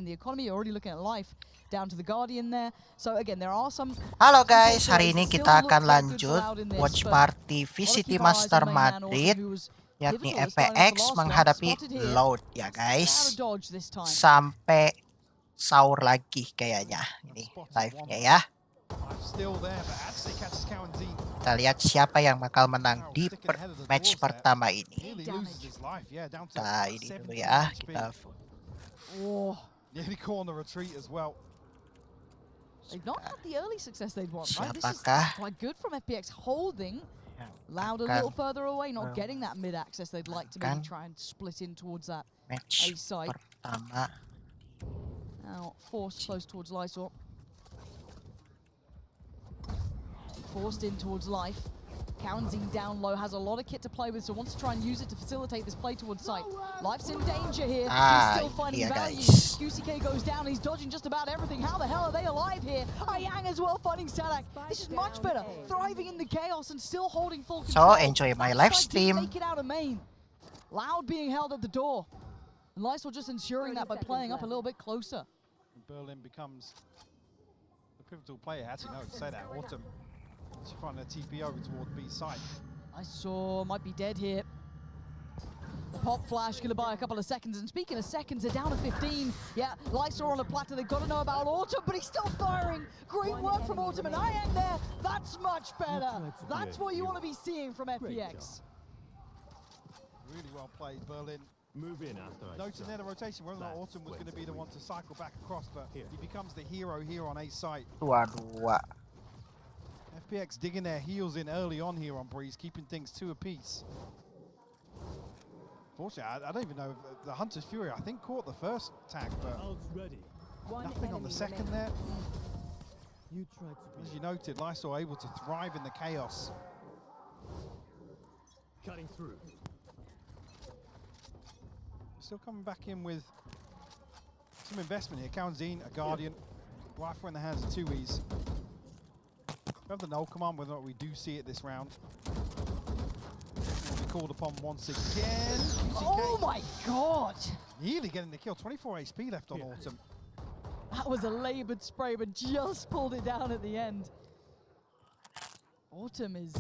in the economy. You're already looking at life down to the Guardian there. So again, there are some. Halo guys, hari ini kita akan lanjut watch party VCT Master Madrid, yakni PRX menghadapi Loud ya guys. Sampai sahur lagi kayaknya ini live-nya ya. Kita lihat siapa yang bakal menang di match pertama ini. Nah ini dulu ya, kita They've not had the early success they'd want, right? This is siapakah quite good from FPX, holding Loud a little further away, not getting that mid access they'd like to maybe try and split in towards that match A side. pertama. Now forced close towards Lysor. Forced in towards life. Kaunzine down low, has a lot of kit to play with, so wants to try and use it to facilitate this play towards site. Life's in danger here. He's still finding value. QCK goes down, he's dodging just about everything. How the hell are they alive here? Ayang as well fighting Sadak. This is much better. Thriving in the chaos and still holding full control. So enjoy my live stream. Make it out of main. Loud being held at the door. And Lysor just ensuring that by playing up a little bit closer. Berlin becomes the pivotal player. Actually, no, say that. Autumn. She finding a TP over toward B side. Lysor might be dead here. The pop flash gonna buy a couple of seconds, and speaking of seconds, they're down to 15. Yeah, Lysor on a platter, they've got to know about Autumn, but he's still firing. Great work from Autumn, and Ayang there, that's much better. That's what you want to be seeing from FPX. Really well played, Berlin. Move in after I Noting there the rotation, whether or not Autumn was going to be the one to cycle back across, but he becomes the hero here on A site. 2-2. FPX digging their heels in early on here on Breeze, keeping things 2 apiece. Fortunately, I don't even know if the Hunter's Fury, I think, caught the first tag, but nothing on the second there. As you noted, Lysor able to thrive in the chaos. Cutting through. Still coming back in with some investment here. Kaunzine, a Guardian, rifle in the hands of 2Es. We have the null command, whether or not we do see it this round. We'll be called upon once again. Oh my god! Nearly getting the kill. 24 HP left on Autumn. That was a laboured spray, but just pulled it down at the end. Autumn is...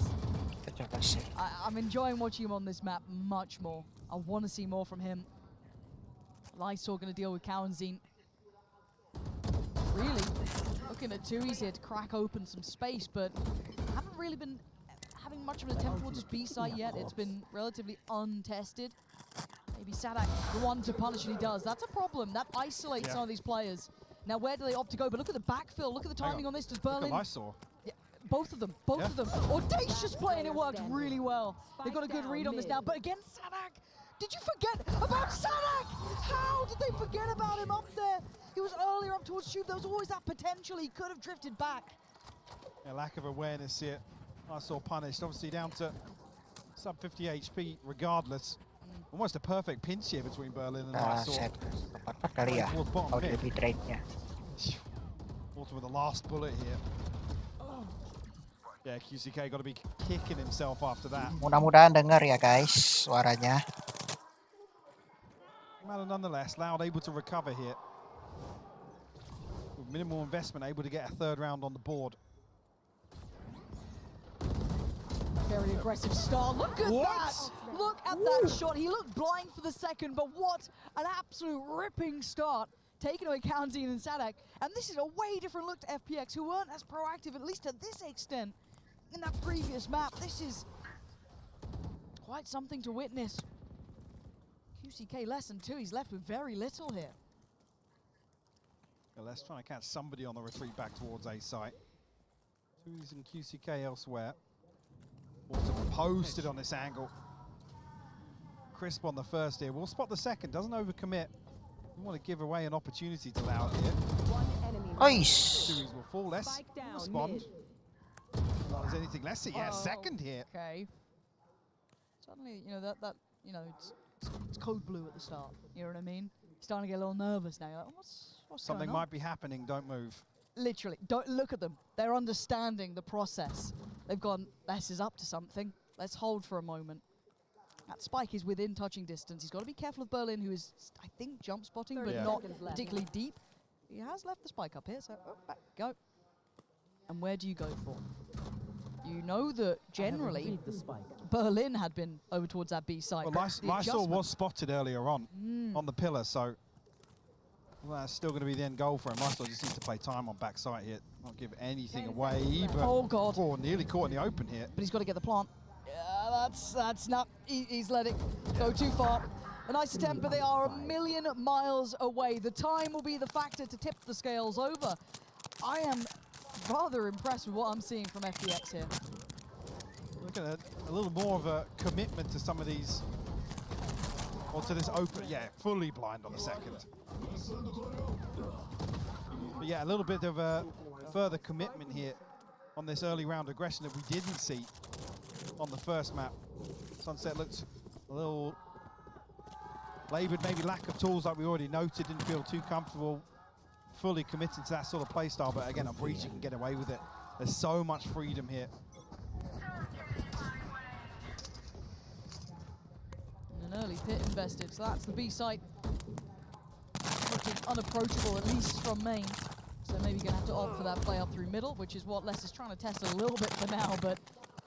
I'm enjoying watching him on this map much more. I want to see more from him. Lysor going to deal with Kaunzine. Really looking at 2Es here to crack open some space, but haven't really been having much of an attempt towards this B site yet. It's been relatively untested. Maybe Sadak, the one to punish, and he does. That's a problem. That isolates some of these players. Now, where do they opt to go? But look at the backfill. Look at the timing on this. Does Berlin... Look at Lysor. Yeah, both of them. Both of them. Audacious play, and it worked really well. They've got a good read on this now. But against Sadak, did you forget about Sadak? How did they forget about him up there? He was earlier up towards shoot. There was always that potential. He could have drifted back. A lack of awareness here. Lysor punished. Obviously down to sub 50 HP regardless. Almost a perfect pinch here between Berlin and Lysor. Autumn with the last bullet here. Yeah, QCK got to be kicking himself after that. Mudah-mudahan dengar ya guys suaranya. Nonetheless, Loud able to recover here. With minimal investment, able to get a 3rd round on the board. Very aggressive start. Look at that! Look at that shot. He looked blind for the second, but what an absolute ripping start. Taking away Kaunzine and Sadak. And this is a way different look to FPX, who weren't as proactive, at least to this extent, in that previous map. This is quite something to witness. QCK less than 2. He's left with very little here. Let's try to catch somebody on the retreat back towards A site. 2Es and QCK elsewhere. Autumn posted on this angle. Crisp on the first here. We'll spot the second. Doesn't overcommit. We want to give away an opportunity to Loud here. Nice. 2Es will fall. Let's respond. Not as anything less than second here. Okay. Suddenly, you know it's code blue at the start. You know what I mean? Starting to get a little nervous now. You're like, what's Something going on? might be happening. Don't move. Literally, don't look at them. They're understanding the process. They've gone, this is up to something. Let's hold for a moment. That spike is within touching distance. He's got to be careful of Berlin, who is, I think, jump spotting, but Yeah. not particularly deep. He has left the spike up here, so back go. And where do you go for? You know that generally Berlin had been over towards that B site. Well, The Lysol adjustment- was spotted earlier on the pillar, so that's still going to be the end goal for him. Lysol just needs to play time on backside here, not give anything away. But Oh god! oh, nearly caught in the open here. But he's got to get the plant. Yeah, that's not. He's let it go too far. A nice attempt, but they are a million miles away. The time will be the factor to tip the scales over. I am rather impressed with what I'm seeing from FPX here. Look at a little more of a commitment to some of these, or to this open. Yeah, fully blind on the second. But yeah, a little bit of a further commitment here on this early round aggression that we didn't see on the first map. Sunset looked a little laboured, maybe lack of tools like we already noted, didn't feel too comfortable fully committing to that sort of play style, but again, on Breach you can get away with it. There's so much freedom here. And an early pit invested, so that's the B site. Looking unapproachable, at least from main. So maybe gonna have to opt for that play up through middle, which is what Les is trying to test a little bit for now, but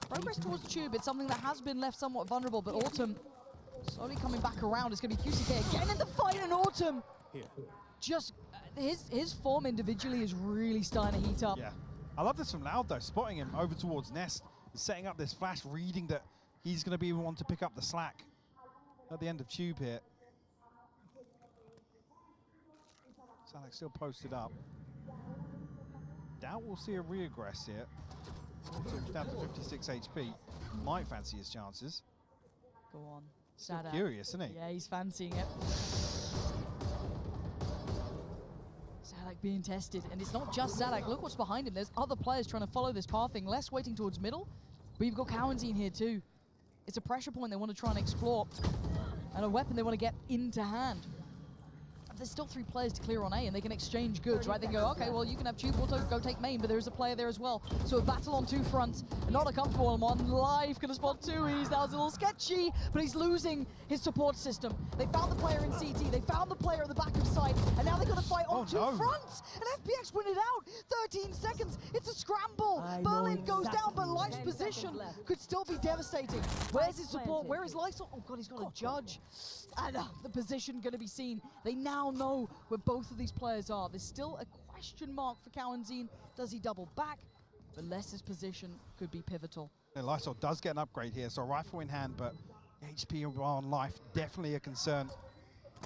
progress towards the tube, it's something that has been left somewhat vulnerable, but Autumn slowly coming back around. It's gonna be QCK again in the fight, and Autumn just, his form individually is really starting to heat up. Yeah, I love this from Loud though, spotting him over towards Nest, setting up this flash, reading that he's going to be the one to pick up the slack at the end of tube here. Salak still posted up. Doubt we'll see a reaggress here. Autumn's down to 56 HP. Might fancy his chances. Go on, Still Sadak. curious, isn't he? Yeah, he's fancying it. Sadak being tested, and it's not just Sadak. Look what's behind him. There's other players trying to follow this pathing. Less waiting towards middle, but you've got Cowanzine here too. It's a pressure point they want to try and explore, and a weapon they want to get into hand. There's still 3 players to clear on A, and they can exchange goods, right? They can go, okay, well, you can have tube, we'll go take main, but there is a player there as well. So a battle on 2 fronts, and not a comfortable one. Live gonna spot 2Es. That was a little sketchy, but he's losing his support system. They found the player in CT, they found the player at the back of site, and now they got to fight on 2 fronts. And FPX win it out. 13 seconds. It's a scramble. Berlin goes down, but Life's position could still be devastating. Where's his support? Where is Lysol? Oh god, he's got a judge. And the position going to be seen. They now know where both of these players are. There's still a question mark for Cowanzine. Does he double back? But Les's position could be pivotal. And Lysol does get an upgrade here, so a rifle in hand, but HP on life, definitely a concern.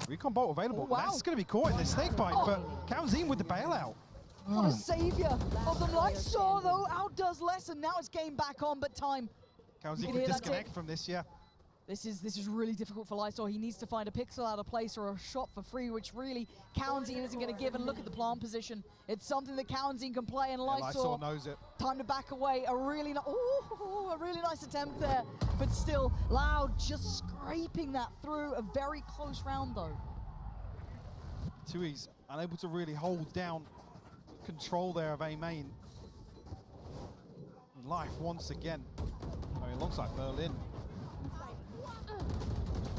Recon bolt available. Oh, wow. That's going to be caught in this snake bite, but Cowanzine with the bailout. What a savior of the Lysol, though, outdoes Les, and now it's game back on, but time. Cowanzine can can hear that disconnect tick. from this, yeah. This is really difficult for Lysol. He needs to find a pixel out of place or a shot for free, which really Cowanzine isn't going to give. And look at the plant position. It's something that Cowanzine can play, and Lysol knows it. Time to back away. A really nice attempt there, but still Loud just scraping that through. A very close round though. 2Es unable to really hold down control there of A main. Life once again, alongside Berlin,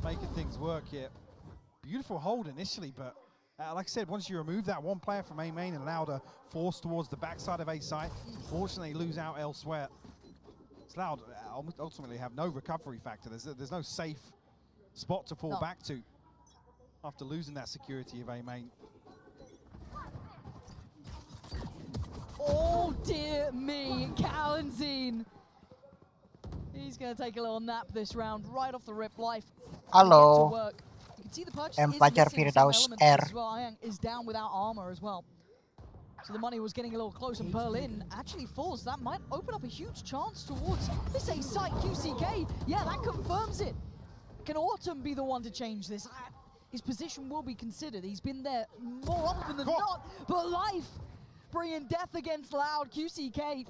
making things work here. Beautiful hold initially, but like I said, once you remove that one player from A main and allow a force towards the backside of A site, unfortunately lose out elsewhere. It's Loud ultimately have no recovery factor. There's no safe spot to fall back to after losing that security of A main. Oh dear me, Cowanzine. He's going to take a little nap this round, right off the rip. Life. Halo. You can see the purchase M is pacar missing some Firdaus elements R. as well. Ayang is down without armor as well. So the money was getting a little close, and Berlin actually falls. That might open up a huge chance towards this A site QCK. Yeah, that confirms it. Can Autumn be the one to change this? His position will be considered. He's been there more often than not. But Life bringing death against Loud. QCK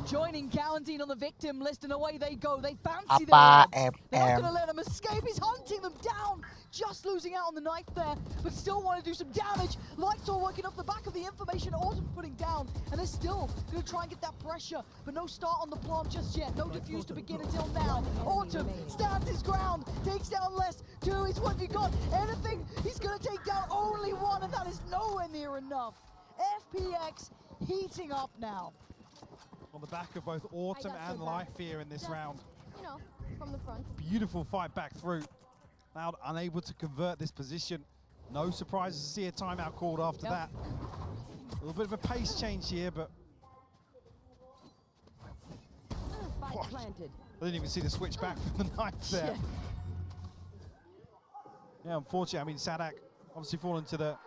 joining Kalian on the victim list, and away they go. They fancy Apa their odds. They're not MM? going to let him escape. He's hunting them down. Just losing out on the knife there, but still want to do some damage. Lights are working off the back of the information Autumn's putting down, and they're still going to try and get that pressure, but no start on the plant just yet. No defuse to begin until now. Autumn stands his ground, takes down less. Two is what you got. Anything, he's going to take down only one, and that is nowhere near enough. FPX heating up now. On the back of both Autumn and Life here in this round. You know, from the front. Beautiful fight back through. Loud unable to convert this position. No surprises to see a timeout called after that. A little bit of a pace change here, but Planted. I didn't even see the switch back from the knife there. Yeah, unfortunately, I mean, Sadak obviously fallen to the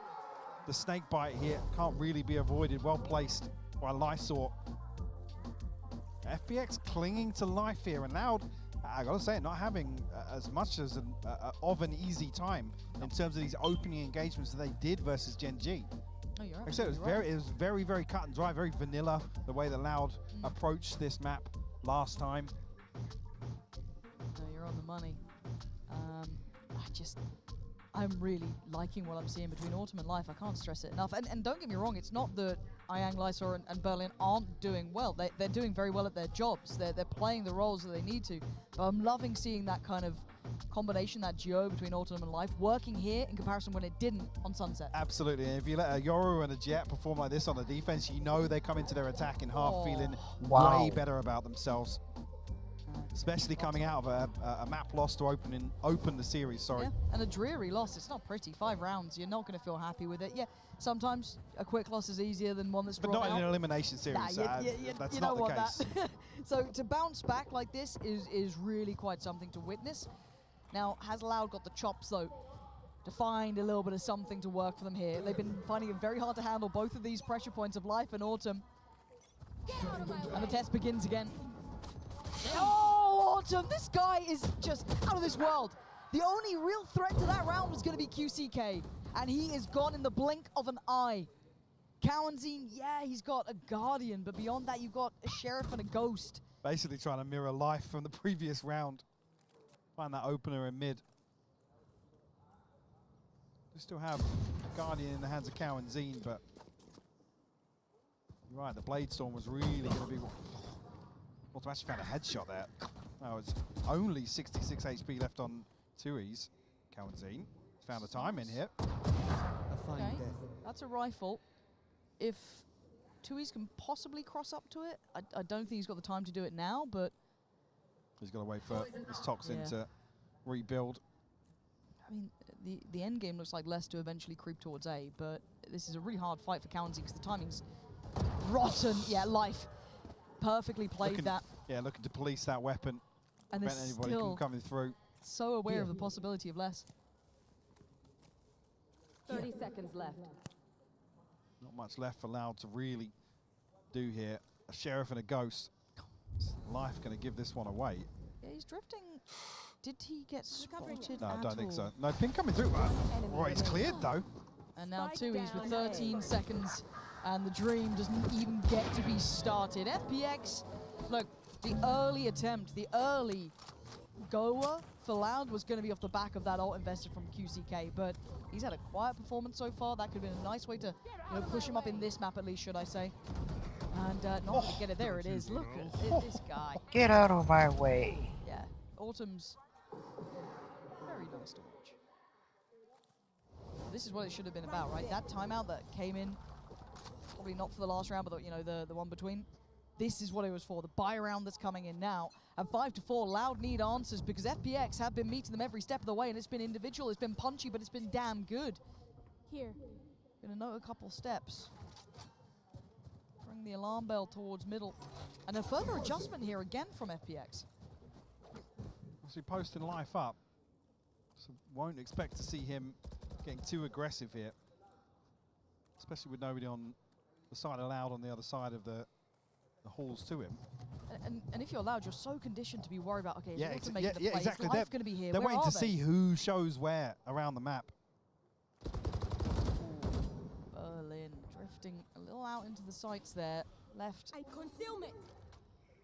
snake bite here. Can't really be avoided. Well placed by Lysor. FPX clinging to life here, and Loud, I gotta say, not having as much as of an easy time in terms of these opening engagements that they did versus Gen G. Oh, you're Like I said, it was very cut and dry, very vanilla the way that Loud approached this map last time. No, you're on the money. I'm really liking what I'm seeing between Autumn and Life. I can't stress it enough. And don't get me wrong, it's not that a.k.a, Lysor and Berlin aren't doing well. They're doing very well at their jobs. They're playing the roles that they need to. But I'm loving seeing that kind of combination, that duo between Autumn and Life, working here in comparison when it didn't on Sunset. Absolutely, and if you let a Yoru and a Jet perform like this on the defense, you know they come into their attack in half feeling way better about themselves. Especially coming out of a map loss to open the series, sorry. Yeah, and a dreary loss. It's not pretty. 5 rounds, you're not going to feel happy with it. Yeah, sometimes a quick loss is easier than one that's drawn out. But not in an elimination series. That's not the case. So to bounce back like this is really quite something to witness. Now, has Loud got the chops, though, to find a little bit of something to work for them here? They've been finding it very hard to handle both of these pressure points of Life and Autumn. And the test begins again. Oh, Autumn, this guy is just out of this world. The only real threat to that round was going to be QCK, and he is gone in the blink of an eye. Kalian, yeah, he's got a Guardian, but beyond that, you've got a Sheriff and a Ghost. Basically trying to mirror Life from the previous round. Find that opener in mid. We still have Guardian in the hands of Kalian, but you're right, the Blade Storm was really going to be... Autumn actually found a headshot there. That was only 66 HP left on 2Es. Kalian found a time in here. Okay, that's a rifle. If 2Es can possibly cross up to it, I don't think he's got the time to do it now, but... He's got to wait for his Toxin to rebuild. I mean, the end game looks like less to eventually creep towards A, but this is a really hard fight for Kalian because the timing's rotten. Yeah, Life perfectly played that. Yeah, looking to police that weapon. And prevent anybody from coming through. So aware of the possibility of less. 30 seconds left. Not much left for Loud to really do here. A Sheriff and a Ghost. Life going to give this one away. Yeah, he's drifting. Did he get spotted No, at I don't think all? so. No, ping coming through. Right, he's cleared though. And now 2Es with 13 seconds, and the dream doesn't even get to be started. FPX, look, the early attempt, the early goer for Loud was going to be off the back of that ult invested from QCK, but he's had a quiet performance so far. That could have been a nice way to push him up in this map at least, should I say. And not going to get it. There it is. Look at this guy. Get out of my way. Yeah, Autumn's very nice to watch. This is what it should have been about, right? That timeout that came in, probably not for the last round, but the one between. This is what it was for, the buy round that's coming in now. And 5-4, Loud need answers because FPX have been meeting them every step of the way, and it's been individual, it's been punchy, but it's been damn good. Here. Gonna note a couple steps. Bring the alarm bell towards middle. And a further adjustment here again from FPX. Obviously posting Life up. So won't expect to see him getting too aggressive here. Especially with nobody on the side of Loud on the other side of the halls to him. And if you're Loud, you're so conditioned to be worried about, okay, Yeah, to make the plays, exactly. Life going to be here, They're where waiting are to they? see who shows where around the map. Berlin drifting a little out into the sights there. Left. I concealment.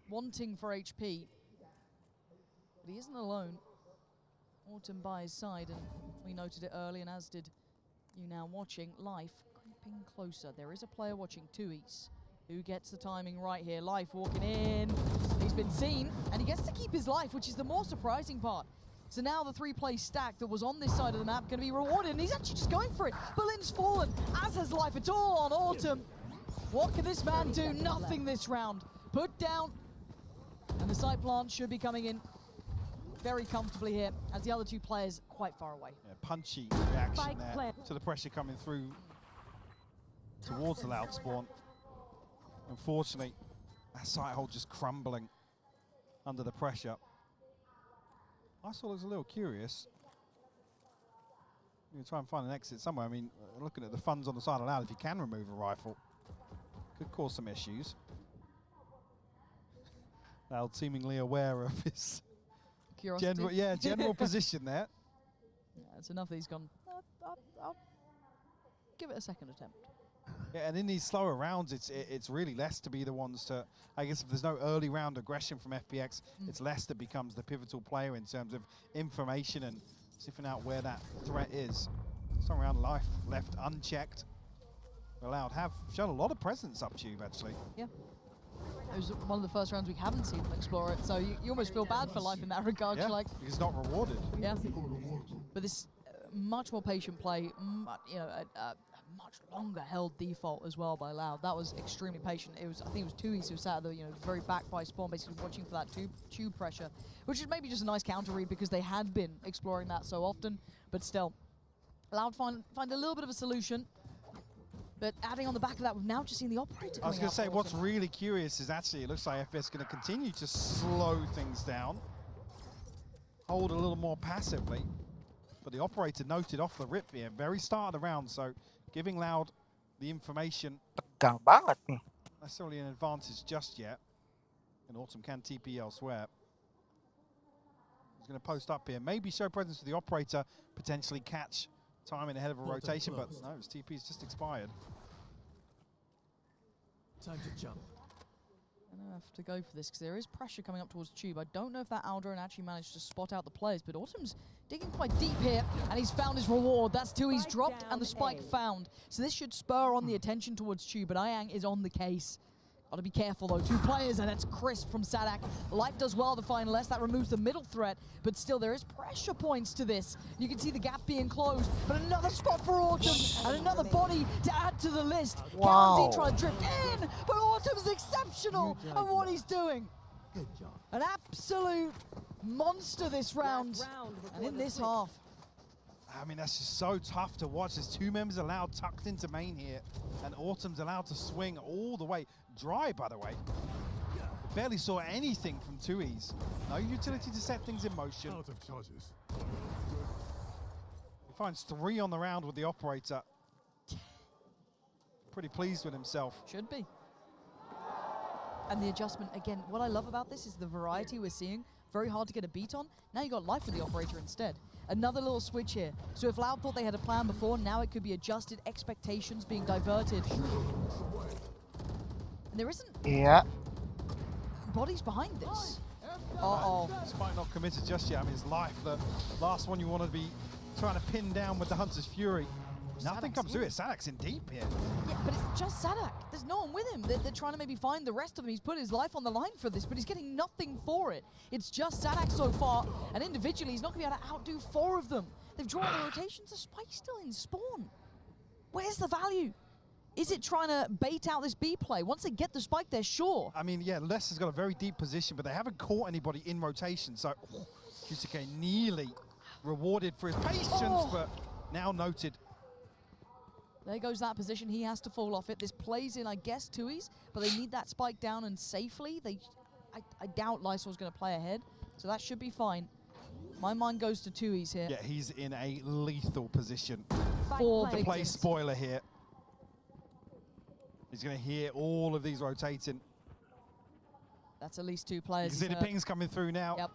wanting for HP. But he isn't alone. Autumn by his side, and we noted it early, and as did you now watching. Life creeping closer. There is a player watching 2E's. Who gets the timing right here? Life walking in. He's been seen, and he gets to keep his life, which is the more surprising part. So now the 3-play stack that was on this side of the map going to be rewarded, and he's actually just going for it. Berlin's fallen, as has Life. It's all on Autumn. What can this man do? Nothing this round. Put down, and the side plant should be coming in very comfortably here, as the other 2 players quite far away. Yeah, punchy reaction Spike there plant. to the pressure coming through towards the loud spawn. Unfortunately, that site hold just crumbling under the pressure. I saw it was a little curious. You can try and find an exit somewhere. I mean, looking at the funds on the side of Loud, if you can remove a rifle, could cause some issues. Loud seemingly aware of his general position there. Yeah, it's enough that he's gone, I'll give it a second attempt. Yeah, and in these slower rounds, it's really less to be the ones to, I guess if there's no early round aggression from FPX, it's less that becomes the pivotal player in terms of information and sniffing out where that threat is. Some round Life left unchecked. Loud have shown a lot of presence up Tube, actually. Yeah. It was one of the first rounds we haven't seen them explore it, so you almost feel bad for Life in that regard. Yeah, Like, because it's not rewarded. yeah. But this much more patient play, you know, a much longer held default as well by Loud. That was extremely patient. It was, I think it was 2E's who sat at the, you know, very back by spawn, basically watching for that tube pressure, which is maybe just a nice counter read because they had been exploring that so often. But still, Loud find a little bit of a solution. But adding on the back of that, we've now just seen the operator. I was going to say, what's really curious is actually it looks like FS is going to continue to slow things down, hold a little more passively. But the operator noted off the rip here, very start of the round, so giving Loud the information. Tegang banget nih. Necessarily an advantage just yet. And Autumn can TP elsewhere. He's going to post up here, maybe show presence to the operator, potentially catch timing ahead of a rotation, but no, his TP's just expired. Time to jump. I'm going to have to go for this because there is pressure coming up towards Tube. I don't know if that Aldrin actually managed to spot out the players, but Autumn's digging quite deep here, and he's found his reward. That's 2E's dropped and the spike found. So this should spur on the attention towards Tube, but Ayang is on the case. Got to be careful though. 2 players, and it's Crisp from Sadak. Life does well to find less. That removes the middle threat, but still there is pressure points to this. You can see the gap being closed, but another spot for Autumn and another body to add to the list. Wow. Karenzi trying to drift in, but Autumn's exceptional at what he's doing. Good job. An absolute monster this round, and in this half. I mean, that's just so tough to watch. There's 2 members allowed tucked into main here, and Autumn's allowed to swing all the way. Dry, by the way. Barely saw anything from 2E's. No utility to set things in motion. Out of charges. He finds 3 on the round with the operator. Pretty pleased with himself. Should be. And the adjustment, again, what I love about this is the variety we're seeing. Very hard to get a beat on. Now you got Life with the operator instead. Another little switch here. So if Loud thought they had a plan before, now it could be adjusted, expectations being diverted. And there isn't bodies behind this. Uh-oh. Despite not committed just yet, I mean, it's Life, the last one you want to be trying to pin down with the Hunter's Fury. Nothing comes through it. Sadak's in deep here. Yeah, but it's just Sadak. There's no one with him. They're trying to maybe find the rest of them. He's put his life on the line for this, but he's getting nothing for it. It's just Sadak so far, and individually, he's not going to be able to outdo 4 of them. They've drawn the rotations. The spike's still in spawn. Where's the value? Is it trying to bait out this B play? Once they get the spike, they're sure. I mean, yeah, Les has got a very deep position, but they haven't caught anybody in rotation, so Yusuke nearly rewarded for his patience, but now noted. There goes that position. He has to fall off it. This plays in, I guess, 2E's, but they need that spike down and safely. I doubt Lysol's going to play ahead, so that should be fine. My mind goes to 2E's here. Yeah, he's in a lethal position. 4 To big play hits. spoiler here. He's going to hear all of these rotating. That's at least 2 You players. can see the pings coming through now. Yep.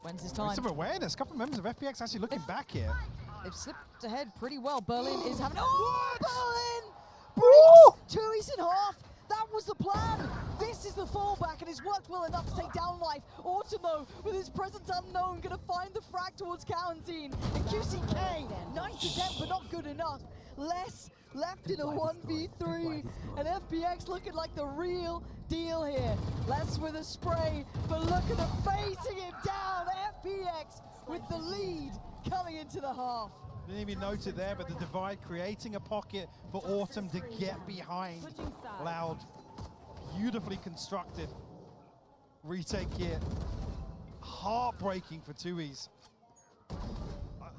When's his There's time? some awareness. A couple of members of FPX actually looking back here. They've slipped ahead pretty well. Berlin is having... Oh, What? Berlin! Breaks 2E's in half. That was the plan. This is the the fallback, and it's worked well enough to take down Life. Autumn, though, with his presence unknown, gonna find the frag towards Quarantine. And QCK, nice attempt, but not good enough. Less left in a 1v3, and FPX looking like the real deal here. Less with a spray, but look at them facing him down. FPX with the lead coming into the half. Didn't even note it there, but the divide creating a pocket for Autumn to get behind. Loud, beautifully constructed retake here. Heartbreaking for Tui's.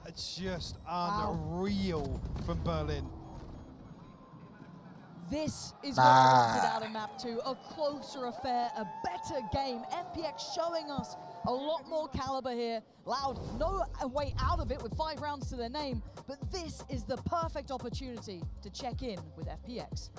It's just unreal from Berlin. This is what we wanted out of map 2. A closer affair, a better game. FPX showing us a lot more caliber here. Loud, no way out of it with 5 rounds to their name, but this is the perfect opportunity to check in with FPX.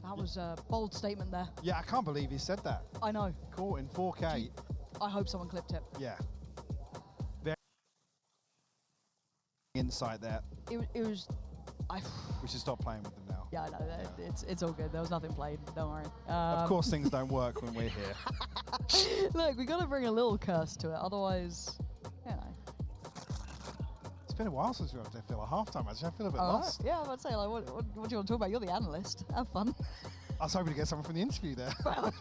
That was a bold statement there. Yeah, I can't believe he said that. I know. Caught in 4K. I hope someone clipped it. Yeah. Very insight there. It was. We should stop playing with them now. Yeah, I know. It's all good. There was nothing played. Don't worry. Of course, things don't work when we're here. Look, we got to bring a little curse to it. Otherwise, you know. It's been a while since we were to feel a halftime. Actually, I feel a bit lost. Yeah, I'd say, like, what do you want to talk about? You're the analyst. Have fun. I was hoping to get someone from the interview there. Well,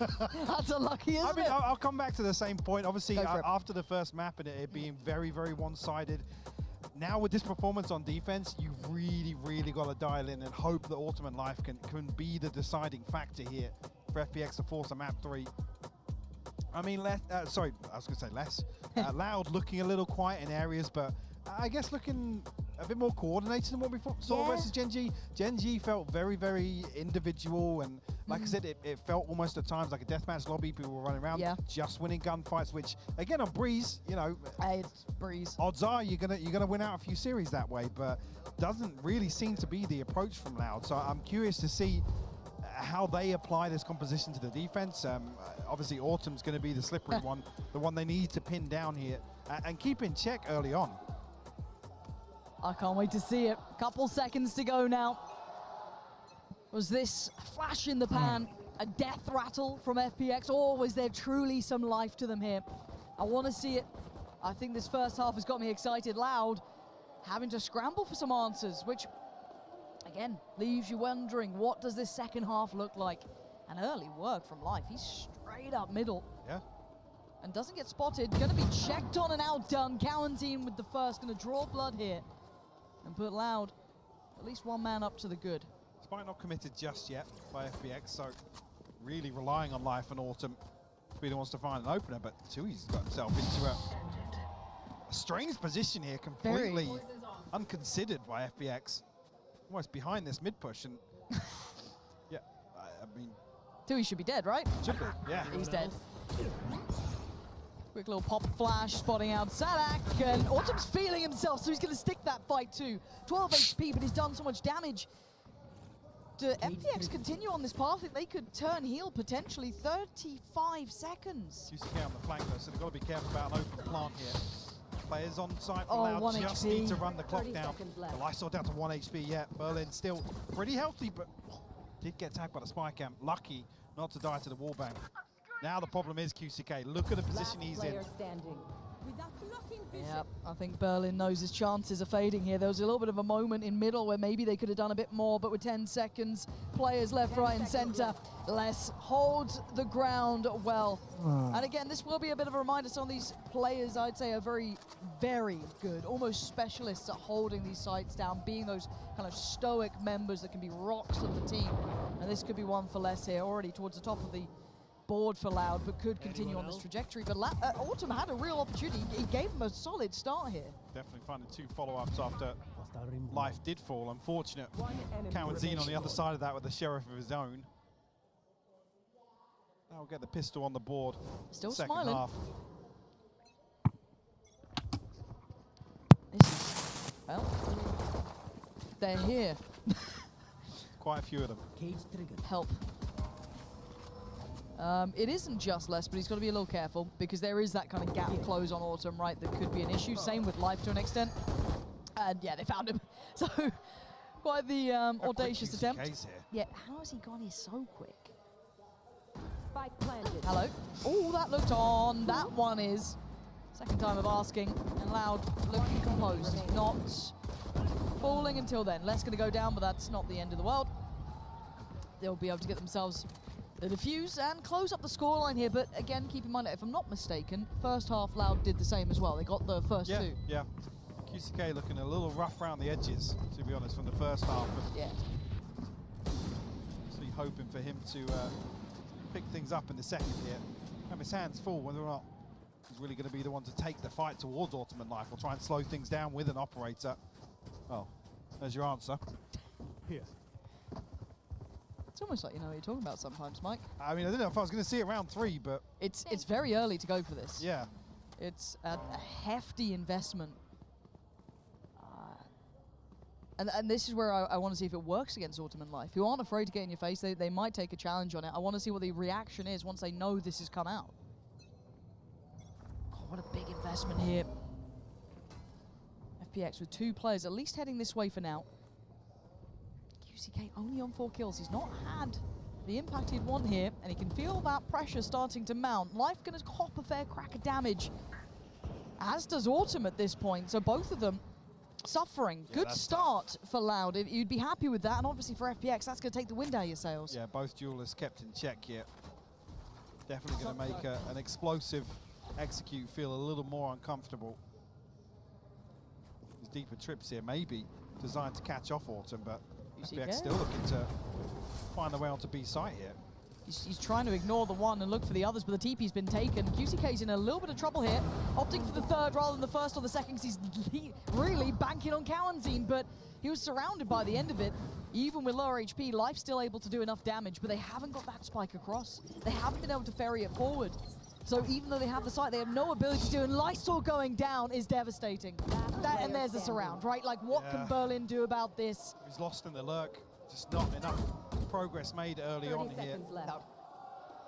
that's unlucky, isn't it? I'll come back to the same point. Obviously, Go for it. after the first map and it being very, very one-sided, now with this performance on defense, you really got to dial in and hope that Autumn and Life can be the deciding factor here for FPX to force a map 3. I mean, sorry, I was going to say less. Loud looking a little quiet in areas, but I guess looking a bit more coordinated than what we saw versus Gen G. Gen G felt very, very individual, and like I said, it felt almost at times like a deathmatch lobby. People were running around, just winning gunfights. Which again on Breeze, you know, it's Breeze. Odds are you're gonna win out a few series that way, but doesn't really seem to be the approach from Loud. So I'm curious to see how they apply this composition to the defense. Obviously, Autumn's going to be the slippery one, the one they need to pin down here and keep in check early on. I can't wait to see it. Couple seconds to go now. Was this a flash in the pan, a death rattle from FPX, or was there truly some life to them here? I want to see it. I think this first half has got me excited. Loud having to scramble for some answers, which, again, leaves you wondering, what does this second half look like? An early work from Life. He's straight up middle. Yeah. And doesn't get spotted. Going to be checked on and outdone. Quarantine with the first. Going to draw blood here. And put Loud, at least one man up to the good. Despite not committed just yet by FPX, so really relying on Life and Autumn. Speeder wants to find an opener, but Tui's got himself into a strange position here, completely unconsidered by FPX. Almost behind this mid push, and yeah, I mean, Tui should be dead, right? should be, yeah. He's dead. Quick little pop flash, spotting out Sadak, and Autumn's feeling himself, so he's going to stick that fight too. 12 HP, but he's done so much damage. Do FPX continue on this path? I think they could turn heel potentially 35 seconds. QCK on the flank though, so they've got to be careful about an open plant here. Players on site for Loud 1 just HP. need to run the clock down. left. The Lysol down to 1 HP, yeah. Berlin still pretty healthy, but did get tagged by the spy cam. Lucky not to die to the wallbang. Now the problem is QCK. Look at the position he's in. Yeah, I think Berlin knows his chances are fading here. There was a little bit of a moment in middle where maybe they could have done a bit more, but with 10 seconds, players left, right, and center. Les holds the ground well. And again, this will be a bit of a reminder. Some of these players, I'd say, are very, very good, almost specialists at holding these sites down, being those kind of stoic members that can be rocks of the team. And this could be one for Les here, already towards the top of the board for Loud, but could continue on this trajectory. But Autumn had a real opportunity. He gave him a solid start here. Definitely finding 2 follow-ups after Life did fall. Unfortunate. One enemy Kalian on the other remaining. side of that with the sheriff of his own. Now we'll get the pistol on the board. Still Second smiling. half. This is, well, they're here. Quite a few of them. Cage triggered. Help. It isn't just Les, but he's got to be a little careful because there is that kind of gap close on Autumn, right? That could be an issue. Same with Life to an extent. And yeah, they found him. So quite the audacious attempt. Case here. Yeah, how has he gone here so quick? Spike planted. Hello. Oh, that looked on. That one is. Second time of asking. And Loud looking composed. He's not falling until then. Les going to go down, but that's not the end of the world. They'll be able to get themselves the defuse and close up the scoreline here. But again, keep in mind, if I'm not mistaken, first half Loud did the same as well. They got the first two. Yeah. QCK looking a little rough around the edges, to be honest, from the first half. Yeah. Actually hoping for him to pick things up in the second here. Have his hands full whether or not he's really going to be the one to take the fight towards Autumn and Life or try and slow things down with an operator. Well, there's your answer. Here. It's almost like you know what you're talking about sometimes, Mike. I mean, I didn't know if I was going to see it round 3, but It's very early to go for this. yeah. It's a hefty investment. And this is where I want to see if it works against Autumn and Life, who aren't afraid to get in your face. They might take a challenge on it. I want to see what the reaction is once they know this has come out. Oh, what a big investment here. FPX with 2 players at least heading this way for now. QCK only on 4 kills. He's not had the impact he'd want here, and he can feel that pressure starting to mount. Life going to cop a fair crack of damage, as does Autumn at this point. So both of them suffering. Yeah, Good that's start for Loud. You'd be happy with that, and obviously for FPX, that's going to take the wind out of your sails. Yeah, both duelists kept in check here. Definitely going to make an explosive execute feel a little more uncomfortable. There's deeper trips here, maybe designed to catch off Autumn, but FPX still looking to find their way onto B site here. He's trying to ignore the one and look for the others, but the TP's been taken. QCK's in a little bit of trouble here, opting for the third rather than the first or the second, because he's really banking on Kalian, but he was surrounded by the end of it. Even with lower HP, Life's still able to do enough damage, but they haven't got that spike across. They haven't been able to ferry it forward. So even though they have the site, they have no ability to do, and Lysol going down is devastating. That, and there's the surround, right? Like, what can Berlin do about this? He's lost in the lurk, just not enough progress made early 30 on here. seconds left.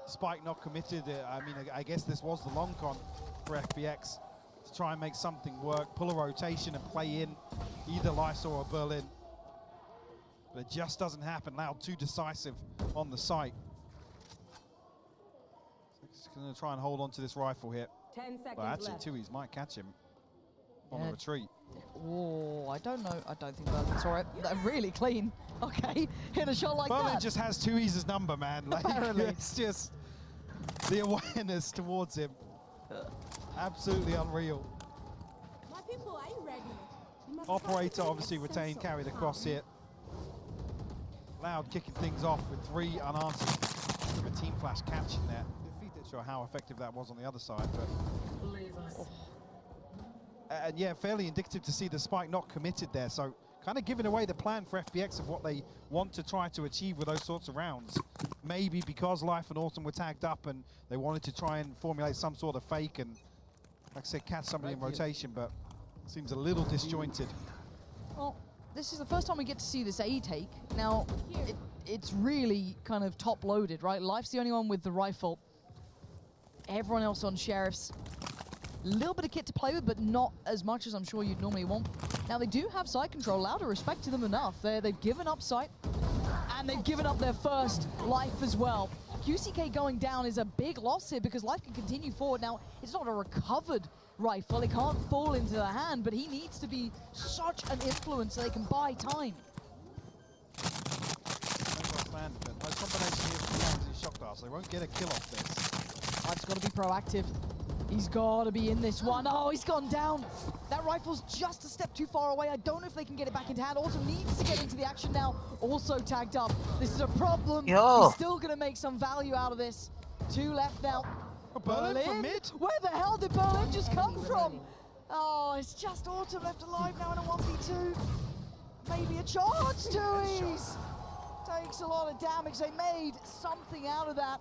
Spike not committed. I mean, I guess this was the long con for FPX to try and make something work, pull a rotation and play in either Lysol or Berlin. But it just doesn't happen. Loud too decisive on the site. So he's going to try and hold on to this rifle here. 10 seconds But actually, left. Tui's might catch him on Yeah. the retreat. Oh, I don't know. I don't think Berlin saw it. They're really clean. Okay, hit a shot like Berlin that. just has Tui's number, man. Like, Apparently. it's just the awareness towards him. Absolutely unreal. My people, are you ready? Operator obviously retained, carried across here. Loud kicking things off with 3 unanswered. With a team flash catching there. Not sure how effective that was on the other side, but. And yeah, fairly indicative to see the spike not committed there. So kind of giving away the plan for FPX of what they want to try to achieve with those sorts of rounds. Maybe because Life and Autumn were tagged up and they wanted to try and formulate some sort of fake and, like I said, catch somebody in rotation, but seems a little disjointed. Well, this is the first time we get to see this A take. Now, it's really kind of top-loaded, right? Life's the only one with the rifle. Everyone else on Sheriffs. A little bit of kit to play with, but not as much as I'm sure you'd normally want. Now, they do have site control. Loud are respecting them enough. They've given up site, and they've given up their first life as well. QCK going down is a big loss here because Life can continue forward. Now, it's not a recovered rifle. It can't fall into the hand, but he needs to be such an influence so they can buy time. No combination here from Ramsey's shock dart, so they won't get a kill off this. Life's got to be proactive. He's got to be in this one. Oh, he's gone down. That rifle's just a step too far away. I don't know if they can get it back into hand. Also needs to get into the action now. Also tagged up. This is a problem. Yo. He's still going to make some value out of this. 2 left now. Berlin from mid. Where the hell did Berlin just come from? Oh, it's just Autumn left alive now in a 1v2. maybe a chance. Tui's takes a lot of damage. They made something out of that.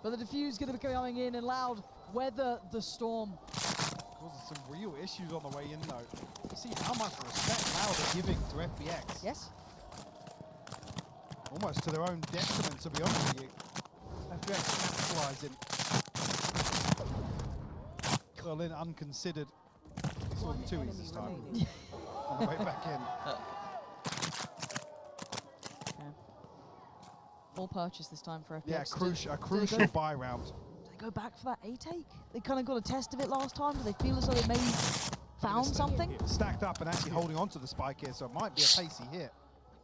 But the defuse going to be coming in and Loud weather the storm. Causes some real issues on the way in, though. You see how much respect now they're giving to FPX. Yes. Almost to their own detriment, to be honest with you. FPX capitalising. Berlin unconsidered. He saw the 2s this time. On the way back in. Full purchase this time for FPX. Yeah, a crucial buy round. Do they go back for that A take? They kind of got a test of it last time. Do they feel as though they maybe found something? Stacked up and actually holding on to the spike here, so it might be a pacey hit.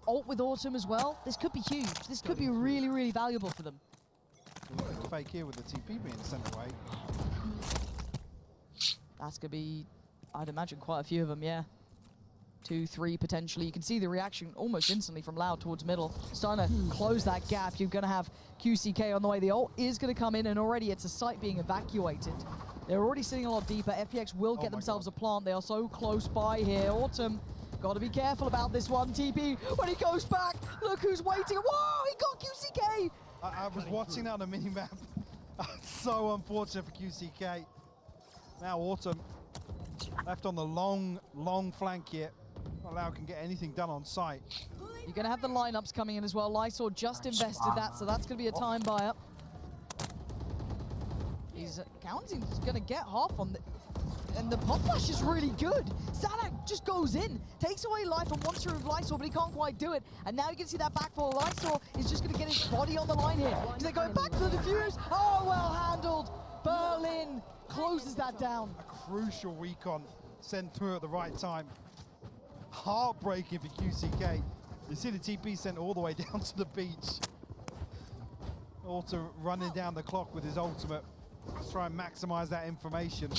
Ult with Autumn as well. This could be huge. This could be really, really valuable for them. Fake here with the TP being sent away. That's going to be, I'd imagine, quite a few of them, yeah. 2, 3 potentially. You can see the reaction almost instantly from Loud towards middle. Starting to close that gap. You're going to have QCK on the way. The ult is going to come in, and already it's a site being evacuated. They're already sitting a lot deeper. FPX will get themselves a plant. They are so close by here. Autumn, got to be careful about this one. TP, when he goes back, look who's waiting. Whoa, he got QCK! I was watching that on the mini-map. So unfortunate for QCK. Now Autumn left on the long flank here. Not Loud can get anything done on site. You're going to have the lineups coming in as well. Lysor just invested that, so that's going to be a time buy-up. He's Counting's going to get half on the... And the pop flash is really good. Sadak just goes in, takes away life and wants to remove Lysor, but he can't quite do it. And now you can see that backfall. Lysor is just going to get his body on the line here. They're going back to the defuse. Oh, well handled. Berlin closes that down. A crucial recon sent through at the right time. Heartbreaking for QCK. You see the TP sent all the way down to the beach. Autumn running down the clock with his ultimate. Let's try and maximize that information.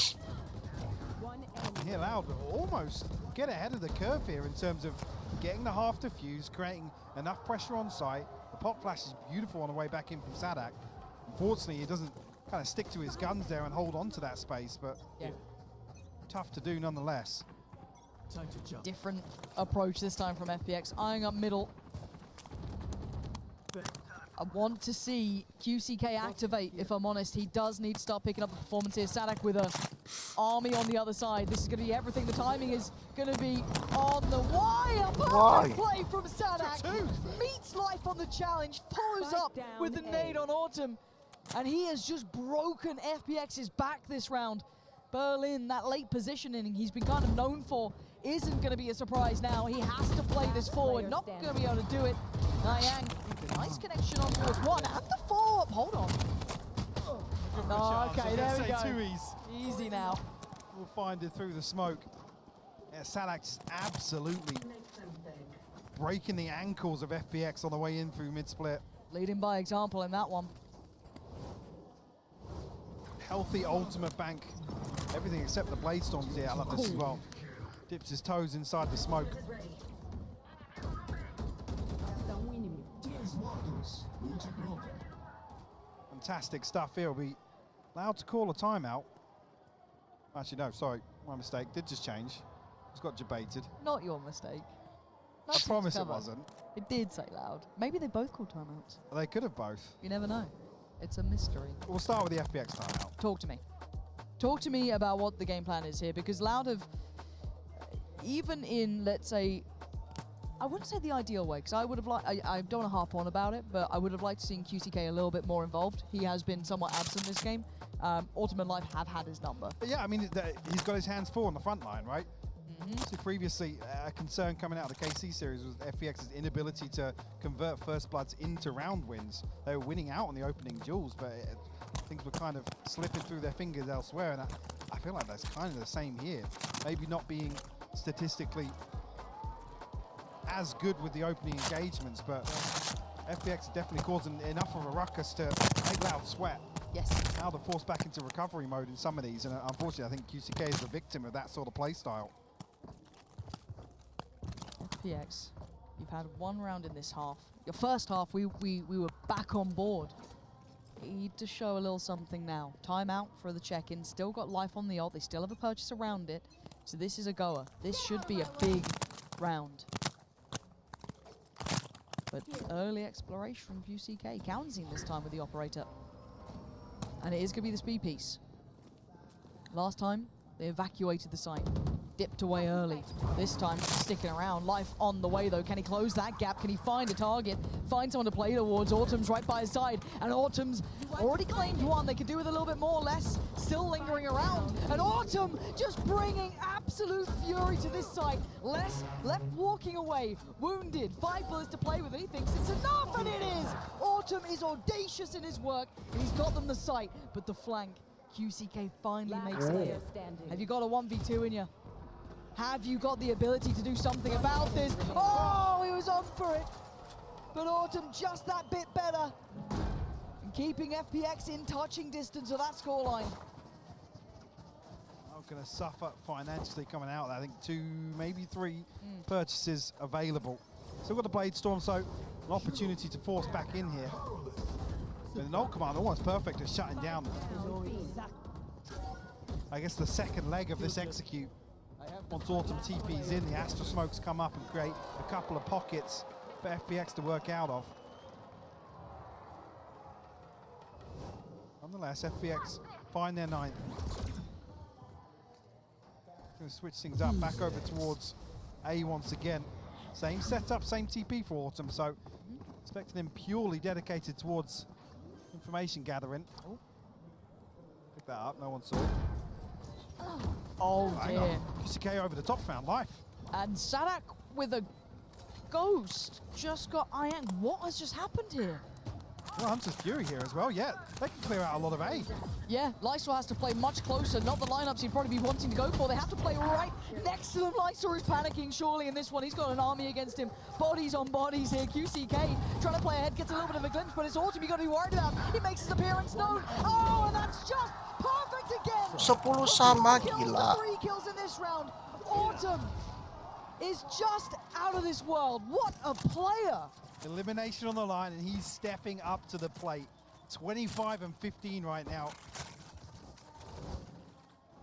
Here Loud almost get ahead of the curve here in terms of getting the half defuse, creating enough pressure on site. The pop flash is beautiful on the way back in from Sadak. Unfortunately, he doesn't kind of stick to his guns there and hold on to that space, but tough to do nonetheless. Time to jump. Different approach this time from FPX, eyeing up middle. I want to see QCK activate, if I'm honest. He does need to start picking up the performance here. Sadak with a army on the other side. This is going to be everything. The timing is going to be on the wire. Perfect play from Sadak. Meets life on the challenge, follows up with the nade on Autumn. And he has just broken FPX's back this round. Berlin, that late positioning he's been kind of known for, isn't going to be a surprise now. He has to play this forward. Not going to be able to do it. Niang, nice connection on towards one. And the follow-up. Hold on. Oh, okay, there we go. 2Es. Easy now. We'll find it through the smoke. Yeah, Sadak's absolutely breaking the ankles of FPX on the way in through mid-split. Leading by example in that one. Healthy ultimate bank. Everything except the blade storms here. I love this as well. Dips his toes inside the smoke. Fantastic stuff here. We'll be allowed to call a timeout. Actually, no, sorry, my mistake. Did just change. Just got debated. Not your mistake. I promise it wasn't. It did say Loud. Maybe they both called timeouts. They could have both. You never know. It's a mystery. We'll start with the FPX timeout. Talk to me. Talk to me about what the game plan is here, because Loud have, even in, let's say, I wouldn't say the ideal way, because I would have liked, I don't want to harp on about it, but I would have liked to see QCK a little bit more involved. He has been somewhat absent this game. Autumn and Life have had his number. But yeah, I mean, he's got his hands full on the front line, right? So previously, a concern coming out of the KC series was FPX's inability to convert First Bloods into round wins. They were winning out on the opening duels, but things were kind of slipping through their fingers elsewhere, and I feel like that's kind of the same here. Maybe not being statistically as good with the opening engagements, but FPX definitely causing enough of a ruckus to make Loud sweat. Yes. Now they're forced back into recovery mode in some of these, and unfortunately I think QCK is the victim of that sort of play style. FPX, you've had one round in this half. Your first half, we were back on board. Need to show a little something now. Timeout for the check-in. Still got life on the ult. They still have a purchase around it. So this is a goer. This should be a big round. But early exploration from QCK. Counting this time with the operator. And it is going to be the speed piece. Last time, they evacuated the site. Dipped away early. This time, sticking around. Life on the way, though. Can he close that gap? Can he find a target? Find someone to play towards? Autumn's right by his side. And Autumn's already claimed one. They could do with a little bit more. Less still lingering around. And Autumn just bringing absolute fury to this site. Less left walking away. Wounded. 5 bullets to play with. And he thinks it's enough. And it is. Autumn is audacious in his work. And he's got them the site. But the flank. QCK finally makes it here. Have you got a 1v2 in you? Have you got the ability to do something about this? Oh, he was on for it. But Autumn just that bit better. And keeping FPX in touching distance of that scoreline. Not going to suffer financially coming out there. I think 2, maybe 3 purchases available. Still got the Blade Storm, so an opportunity to force back in here. But the ult command almost perfect at shutting down, I guess, the second leg of this execute. Once Autumn TP's in, the Astra smokes come up and create a couple of pockets for FPX to work out of. Nonetheless, FPX find their 9th. Going to switch things up, back over towards A once again. Same setup, same TP for Autumn, so expecting him purely dedicated towards information gathering. Pick that up, no one saw. Oh dear. QCK over the top, found life. And Sadak with a ghost just got IM. What has just happened here? Well, Hunter's Fury here as well, yeah. They can clear out a lot of A. Yeah, Lysor has to play much closer, not the lineups he'd probably be wanting to go for. They have to play right next to them. Lysor is panicking surely in this one. He's got an army against him. Bodies on bodies here. QCK trying to play ahead, gets a little bit of a glimpse, but it's Autumn you got to be worried about. He makes his appearance known. Oh, and that's just perfect again. 10 sama, Kills, gila. 3 kills in this round. Autumn is just out of this world. What a player. Elimination on the line, and he's stepping up to the plate. 25 and 15 right now.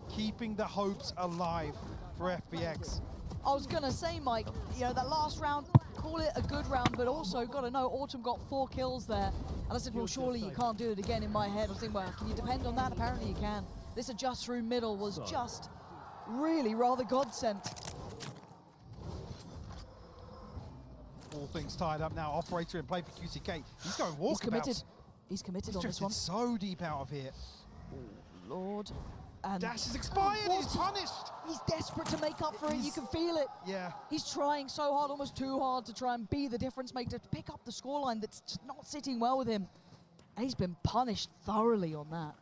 Keeping the hopes alive for FPX. I was going to say, Mike, you know, that last round, call it a good round, but also got to know Autumn got 4 kills there. And I said, well, surely you can't do it again in my head. I was thinking, well, can you depend on that? Apparently you can. This adjust through middle was just really rather godsend. All things tied up now. Operator in play for QCK. He's going walkabouts. He's committed. He's committed on this one. So deep out of here. Oh, Lord. And Dash is expired. He's punished. He's desperate to make up for it. You can feel it. Yeah. He's trying so hard, almost too hard, to try and be the difference maker, to pick up the scoreline that's just not sitting well with him. And he's been punished thoroughly on that.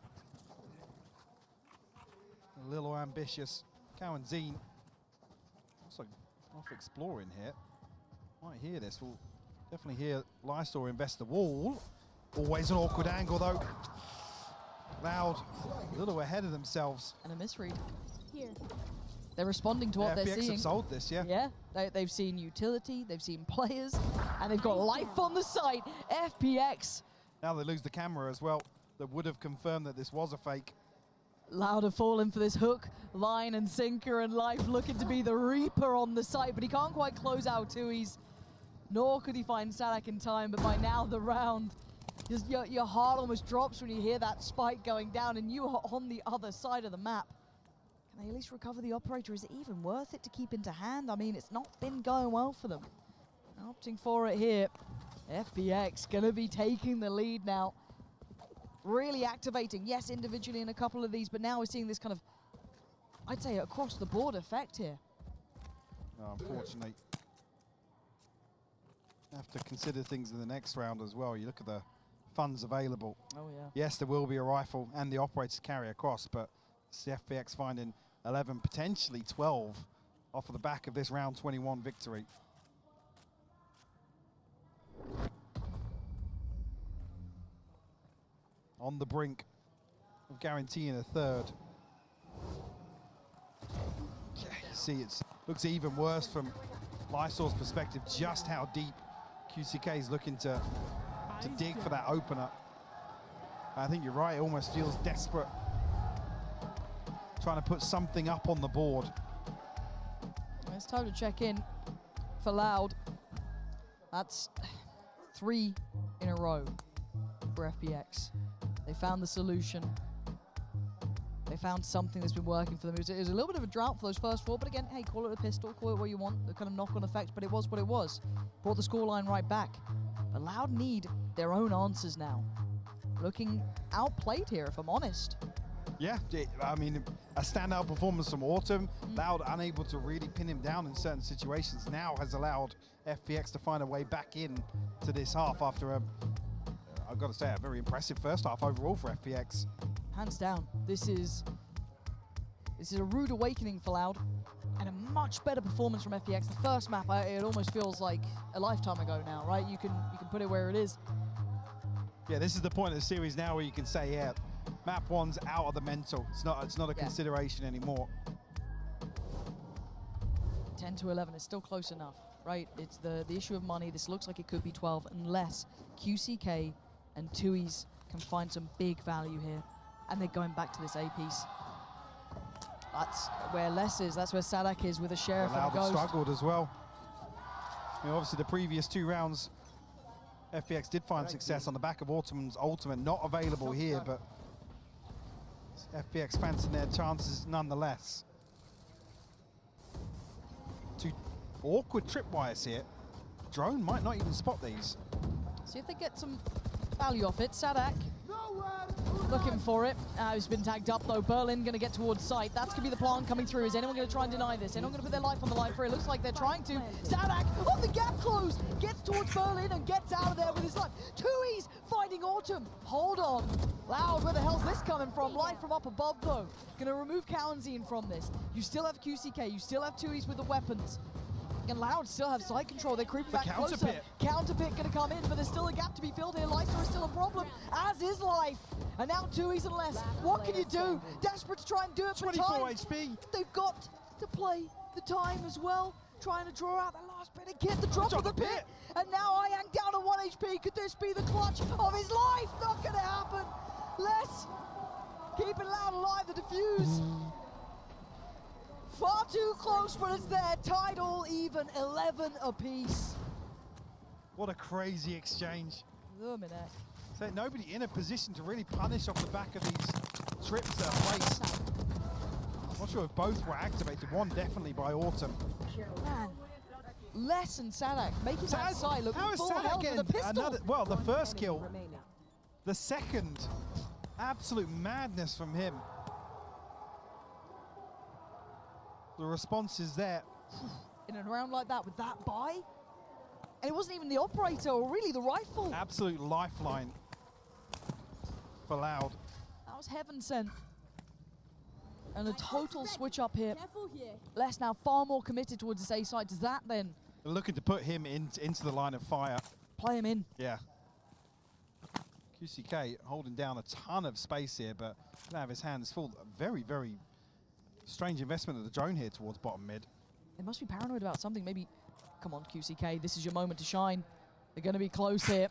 A little ambitious. Cow and Zine also off exploring here. Might hear this. We'll definitely hear Lysor invest the wall. Always an awkward angle though. Loud, a little ahead of themselves. And a misread. Here. They're responding to what they're FPX seeing. have sold this, yeah. Yeah, they've seen utility, they've seen players, and they've got life on the site. FPX. Now they lose the camera as well. That would have confirmed that this was a fake. Loud have fallen for this hook, line and sinker, and Life looking to be the Reaper on the site, but he can't quite close out Tui's. Nor could he find Sadak in time, but by now the round, your heart almost drops when you hear that spike going down and you are on the other side of the map. Can they at least recover the operator? Is it even worth it to keep into hand? I mean, it's not been going well for them. Opting for it here. FPX gonna be taking the lead now. Really activating, yes, individually in a couple of these, but now we're seeing this kind of, I'd say, across the board effect here. Oh, unfortunately. Have to consider things in the next round as well. You look at the funds available. Oh, yeah. Yes, there will be a rifle and the operator to carry across, but it's the FPX finding 11, potentially 12 off of the back of this round 21 victory. On the brink of guaranteeing a third. Yeah, you see, it looks even worse from Lysor's perspective, just how deep QCK is looking to dig for that opener. I think you're right, it almost feels desperate. Trying to put something up on the board. It's time to check in for Loud. That's 3 in a row for FPX. They found the solution. They found something that's been working for them. It was a little bit of a drought for those first 4, but again, hey, call it a pistol, call it what you want, the kind of knock-on effect, but it was what it was. Brought the scoreline right back. But Loud need their own answers now. Looking outplayed here, if I'm honest. Yeah, I mean, a standout performance from Autumn. Loud unable to really pin him down in certain situations now has allowed FPX to find a way back in to this half after a, I've got to say, a very impressive first half overall for FPX. Hands down, this is a rude awakening for Loud, and a much better performance from FPX. The first map, it almost feels like a lifetime ago now, right? You can put it where it is. Yeah, this is the point of the series now where you can say, yeah, map 1's out of the mental. It's not a consideration anymore. 10 to 11 is still close enough, right? It's the issue of money. This looks like it could be 12 unless QCK and Tui's can find some big value here. And they're going back to this A piece. That's where Les is. That's where Sadak is with a Sheriff and a Ghost. Struggled as well. I mean, obviously, the previous 2 rounds, FPX did find success on the back of Autumn's ultimate. Not available here, but FPX fancying their chances nonetheless. 2 awkward tripwires here. Drone might not even spot these. See if they get some value off it. Sadak looking for it. He's been tagged up though. Berlin going to get towards site. That's going to be the plan coming through. Is anyone going to try and deny this? Anyone going to put their life on the line for it? Looks like they're trying to. Sadak, oh, the gap closed. Gets towards Berlin and gets out of there with his life. Tui's finding Autumn. Hold on. Loud, where the hell's this coming from? Light from up above though. Going to remove Kalanzine from this. You still have QCK. You still have Tui's with the weapons. And Loud still have side control. They're creeping back closer. Counterpit going to come in, but there's still a gap to be filled here. Lysa is still a problem, as is Life. And now Tui's and less. What can you do? Desperate to try and do it for 24 time. HP. They've got to play the time as well. Trying to draw out that last bit of kit. The drop of the pit. And now Ayang down to 1 HP. Could this be the clutch of his life? Not going to happen. Less keeping Loud alive. The defuse. Far too close, but it's there. Tied all even, 11 apiece. What a crazy exchange. Luminec. So nobody in a position to really punish off the back of these trips that are placed. I'm not sure if both were activated. One definitely by Autumn. Man, Les and Sadak making that side look how is full Sadak health with a getting pistol. another? Well, the first kill, the second, absolute madness from him. The response is there. In a round like that with that buy, and it wasn't even the operator or really the rifle. Absolute lifeline for Loud. That was heaven sent. And a total switch up here. Careful here. Les now far more committed towards this A side. Does that then They're looking to put him into the line of fire. play him in? Yeah. QCK holding down a ton of space here, but gonna have his hands full. Very, very strange investment of the drone here towards bottom mid. They must be paranoid about something. Maybe, come on QCK, this is your moment to shine. They're going to be close here.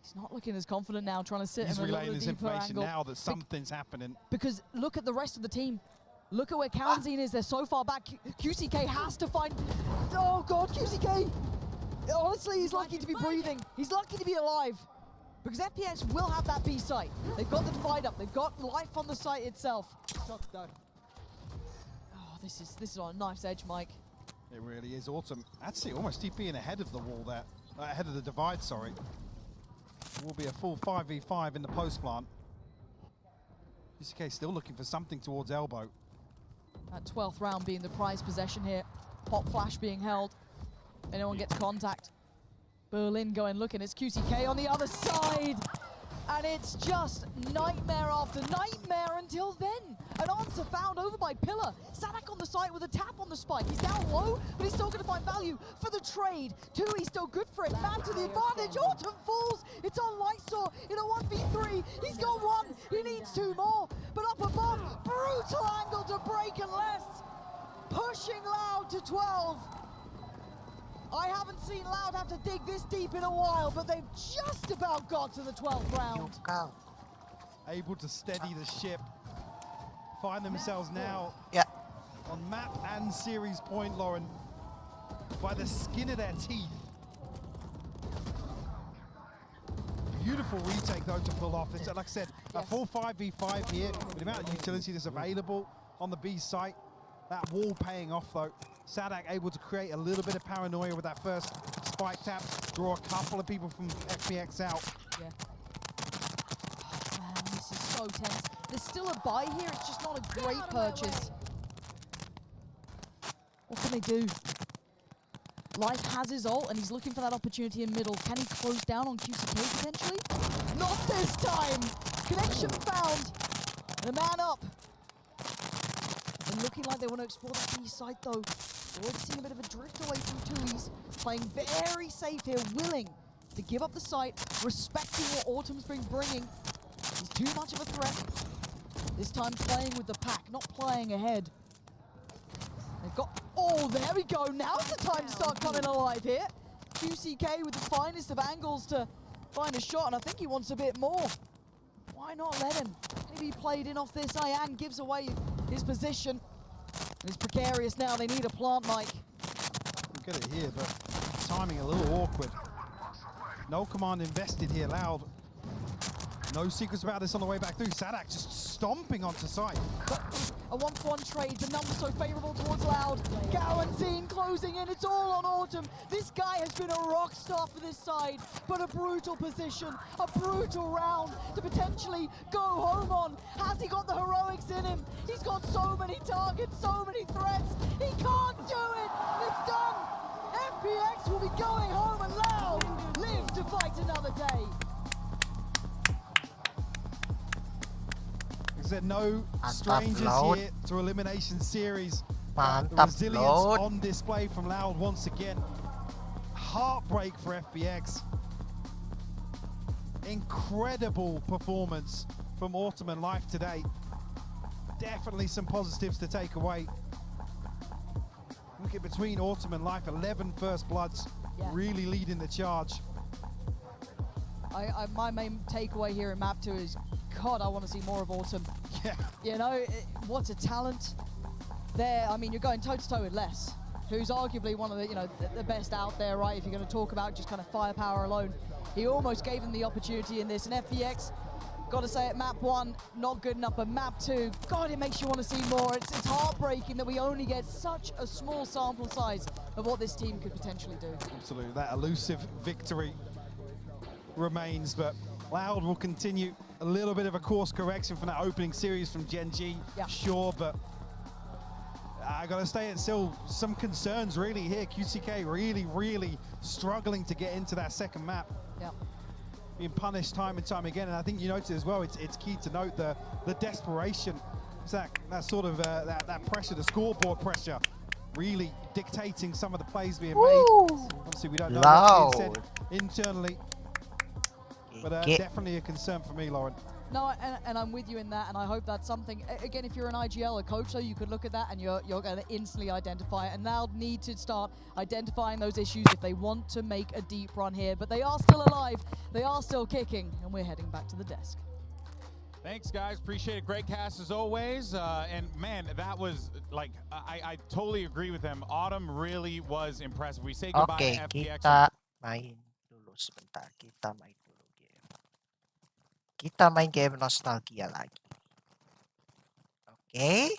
He's not looking as confident now, trying to sit He's in a relaying little this deeper information angle. now that something's happening. Because look at the rest of the team. Look at where Kalanzine is. They're so far back. QCK has to find... Oh, God, QCK! Honestly, he's lucky to be breathing. He's lucky to be alive. Because FPX will have that B site. They've got the divide up. They've got life on the site itself. Oh, this is on a knife's edge, Mike. It really is. Autumn actually almost TPing ahead of the wall there. Ahead of the divide, sorry. It will be a full 5v5 in the post plant. QCK still looking for something towards elbow. That 12th round being the prize possession here. Pop flash being held. Anyone gets contact. Berlin going looking. It's QCK on the other side. And it's just nightmare after nightmare until then. An answer found over by Pillar. Sadak on the site with a tap on the spike. He's down low, but he's still going to find value for the trade. Tui still good for it. Man to the advantage. Autumn falls. It's on Lightsaw in a 1v3. He's got one. He needs 2 more. But up above, brutal angle to break and less. Pushing Loud to 12. I haven't seen Loud have to dig this deep in a while, but they've just about got to the 12th round. Able to steady the ship. Find themselves now on map and series point, Lauren, by the skin of their teeth. beautiful retake though to pull off. It's, like I said, a full 5v5 here with the amount of utility that's available on the B site. That wall paying off though. Sadak able to create a little bit of paranoia with that first spike tap, draw a couple of people from FPX out. Yeah. Oh, man, this is so tense. There's still a buy here, it's just not a great purchase. What can they do? Life has his ult, and he's looking for that opportunity in middle. Can he close down on QCK potentially? Not this time! Connection found! And a man up. And looking like they want to explore that B side though. Already seeing a bit of a drift away from Tui's. Playing very safe here, willing to give up the site, respecting what Autumn's been bringing. He's too much of a threat. This time playing with the pack, not playing ahead. They've got, oh, there we go. Now's the time to start coming alive here. QCK with the finest of angles to find a shot, and I think he wants a bit more. Why not let him? Maybe he played in off this. Ian gives away his position. It's precarious now. They need a plant mic. Get it here, but timing a little awkward. No command invested here, Loud. No secrets about this on the way back through. Sadak just stomping onto site. But a 1-for-1 trade, the numbers so favorable towards Loud. Guaranteeing closing in, it's all on Autumn. This guy has been a rock star for this side, but a brutal position, a brutal round to potentially go home on. Has he got the heroics in him? He's got so many targets, so many threats. He can't do it, it's done. FPX will be going home and Loud lives to fight another day. Said no strangers here to Elimination Series. The Mantap, resilience Load. on display from Loud once again. Heartbreak for FPX. Incredible performance from Autumn and Life today. Definitely some positives to take away. Look at between Autumn and Life, 11 first bloods, really leading the charge. My main takeaway here in map 2 is, God, I want to see more of Autumn. Yeah. You know, what a talent. There, I mean, you're going toe-to-toe with Les, who's arguably one of the, the best out there, right? If you're going to talk about just kind of firepower alone. He almost gave them the opportunity in this. And FPX, got to say it, map 1, not good enough, but map 2, God, it makes you want to see more. It's heartbreaking that we only get such a small sample size of what this team could potentially do. Absolutely, that elusive victory remains, but Loud will continue. A little bit of a course correction from that opening series from Gen G, sure, but I gotta say it's still some concerns really here. QCK really struggling to get into that second map. Yeah. Being punished time and time again, and I think you noticed as well, it's key to note the desperation. It's that sort of that pressure, the scoreboard pressure, really dictating some of the plays being made. Obviously we don't know what's being said internally. But definitely a concern for me, Lauren. No, and I'm with you in that, and I hope that's something, again, if you're an IGL, a coach, though, you could look at that and you're going to instantly identify it, and they'll need to start identifying those issues if they want to make a deep run here. But they are still alive, they are still kicking, and we're heading back to the desk. Thanks, guys. Appreciate it. Great cast as always. And man, that was like, I totally agree with them. Autumn really was impressive. We say goodbye to FPX. Kita main dulu sebentar. Kita main dulu game. Kita main game nostalgia lagi. Oke.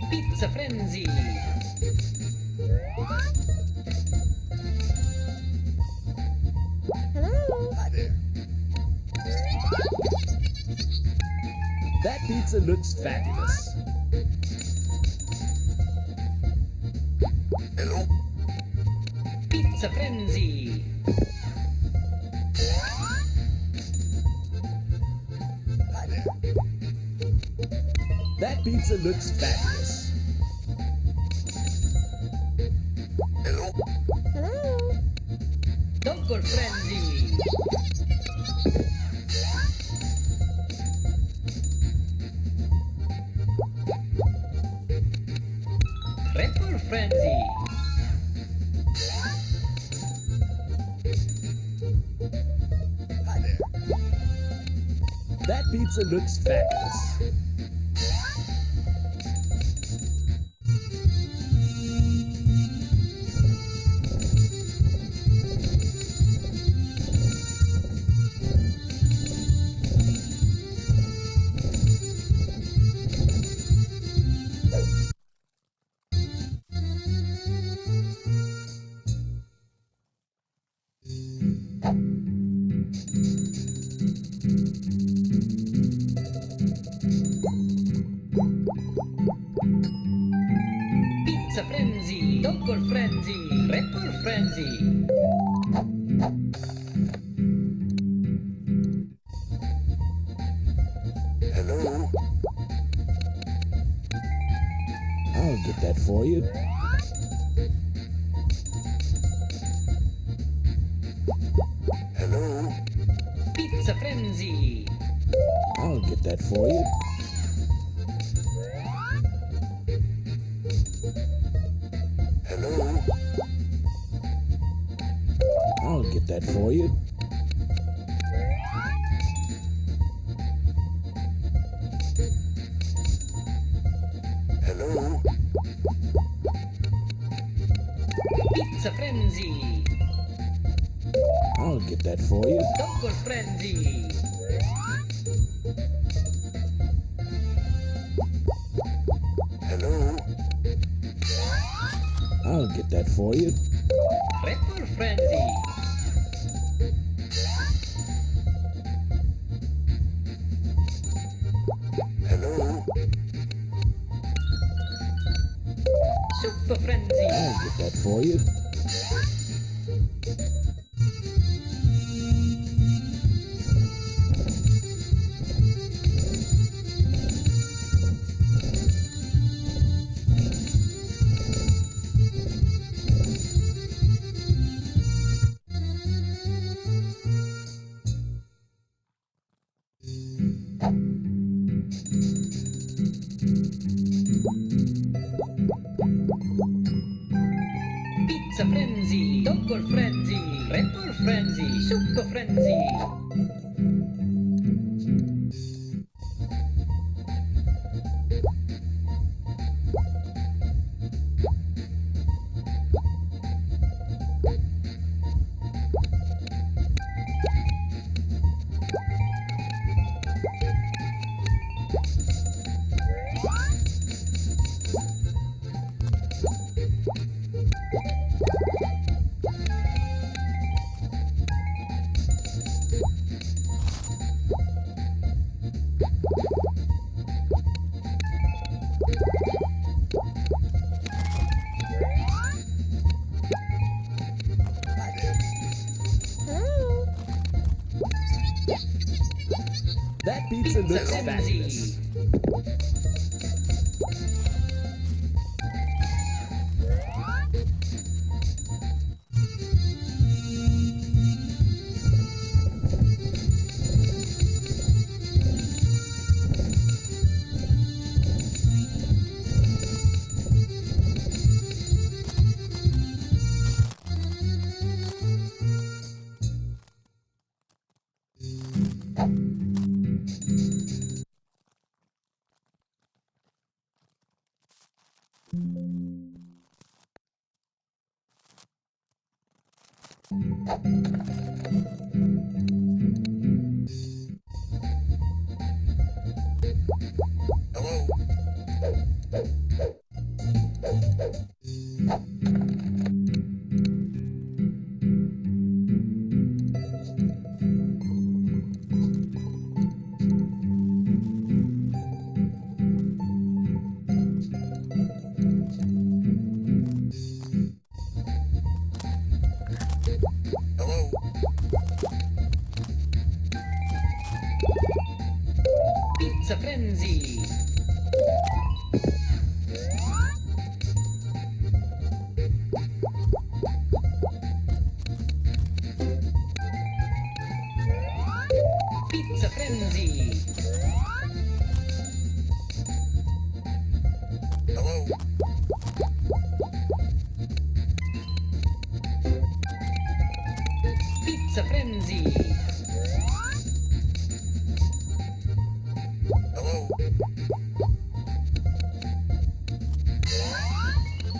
Pizza Frenzy. That pizza looks fabulous. Pizza Frenzy. That pizza looks fabulous. Double Frenzy. Triple Frenzy. That pizza looks fabulous. Pizza Frenzy. Double Frenzy. Triple Frenzy. Hello? I'll get that for you. Hello? Pizza Frenzy. I'll get that for you. Hello? I'll get that for you. Hello? Pizza Frenzy. I'll get that for you. Double Frenzy. Hello? I'll get that for you. Triple Frenzy. Hello? Super Frenzy. I'll get that for you. Pizza Frenzy. Double Frenzy. Triple Frenzy. Super Frenzy. That pizza looks fabulous. Pizza Frenzy. Pizza Frenzy. Pizza Frenzy.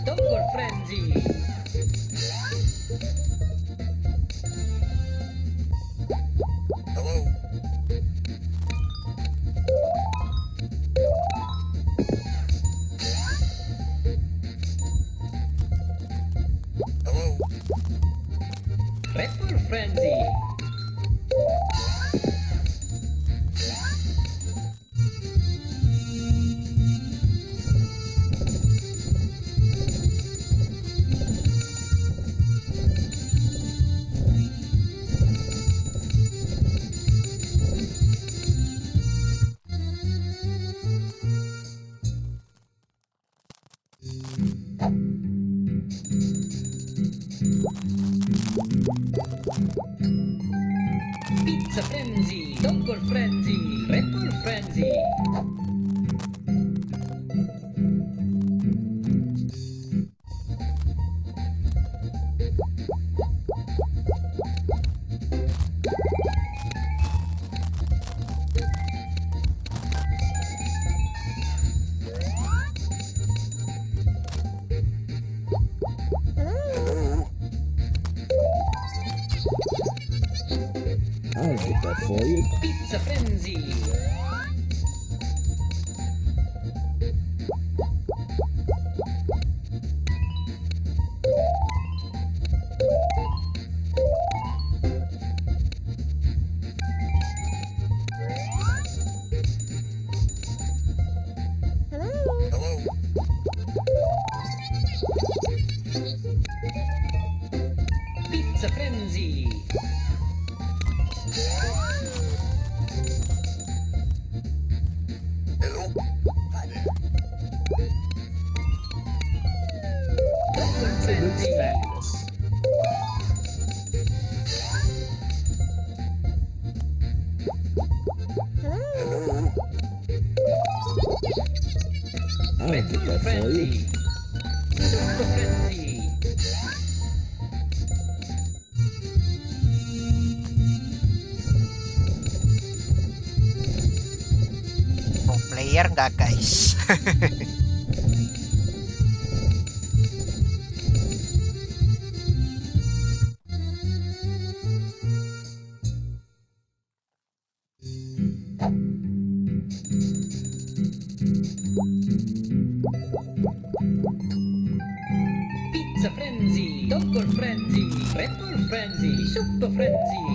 Double Frenzy. Triple Frenzy. Pizza Frenzy. Double Frenzy. Triple Frenzy. I'll get that for you. Pizza Frenzy. Pizza Frenzy. Double Frenzy. I'll get that for you. Super Frenzy. Pro player nggak guys? Pizza Frenzy. Double Frenzy. Triple Frenzy. Super Frenzy.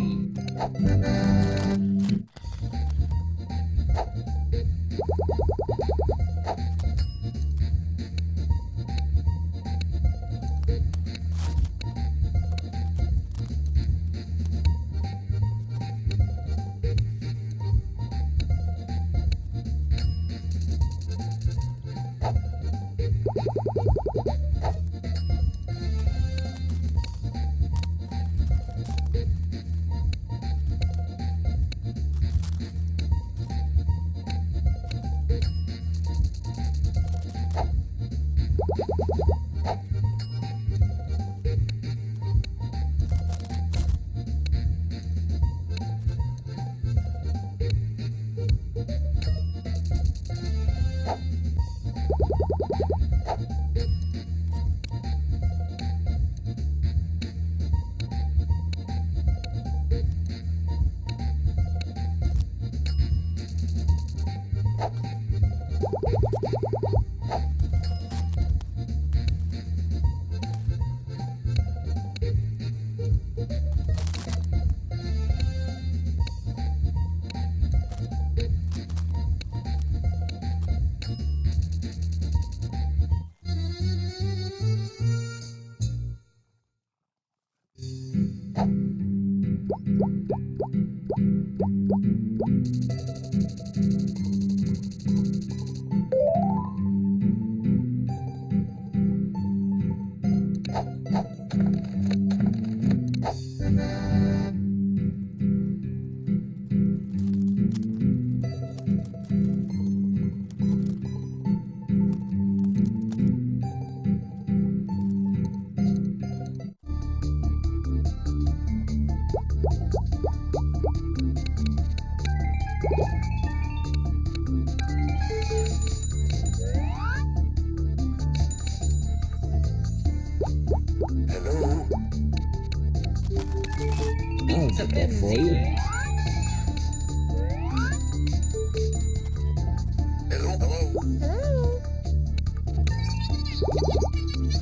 Pizza frenzy.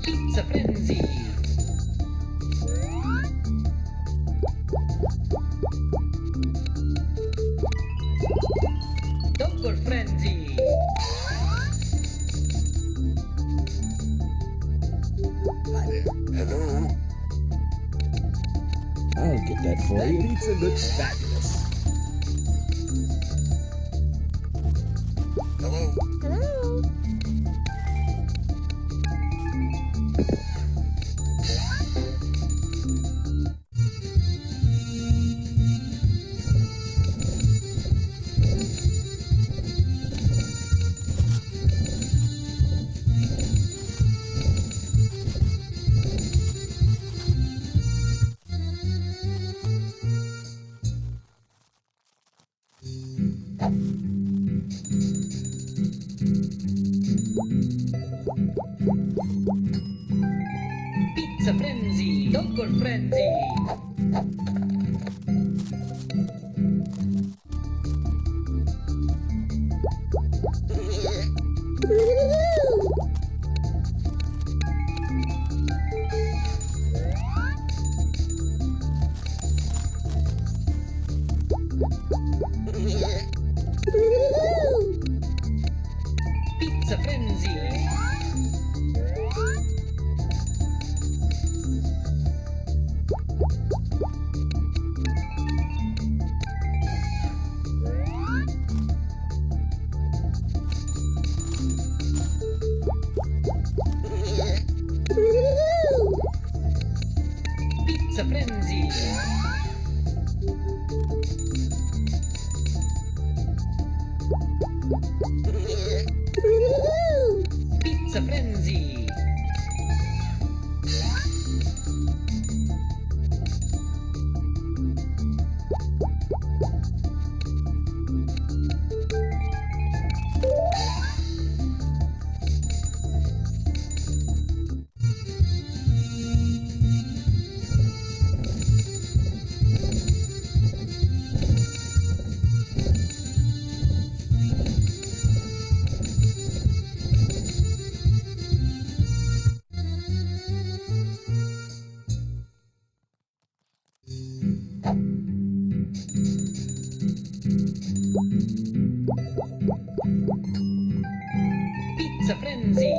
Pizza frenzy. Double frenzy. Hello. I'll get that for That you. pizza looks fabulous. Pizza frenzy. Double frenzy. Pizza frenzy. Pizza frenzy. Pizza frenzy. Pizza frenzy.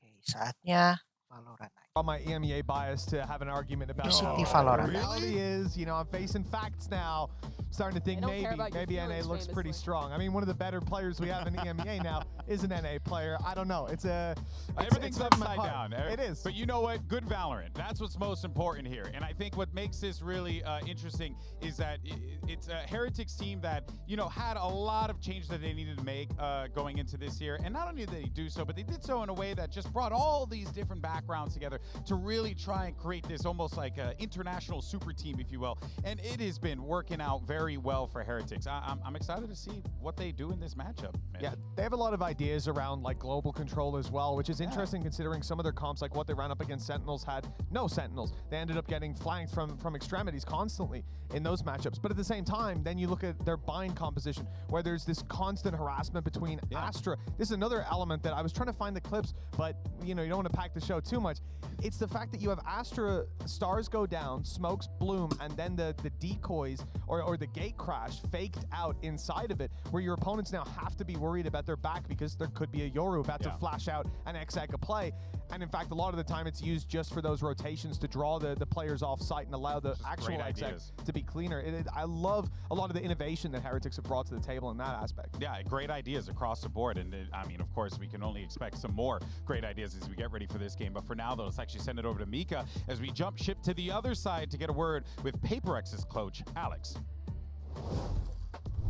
Oke, saatnya Valorant. On my EMEA bias to have an argument about VCT The Valorant. reality is, you know, I'm facing facts now. Starting to think They don't care about your maybe NA feelings, looks pretty famously. strong. I mean, one of the better players we have in EMEA now is an NA player. I don't know. Everything's hurting my upside heart. down. It is. But you know what? Good Valorant. That's what's most important here. And I think what makes this really interesting is that it's a Heretics team that, you know, had a lot of changes that they needed to make going into this year. And not only did they do so, but they did so in a way that just brought all these different backgrounds together to really try and create this almost like an international super team, if you will. And it has been working out very well for Heretics. I'm excited to see what they do in this matchup, man. Yeah, they have a lot of ideas around like global control as well, which is interesting considering some of their comps, like what they ran up against Sentinels, had no Sentinels. They ended up getting flanked from extremities constantly in those matchups. But at the same time, then you look at their bind composition, where there's this constant harassment between Astra. This is another element that I was trying to find the clips, but you know, you don't want to pack the show too much. It's the fact that you have Astra stars go down, smokes bloom, and then the decoys or the gate crash faked out inside of it, where your opponents now have to be worried about their back because there could be a Yoru about to flash out an a play. And in fact, a lot of the time it's used just for those rotations to draw the players off site and allow the actual exec to be cleaner. I love a lot of the innovation that Heretics have brought to the table in that aspect. Yeah, great ideas across the board. And I mean, of course, we can only expect some more great ideas as we get ready for this game. But for now, though, let's actually send it over to Mika as we jump ship to the other side to get a word with PRX's coach, Alex.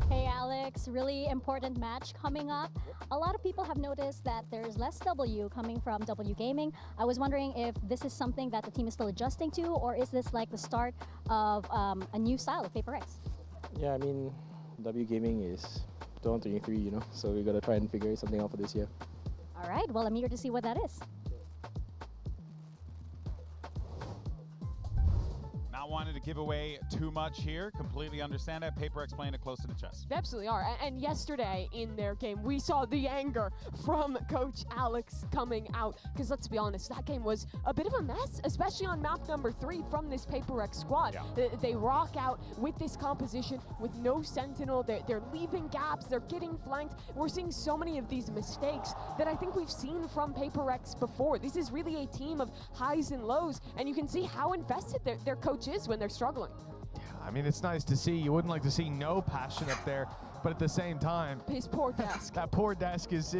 Hey Alex, really important match coming up. A lot of people have noticed that there's less W coming from W Gaming. I was wondering if this is something that the team is still adjusting to, or is this like the start of a new style of PRX? Yeah, I mean, W Gaming is 2023, you know, so we got to try and figure something out for this year. All right, well, I'm eager to see what that is. Not wanting to give away too much here. Completely understand that. PRX playing it close to the chest. They absolutely are. And yesterday in their game, we saw the anger from Coach Alex coming out. Because let's be honest, that game was a bit of a mess, especially on map number 3 from this PRX squad. Yeah. They rock out with this composition with no Sentinel. They're leaving gaps. They're getting flanked. We're seeing so many of these mistakes that I think we've seen from PRX before. This is really a team of highs and lows, and you can see how invested their coach is when they're struggling. Yeah, I mean, it's nice to see. You wouldn't like to see no passion up there, but at the same time, his poor desk. That poor desk it's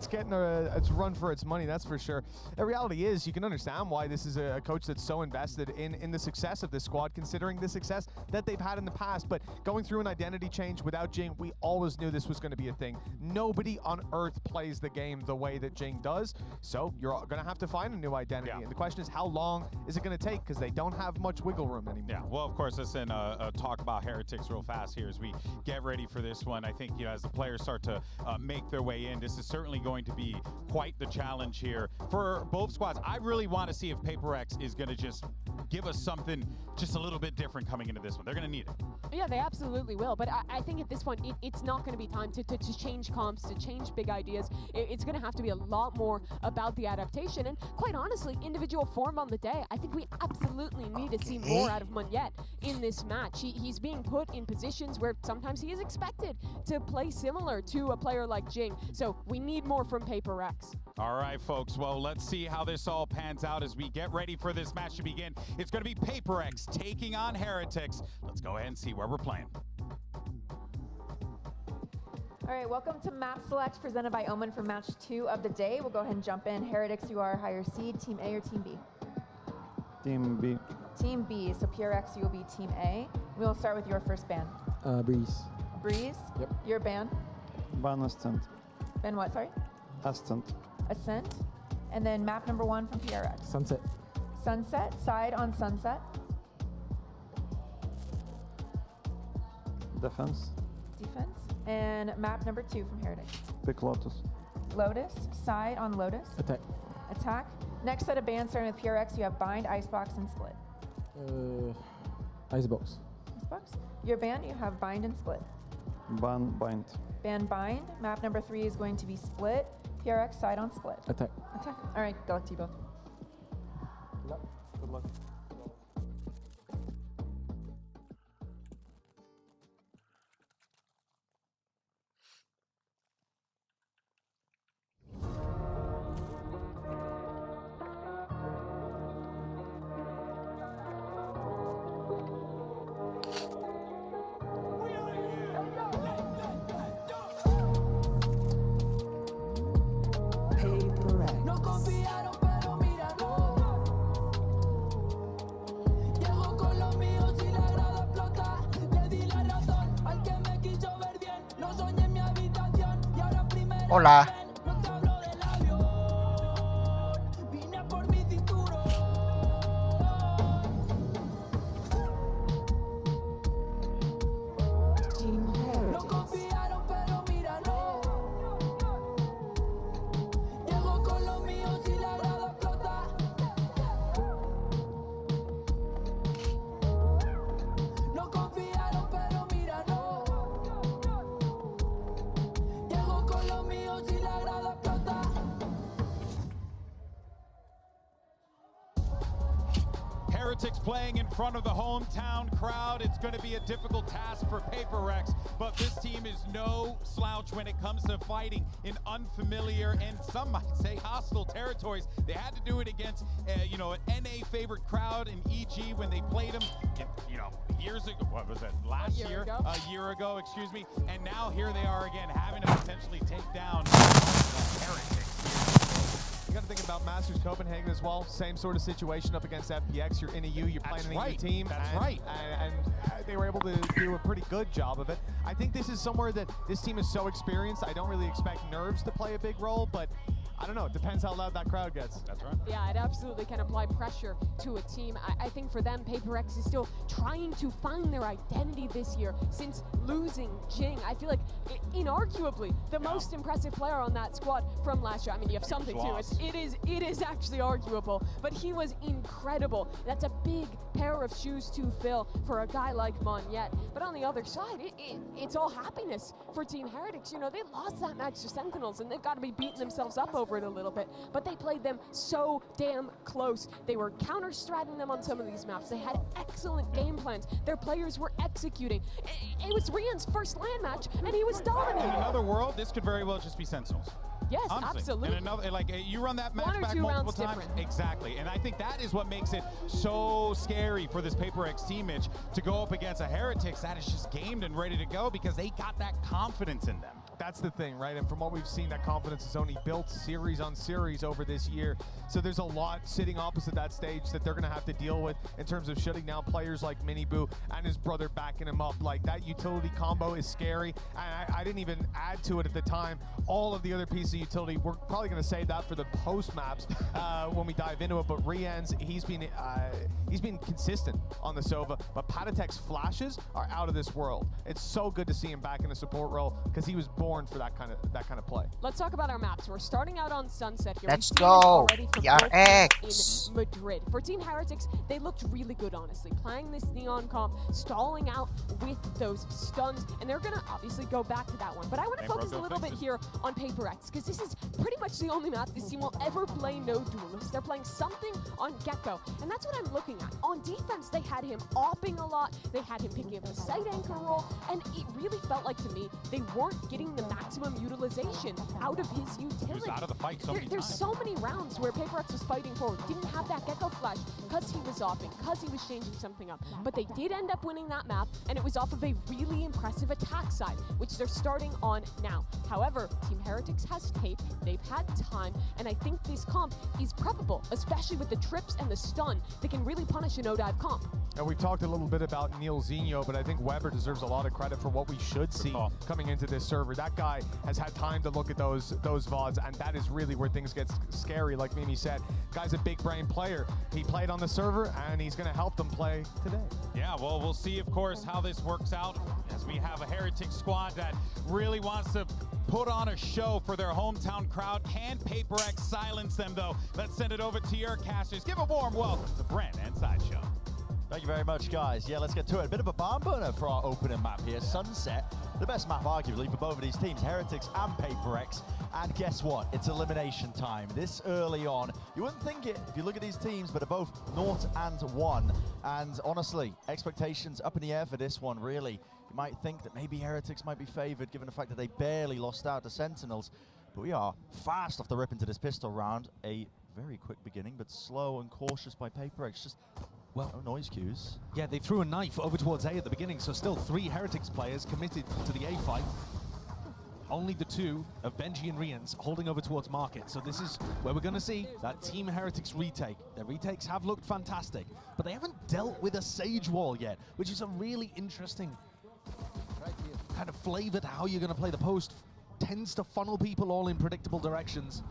getting it's run for its money, that's for sure. The reality is, you can understand why this is a coach that's so invested in the success of this squad, considering the success that they've had in the past. But going through an identity change without Jing, we always knew this was going to be a thing. Nobody on earth plays the game the way that Jing does, so you're going to have to find a new identity. And the question is, how long is it going to take? Because they don't have much wiggle room anymore. Yeah, well, of course, listen, talk about Heretics real fast here as we get ready for this one. I think, you know, as the players start to make their way in, this is certainly going to be quite the challenge here for both squads. I really want to see if PRX is going to just give us something just a little bit different coming into this one. They're going to need it. Yeah, they absolutely will. But I think at this point, it's not going to be time to change comps, to change big ideas. It's going to have to be a lot more about the adaptation. And quite honestly, individual form on the day, I think we absolutely need to see more out of Munyet in this match. He's being put in positions where sometimes he is expected to play similar to a player like Jing. So we need more from PRX. All right, folks. Well, let's see how this all pans out as we get ready for this match to begin. It's going to be PRX taking on Heretics. Let's go ahead and see where we're playing. All right, welcome to Map Select presented by Omen for match 2 of the day. We'll go ahead and jump in. Heretics, you are higher seed, Team A or Team B? Team B. Team B, so PRX, you will be Team A. We will start with your first ban. Breeze. Breeze? Yep. Your ban? Ban Ascent. Ban what, sorry? Ascent. Ascent. And then map number 1 from PRX. Sunset. Sunset, side on Sunset. Defense. Defense. And map number 2 from Heretics. Pick Lotus. Lotus, side on Lotus. Attack. Attack. Next set of bans starting with PRX, you have Bind, Icebox, and Split. Icebox. Icebox. Your ban, you have Bind and Split. Ban Bind. Ban Bind. Map number 3 is going to be Split. PRX, side on Split. Attack. Attack. All right, good luck to you both. Good luck. Hola. Heretics playing in front of the hometown crowd. It's going to be a difficult task for PRX, but this team is no slouch when it comes to fighting in unfamiliar and some might say hostile territories. They had to do it against, you know, an NA favorite crowd in EG when they played them, you know, years ago. What was that? Last year? A year ago, excuse me. And now here they are again, having to potentially take down Heretics. You got to think about Masters Copenhagen as well. Same sort of situation up against FPX. You're in EU, you're playing an EU team. That's right. And they were able to do a pretty good job of it. I think this is somewhere that this team is so experienced. I don't really expect nerves to play a big role, but I don't know. It depends how loud that crowd gets. That's right. Yeah, it absolutely can apply pressure to a team. I think for them, PRX is still trying to find their identity this year since losing Jing. I feel like, inarguably, the most impressive player on that squad from last year. I mean, you have something too. It is actually arguable, but he was incredible. That's a big pair of shoes to fill for a guy like Monyet. But on the other side, it's all happiness for Team Heretics. You know, they lost that match to Sentinels, and they've got to be beating themselves up over it a little bit, but they played them so damn close. They were counter-stratting them on some of these maps. They had excellent game plans. Their players were executing. It was Rian's first LAN match, and he was dominating. In another world, this could very well just be Sentinels. Yes, honestly. absolutely. In another, like, you run that match back 2 multiple rounds times. different. Exactly. And I think that is what makes it so scary for this PRX team, Mitch, to go up against a Heretics that is just gamed and ready to go because they got that confidence in them. That's the thing, right? And from what we've seen, that confidence is only built series on series over this year. So there's a lot sitting opposite that stage that they're going to have to deal with in terms of shutting down players like Miniboo and his brother backing him up. Like, that utility combo is scary. And I didn't even add to it at the time. All of the other pieces of utility, we're probably going to save that for the post maps when we dive into it. But Rian's, he's been consistent on the Sova. But Patatek's flashes are out of this world. It's so good to see him back in the support role because he was born for that kind of play. Let's talk about our maps. We're starting out on Sunset here. Let's go. PRX in Madrid. For Team Heretics, they looked really good, honestly. Playing this Neon comp, stalling out with those stuns, and they're gonna obviously go back to that one. But I want to focus a little bit here on PRX, because this is pretty much the only map this team will ever play no duelists. They're playing something on Gecko, and that's what I'm looking at. On defense, they had him opping a lot. They had him picking up the side anchor role, and it really felt like to me they weren't getting the maximum utilization out of his utility. He was out of the fight so many There's times. so many rounds where PRX was fighting forward, didn't have that Gecko flash because he was opping, because he was changing something up. But they did end up winning that map, and it was off of a really impressive attack side, which they're starting on now. However, Team Heretics has tape, they've had time, and I think this comp is preppable, especially with the trips and the stun that can really punish a no-dive comp. And we've talked a little bit about Neil Zinho, but I think Weber deserves a lot of credit for what we should see coming into this server. That guy has had time to look at those VODs, and that is really where things get scary. Like Mimi said, guy's a big brain player. He played on the server, and he's going to help them play today. Yeah, well, we'll see, of course, how this works out as we have a Heretic squad that really wants to put on a show for their hometown crowd. Can PRX silence them, though? Let's send it over to your casters. Give a warm welcome to Brent and Sideshow. Thank you very much, guys. Yeah, let's get to it. A bit of a barn burner for our opening map here. Sunset, the best map, arguably, for both of these teams, Heretics and PRX. And guess what? It's elimination time. This early on, you wouldn't think it if you look at these teams, but they're both 0 and 1. And honestly, expectations up in the air for this one, really. You might think that maybe Heretics might be favored, given the fact that they barely lost out to Sentinels. But we are fast off the rip into this pistol round. A very quick beginning, but slow and cautious by PRX. Just well, no noise cues. Yeah, they threw a knife over towards A at the beginning, so still 3 Heretics players committed to the A fight. Only the 2 of Benji and Rians holding over towards Market. So this is where we're going to see that Team Heretics retake. Their retakes have looked fantastic, but they haven't dealt with a Sage Wall yet, which is a really interesting kind of flavor to how you're going to play the post. Tends to funnel people all in predictable directions.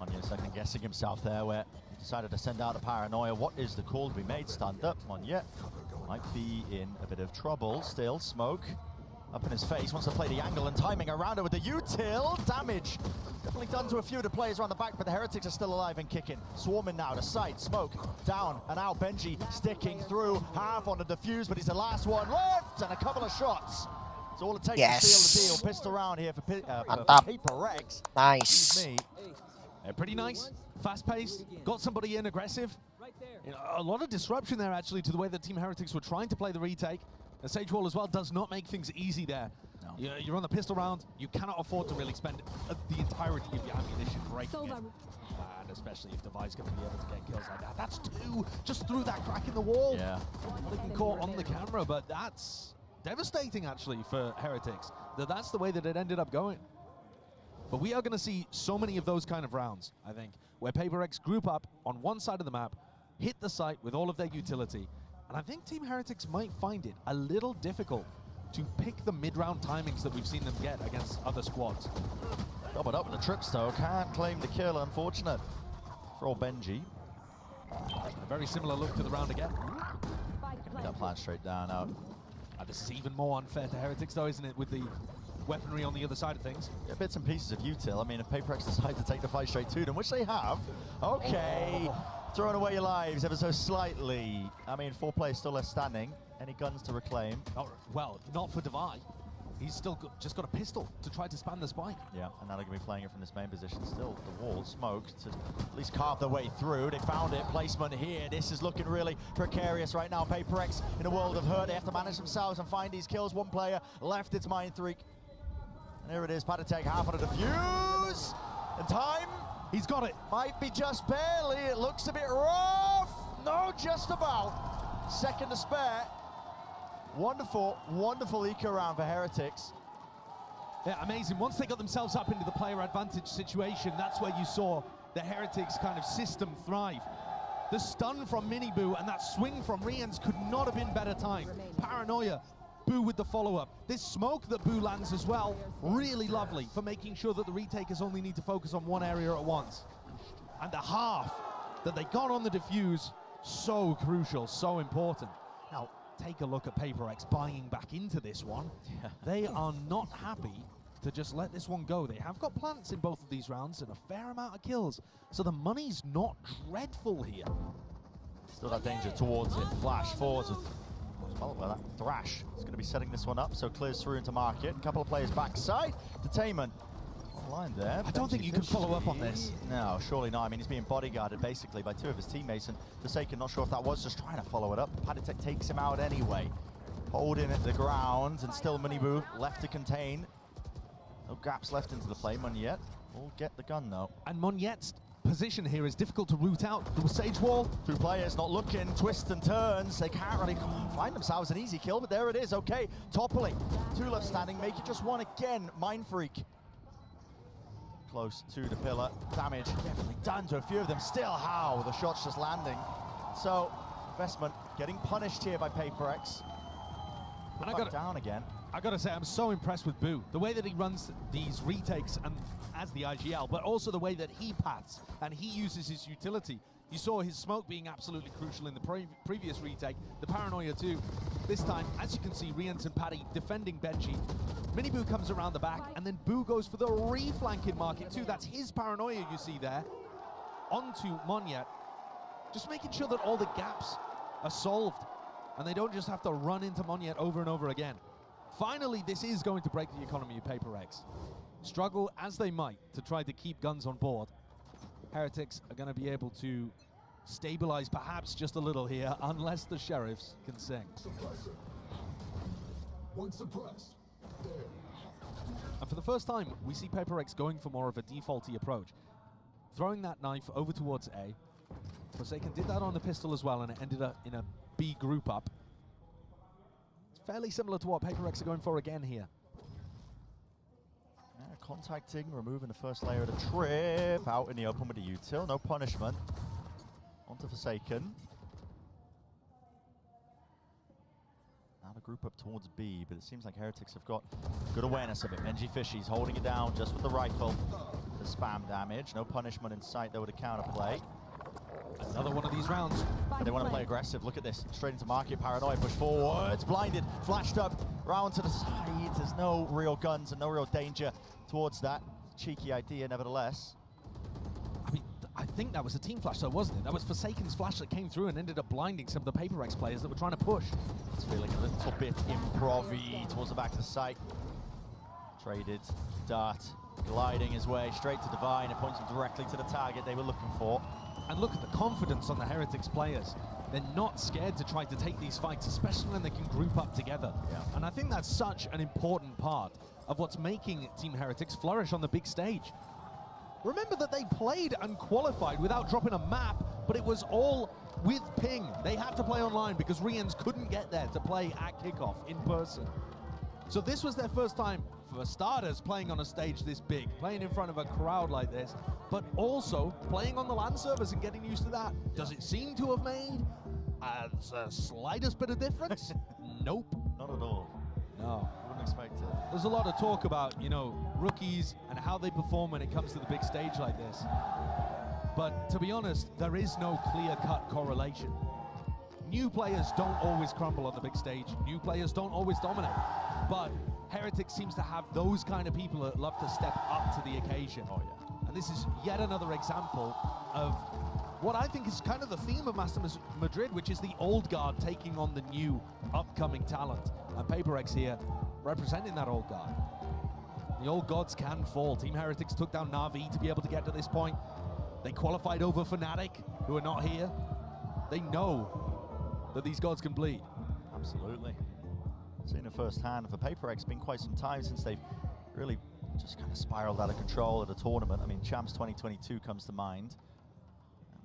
Monyet second guessing himself there, where he decided to send out a paranoia. What is the call to be made? Stand up. Monyet might be in a bit of trouble. Still, smoke up in his face. Wants to play the angle and timing around it with the util. Damage definitely done to a few of the players around the back, but the Heretics are still alive and kicking. Swarming now to side. Smoke down and out. Benji sticking through. Half on the defuse, but he's the last one left. And a couple of shots. It's all it takes to seal the deal. Pistol round here for PRX. Nice. Me. They're pretty nice, fast-paced, got somebody in aggressive. You know, a lot of disruption there, actually, to the way that Team Heretics were trying to play the retake. The Sage Wall as well does not make things easy there. No. You're on the pistol round. You cannot afford to really spend the entirety of your ammunition breaking it. And especially if Devi's going to be able to get kills like that. That's 2 just through that crack in the wall. Yeah. Not even caught on the camera, but that's devastating, actually, for Heretics. That's the way that it ended up going. But we are going to see so many of those kind of rounds, I think, where PRX group up on one side of the map, hit the site with all of their utility, and I think Team Heretics might find it a little difficult to pick the mid-round timings that we've seen them get against other squads. Doubled up with the trips, though. Can't claim the kill, unfortunate for old Benji. A very similar look to the round again. That plan straight down out. This is even more unfair to Heretics, though, isn't it, with the weaponry on the other side of things? Yeah, bits and pieces of util. I mean, if PRX decide to take the fight straight to them, which they have, okay. Throwing away your lives ever so slightly. I mean, 4 players still left standing. Any guns to reclaim? Oh, well, not for Devi. He's still just got a pistol to try to span the spike. Yeah, and now they're going to be playing it from this main position. Still, the wall smoked to at least carve their way through. They found it. Placement here. This is looking really precarious right now. PRX in a world of hurt. They have to manage themselves and find these kills. 1 player left. It's Mindfreak. And here it is. Patatech half on a defuse. And time. He's got it. Might be just barely. It looks a bit rough. No, just about. Second to spare. Wonderful, wonderful eco round for Heretics. Yeah, amazing. Once they got themselves up into the player advantage situation, that's where you saw the Heretics kind of system thrive. The stun from Miniboo and that swing from Rians could not have been better timed. Paranoia, Boo with the follow-up. This smoke that Boo lands as well, really lovely for making sure that the retakers only need to focus on one area at once. And the half that they got on the defuse, so crucial, so important. Now, take a look at PRX buying back into this one. Yeah. They are not happy to just let this one go. They have got plants in both of these rounds and a fair amount of kills, so the money's not dreadful here. Still that danger towards it. Flash forwards with that Thrash is going to be setting this one up, so clears through into market. A couple of players backside. Detainment online there. I don't think you can follow up on this. No, surely not. I mean, he's being bodyguarded basically by 2 of his teammates, and Forsaken, not sure if that was just trying to follow it up. Patatech takes him out anyway. Holding at the ground, and still Miniboo left to contain. No gaps left into the play. Moniette will get the gun though. And Moniette's position here is difficult to root out. The Sage Wall. 2 players not looking, twists and turns. They can't really find themselves an easy kill, but there it is. Okay, toppling. 2 left standing, make it just 1 again. Mindfreak. Close to the pillar. Damage definitely done to a few of them. Still how the shot's just landing. So, investment getting punished here by PRX. And I got down again. I gotta say, I'm so impressed with Boo. The way that he runs these retakes and as the IGL, but also the way that he pats and he uses his utility. You saw his smoke being absolutely crucial in the previous retake, the Paranoia too. This time, as you can see, Rians and Paddy defending Benji. Miniboo comes around the back, and then Boo goes for the reflanking market too. That's his Paranoia you see there. Onto Moniette. Just making sure that all the gaps are solved, and they don't just have to run into Moniette over and over again. Finally, this is going to break the economy of PRX. Struggle as they might to try to keep guns on board, Heretics are going to be able to stabilize perhaps just a little here, unless the Sheriffs can sing. And for the first time, we see PRX going for more of a defaulty approach. Throwing that knife over towards A. Forsaken did that on the pistol as well, and it ended up in a B group up. It's fairly similar to what PRX are going for again here. Contacting, removing the first layer of the trip, out in the open with the util, no punishment. Onto Forsaken. Now the group up towards B, but it seems like Heretics have got good awareness of it. Benji Fishy's holding it down just with the rifle. The spam damage, no punishment in sight though with a counterplay. Another one of these rounds. They want to play aggressive. Look at this. Straight into market. Paranoia push forwards. Blinded. Flashed up. Round to the side. There's no real guns and no real danger towards that. Cheeky idea, nevertheless. I mean, I think that was a team flash, though, wasn't it? That was Forsaken's flash that came through and ended up blinding some of the PRX players that were trying to push. It's feeling a little bit improv-y towards the back of the site. Traded. Dart. Gliding his way straight to Divine. It points him directly to the target they were looking for. And look at the confidence on the Heretics players. They're not scared to try to take these fights, especially when they can group up together. And I think that's such an important part of what's making Team Heretics flourish on the big stage. Remember that they played and qualified without dropping a map, but it was all with ping. They had to play online because Rians couldn't get there to play at kickoff in person. So this was their first time, for starters, playing on a stage this big, playing in front of a crowd like this, but also playing on the LAN servers and getting used to that. Does it seem to have made the slightest bit of difference? Nope. Not at all. No. Wouldn't expect it. There's a lot of talk about, you know, rookies and how they perform when it comes to the big stage like this. But to be honest, there is no clear-cut correlation. New players don't always crumble on the big stage. New players don't always dominate. But Heretics seems to have those kind of people that love to step up to the occasion. Oh, yeah. And this is yet another example of what I think is kind of the theme of Masters Madrid, which is the old guard taking on the new upcoming talent. And PRX here representing that old guard. The old gods can fall. Team Heretics took down Na'Vi to be able to get to this point. They qualified over Fnatic, who are not here. They know that these gods can bleed. Absolutely. Seen it firsthand. For PRX, it's been quite some time since they've really just kind of spiraled out of control at a tournament. I mean, Champs 2022 comes to mind.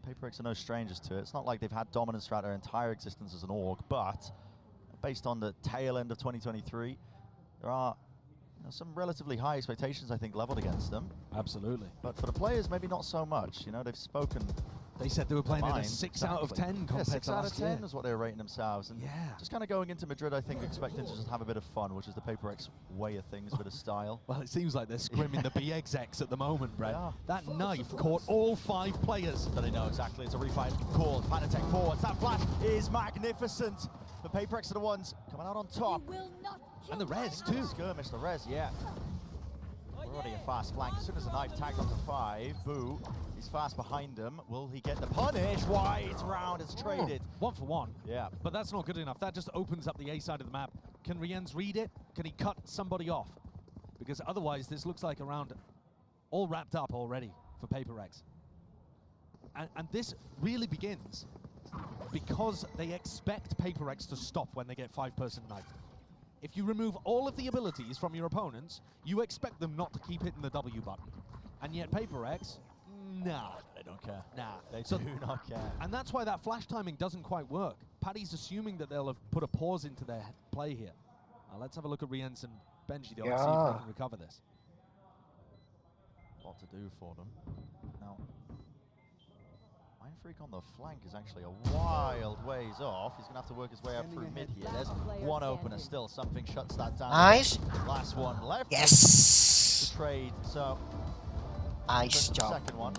PRX are no strangers to it. It's not like they've had dominance throughout their entire existence as an org, but based on the tail end of 2023, there are some relatively high expectations, I think, leveled against them. Absolutely. But for the players, maybe not so much. You know, they've spoken. They said they were playing in a 6 out of 10 compared to 6 out of 10 year. is what they were rating themselves. And just kind of going into Madrid, I think, expecting to just have a bit of fun, which is the PRX way of things, a bit of style. Well, it seems like they're scrimming the BXX at the moment, Brett. Yeah. That knife caught all 5 players. So they know exactly. It's a refight call. Panatech forwards. That flash is magnificent. The PRX are the ones coming out on top. And the res, too. Skirmish, the res, yeah. Already a fast flank. As soon as the knife tagged onto 5, Boo, he's fast behind him. Will he get the punish? Wide round is traded. 1 for 1. Yeah. But that's not good enough. That just opens up the A side of the map. Can Riens read it? Can he cut somebody off? Because otherwise, this looks like a round all wrapped up already for PRX. And this really begins because they expect PRX to stop when they get 5-person knife. If you remove all of the abilities from your opponents, you expect them not to keep hitting the W button. And yet PRX, nah. They don't care. Nah. They do not care. And that's why that flash timing doesn't quite work. Paddy's assuming that they'll have put a pause into their play here. Let's have a look at Riens and Benji, though, and see if they can recover this. A lot to do for them. Now, Mindfreak on the flank is actually a wild ways off. He's going to have to work his way up through mid here. There's one opener still. Something shuts that down. Nice. Last one left. Yes. The trade. So, nice job. Second one.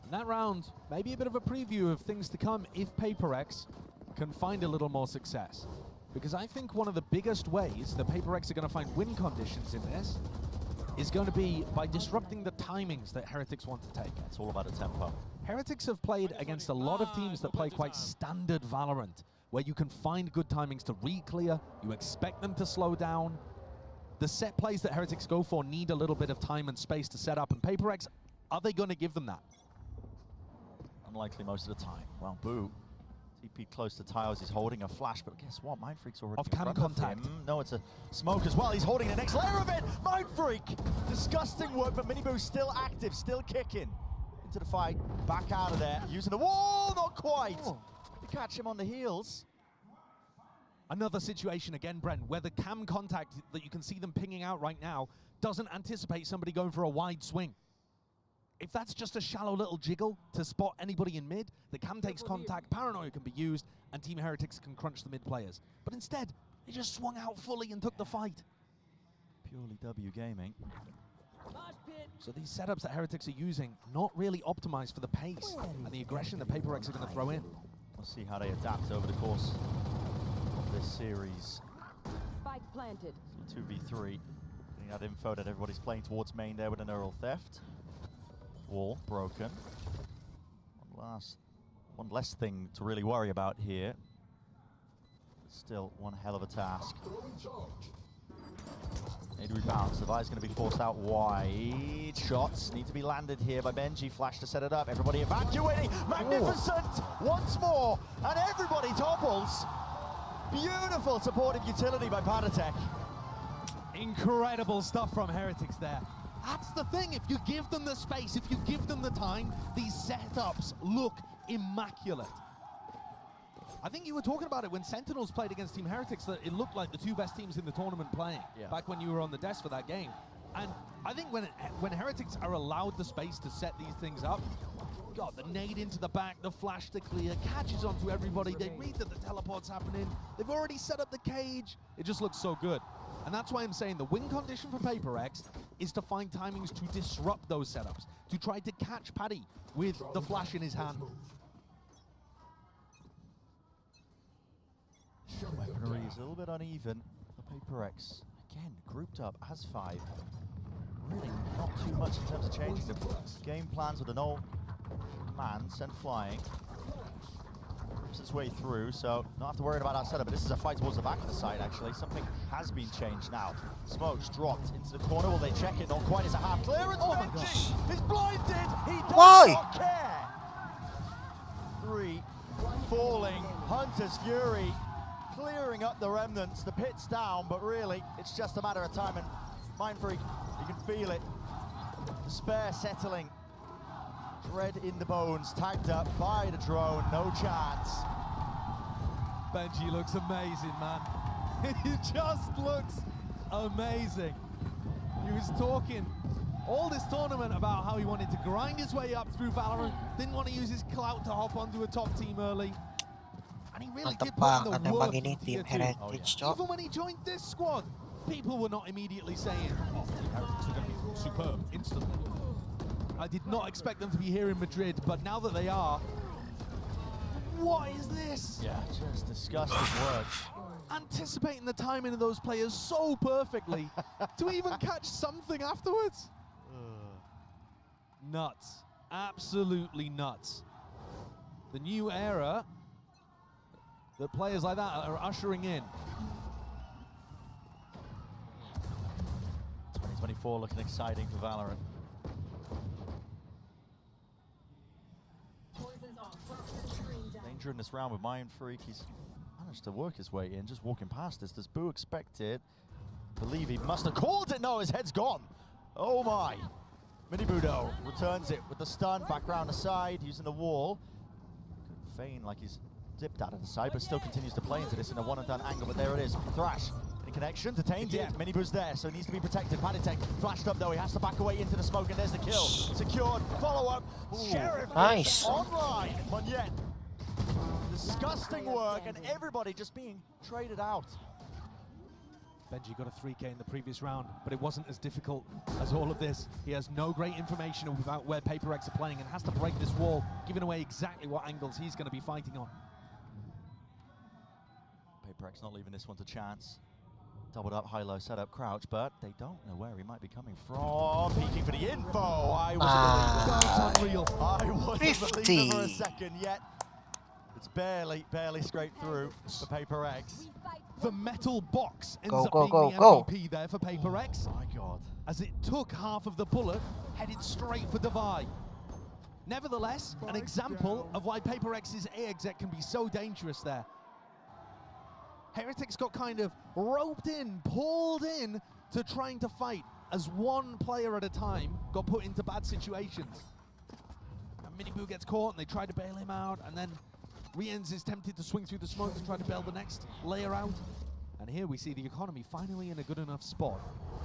And that round, maybe a bit of a preview of things to come if PRX can find a little more success. Because I think one of the biggest ways that PRX are going to find win conditions in this is going to be by disrupting the timings that Heretics want to take. It's all about the tempo. Heretics have played against a lot of teams that play quite standard Valorant, where you can find good timings to re-clear, you expect them to slow down. The set plays that Heretics go for need a little bit of time and space to set up, and PRX, are they going to give them that? Unlikely most of the time. Well, Boo. TP close to tiles, he's holding a flash, but guess what? Mindfreak's already off cam contact. No, it's a smoke as well. He's holding the next layer of it. Mindfreak! Disgusting work, but Miniboo's still active, still kicking. Into the fight, back out of there, using the wall, not quite. They catch him on the heels. Another situation again, Brent, where the cam contact that you can see them pinging out right now doesn't anticipate somebody going for a wide swing. If that's just a shallow little jiggle to spot anybody in mid, the cam takes contact, paranoia can be used, and Team Heretics can crunch the mid players. But instead, they just swung out fully and took the fight. Purely W gaming. So these setups that Heretics are using, not really optimized for the pace and the aggression that PRX are going to throw in. We'll see how they adapt over the course of this series. Spike planted. 2v3. Getting that info that everybody's playing towards main there with an Neural Theft. Wall broken. One less thing to really worry about here. Still one hell of a task. MADRID bounce. The Vi's going to be forced out wide. Shots need to be landed here by Benji. Flash to set it up. Everybody evacuating. Magnificent once more. And everybody topples. Beautiful supportive utility by Padatech. Incredible stuff from Heretics there. That's the thing, if you give them the space, if you give them the time, these setups look immaculate. I think you were talking about it when Sentinels played against Team Heretics, that it looked like the two best teams in the tournament playing, back when you were on the desk for that game. And I think when Heretics are allowed the space to set these things up, God, the nade into the back, the flash to clear, catches onto everybody, they read that the teleport's happening, they've already set up the cage, it just looks so good. And that's why I'm saying the win condition for PRX is to find timings to disrupt those setups, to try to catch Paddy with the flash in his hand. Weaponry is a little bit uneven for PRX. Again, grouped up as 5. Really not too much in terms of changing the game plans with an old man sent flying. Rips its way through, so not have to worry about our setup, but this is a fight towards the back of the side actually. Something has been changed now. Smoke's dropped into the corner. Will they check it? Not quite. It's a half clearance. Oh my gosh. He's blinded. He does not care. 3 falling. Hunter's Fury clearing up the remnants. The pit's down, but really it's just a matter of time. And Mind Freak, you can feel it. Despair settling. Dread in the bones, tagged up by the drone, no chance. Benji looks amazing, man. He just looks amazing. He was talking all this tournament about how he wanted to grind his way up through Valorant, didn't want to use his clout to hop onto a top team early. And he really did put in the work in Tier 2. Even when he joined this squad, people were not immediately saying, oh, Team Heretics are going to be superb instantly. I did not expect them to be here in Madrid, but now that they are, what is this? Yeah, just disgusting work. Anticipating the timing of those players so perfectly to even catch something afterwards. Nuts. Absolutely nuts. The new era that players like that are ushering in. 2024 looking exciting for Valorant. Danger in this round with Mind Freak. He's managed to work his way in, just walking past this. Does Boo expect it? Believe he must have called it. No, his head's gone. Oh my. Mini Budo returns it with the stun, back round the side, using the wall. Could feign like he's dipped out of the side, but still continues to play into this in a one and done angle, but there it is. Thrash. Connection, detained it. Mini Boo's there, so he needs to be protected. Padatech flashed up though, he has to back away into the smoke, and there's the kill. Secured, follow up. Sheriff nice. Online, but yet disgusting work, and everybody just being traded out. Benji got a 3K in the previous round, but it wasn't as difficult as all of this. He has no great information about where PRX are playing and has to break this wall, giving away exactly what angles he's going to be fighting on. PRX not leaving this one to chance. Doubled up, high-low setup, crouch, but they don't know where he might be coming from. Peeking for the info. I wasn't unreal. I wasn't believing for a second yet. It's barely scraped through for PRX. The metal box ends up being the MVP there for PRX. Oh my God. As it took half of the bullet, headed straight for Devi. Nevertheless, an example of why PRX's A exec can be so dangerous there. Heretics got kind of roped in, pulled in to trying to fight as one player at a time got put into bad situations. And Mini Boo gets caught and they try to bail him out, and then Riens is tempted to swing through the smoke to try to bail the next layer out. And here we see the economy finally in a good enough spot.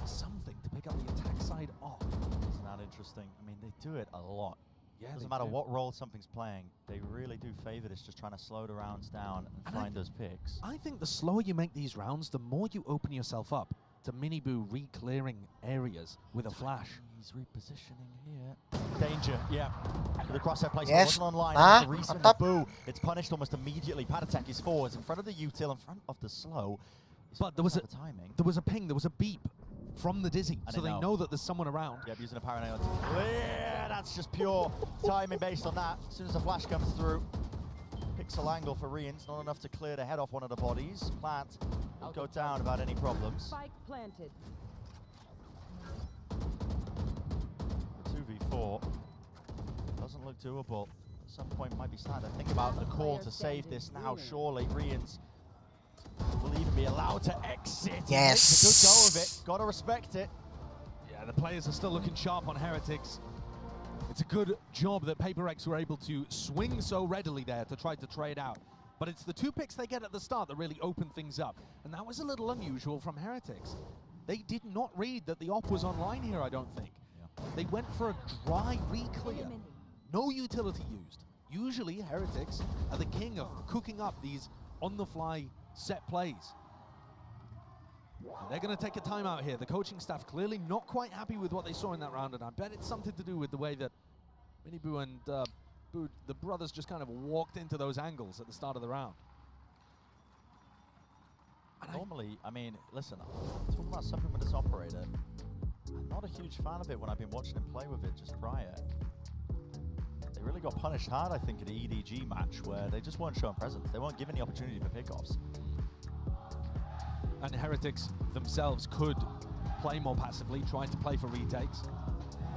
Something to pick up the attack side off. Isn't that interesting? I mean, they do it a lot. Yeah, doesn't matter what role something's playing, they really do favor this, just trying to slow the rounds down and find those picks. I think the slower you make these rounds, the more you open yourself up to Mini Boo re-clearing areas with a flash. He's repositioning here. Danger, yeah. The crosshair placement wasn't online. On Boo. It's punished almost immediately. Padatech is forwards in front of the util, in front of the slow. But there was a ping, there was a beep from the Dizzy, so they know that there's someone around. Yep, using a paranoia to clear. That's just pure timing based on that. As soon as the flash comes through, pixel angle for Riens, not enough to clear the head off one of the bodies. Plant will go down without any problems. Spike planted. before. Doesn't look doable. At some point might be starting to think about the call to save this now. Surely Rians will even be allowed to exit. Yes. He makes a good go of it. Gotta respect it. Yeah, the players are still looking sharp on Heretics. It's a good job that PRX were able to swing so readily there to try to trade out. But it's the 2 picks they get at the start that really open things up. And that was a little unusual from Heretics. They did not read that the op was online here, I don't think. Yeah. They went for a dry re-clear. No utility used. Usually Heretics are the king of cooking up these on-the-fly set plays. And they're going to take a timeout here. The coaching staff clearly not quite happy with what they saw in that round, and I bet it's something to do with the way that Miniboo and Boo, the brothers, just kind of walked into those angles at the start of the round. And normally, I mean, listen, talking about something with this operator, I'm not a huge fan of it when I've been watching him play with it just prior. They really got punished hard, I think, at the EDG match, where they just weren't showing presence. They weren't given the opportunity for pickoffs. And Heretics themselves could play more passively, trying to play for retakes.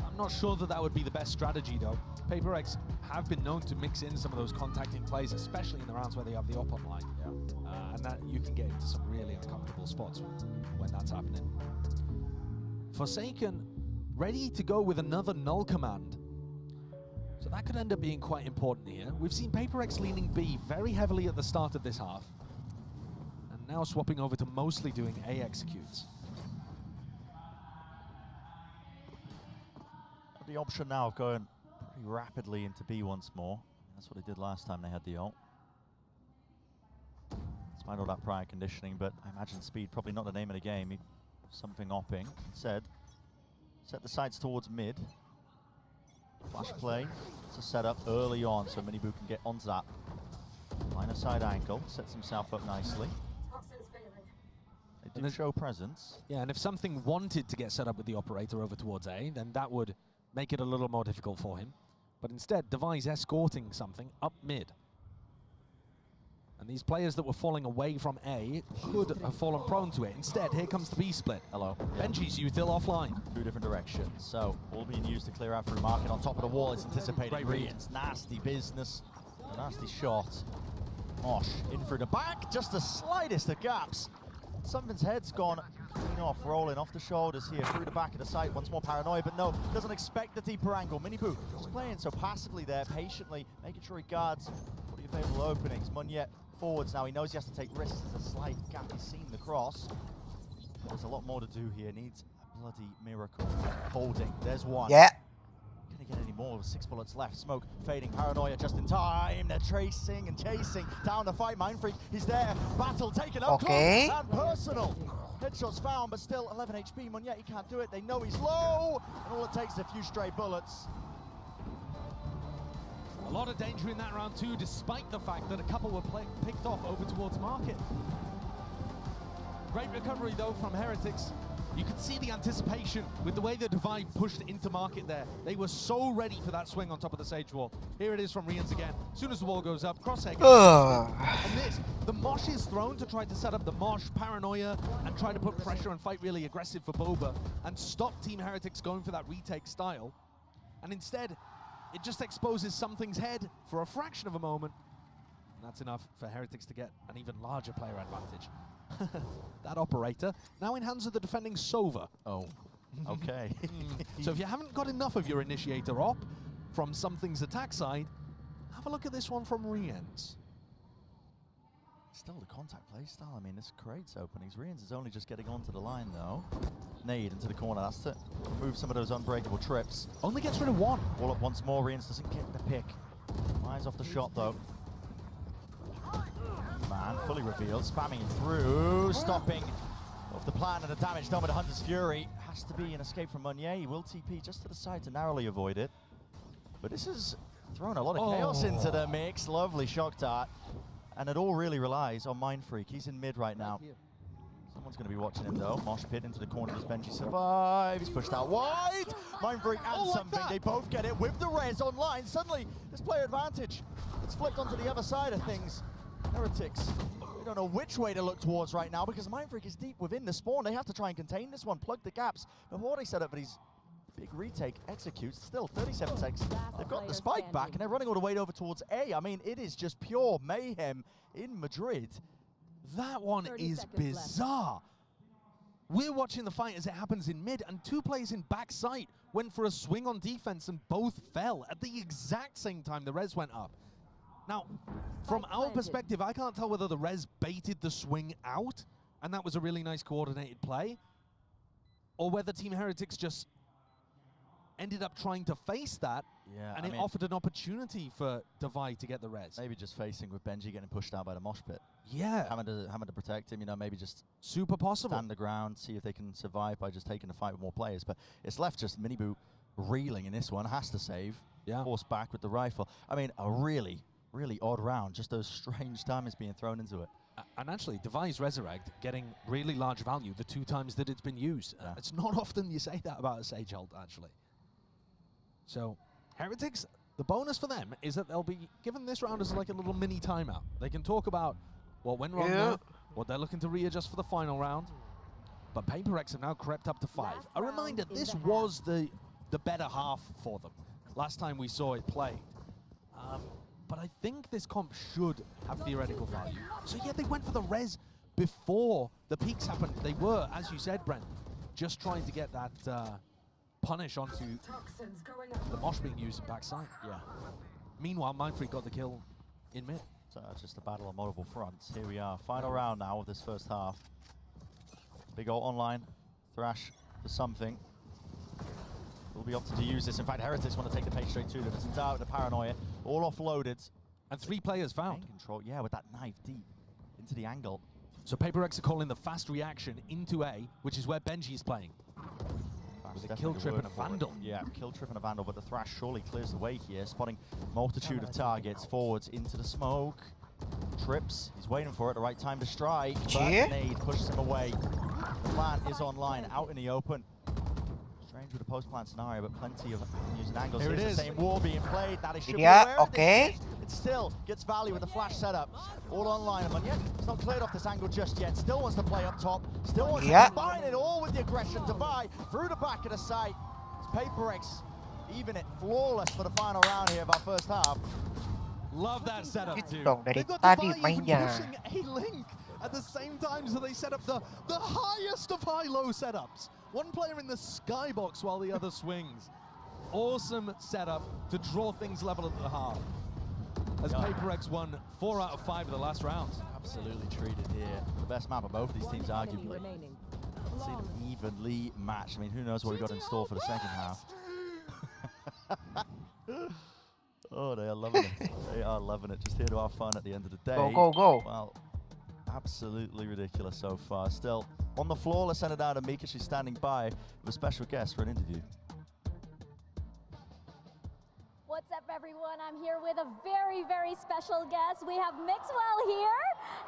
I'm not sure that that would be the best strategy, though. PRX have been known to mix in some of those contacting plays, especially in the rounds where they have the op online. Yeah. And that you can get into some really uncomfortable spots when that's happening. Forsaken ready to go with another null command. So that could end up being quite important here. We've seen PRX leaning B very heavily at the start of this half. And now swapping over to mostly doing A executes. The option now of going pretty rapidly into B once more. That's what they did last time they had the ult. Despite all that prior conditioning, but I imagine speed probably not the name of the game. Something opping. Instead, set the sights towards mid. Flash play. It's a setup early on so Miniboo can get onto that line of side angle. Sets himself up nicely. They do show presence. Yeah, and if something wanted to get set up with the operator over towards A, then that would make it a little more difficult for him. But instead, Device escorting something up mid. And these players that were falling away from A could have fallen prone to it. Instead, here comes the B split. Hello. Benji's util offline. 2 different directions. So, all being used to clear out through market on top of the wall. It's anticipating Rians. Nasty business. A nasty shot. Mosh in through the back. Just the slightest of gaps. Something's head's gone clean off, rolling off the shoulders here, through the back of the site. Once more paranoia, but no, doesn't expect the deeper angle. Miniboo just playing so passively there, patiently, making sure he guards all the available openings. Munyet forwards now, he knows he has to take risks. There's a slight gap, he's seen the cross. There's a lot more to do here, needs a bloody miracle. Holding, there's one. Yeah. Can he get any more? 6 bullets left, smoke fading, paranoia just in time. They're tracing and chasing down the fight. Mindfreak, he's there. Battle taken up close and personal. Headshots found, but still 11 HP. Munyet, he can't do it. They know he's low, and all it takes is a few stray bullets. A lot of danger in that round too, despite the fact that a couple were picked off over towards market. Great recovery though from Heretics. You could see the anticipation with the way the Divide pushed into market there. They were so ready for that swing on top of the Sage wall. Here it is from Rians again. As soon as the wall goes up, crosshair. And this, the Mosh is thrown to try to set up the Mosh paranoia and try to put pressure and fight really aggressive for Boba and stop Team Heretics going for that retake style. And instead, it just exposes something's head for a fraction of a moment. And that's enough for Heretics to get an even larger player advantage. That operator now in hands of the defending Sova. Oh, okay. So if you haven't got enough of your initiator op from something's attack side, have a look at this one from Rians. Still the contact play style. I mean, this creates openings. Rians is only just getting onto the line though. Nade into the corner. That's to remove some of those unbreakable trips. Only gets rid of one. All up once more. Rians doesn't get the pick. Eyes off the shot though. Man, fully revealed, spamming through, stopping off the plan, and the damage done with the Hunter's Fury. Has to be an escape from Munyet. He will TP just to the side to narrowly avoid it. But this has thrown a lot of chaos into the mix. Lovely shock dart. And it all really relies on Mindfreak. He's in mid right now. Someone's going to be watching him though. Mosh pit into the corner. Does Benji survive? He's pushed out wide. Mindfreak and something. They both get it with the res online. Suddenly, there's player advantage. It's flipped onto the other side of things. Heretics, we don't know which way to look towards right now because Mindfreak is deep within the spawn. They have to try and contain this one, plug the gaps before they set up, but he's Big retake, executes, still 37 seconds. They've got the spike back and they're running all the way over towards A. I mean, it is just pure mayhem in Madrid. That one is bizarre. We're watching the fight as it happens in mid, and two players in backside went for a swing on defense and both fell at the exact same time the res went up. Now, from our perspective, I can't tell whether the res baited the swing out, and that was a really nice coordinated play, or whether Team Heretics just ended up trying to face that, and it offered an opportunity for Divide to get the res. Maybe just facing with Benji getting pushed out by the mosh pit. Yeah. Having to protect him, you know, maybe just super possible. Stand the ground, see if they can survive by just taking the fight with more players. But it's left just Minibu reeling in this one, has to save. Yeah. Force back with the rifle. I mean, a really odd round, just those strange timings being thrown into it. And actually, Device Resurrect getting really large value the 2 times that it's been used. It's not often you say that about a Sage ult, actually. So, Heretics, the bonus for them is that they'll be given this round as like a little mini timeout. They can talk about what went wrong there, what they're looking to readjust for the final round. But PRX have now crept up to 5. A reminder, this was the better half for them. Last time we saw it played. But I think this comp should have theoretical value. So yeah, they went for the res before the peaks happened. They were, as you said, Brent, just trying to get that punish onto the mosh being used in backside. Yeah. Meanwhile, MADRID got the kill in mid. So just a battle on multiple fronts. Here we are, final round now of this first half. Big ult online, Thrash for something. Will be opted to use this. In fact, Heretics want to take the pace straight to them. It's out with the paranoia, all offloaded. And 3 players found. Main control, yeah, with that knife deep into the angle. So PRX are calling the fast reaction into A, which is where Benji is playing. With a kill trip and a vandal. Yeah, kill trip and a vandal, but the Thrash surely clears the way here, spotting multitude of targets forwards into the smoke. Trips, he's waiting for it, the right time to strike, but nade pushes him away. The plant is online, out in the open. Strange with a post-plant scenario, but plenty of using angles. Here it is. The same war being played. Now they should be aware of this. It still gets value with the flash setup. All online, and yet it's not cleared off this angle just yet. Still wants to play up top. Still wants to combine it all with the aggression to buy through the back of the site. It's PRX even it flawless for the final round here of our first half. Love that setup, dude. They've got Divide even pushing a link at the same time, so they set up the highest of high-low setups. One player in the skybox while the other swings. Awesome setup to draw things level at the half. As PRX won 4 out of 5 of the last rounds. Absolutely treated here. The best map of both of these teams, arguably. See them evenly matched. I mean, who knows what we got in store for the second half. Oh, they are loving it. They are loving it. Just here to have fun at the end of the day. Go. Well, absolutely ridiculous so far. Still, on the floor, let's send it down to Mika. She's standing by with a special guest for an interview. What's up, everyone? I'm here with a very, very special guest. We have Mixwell here,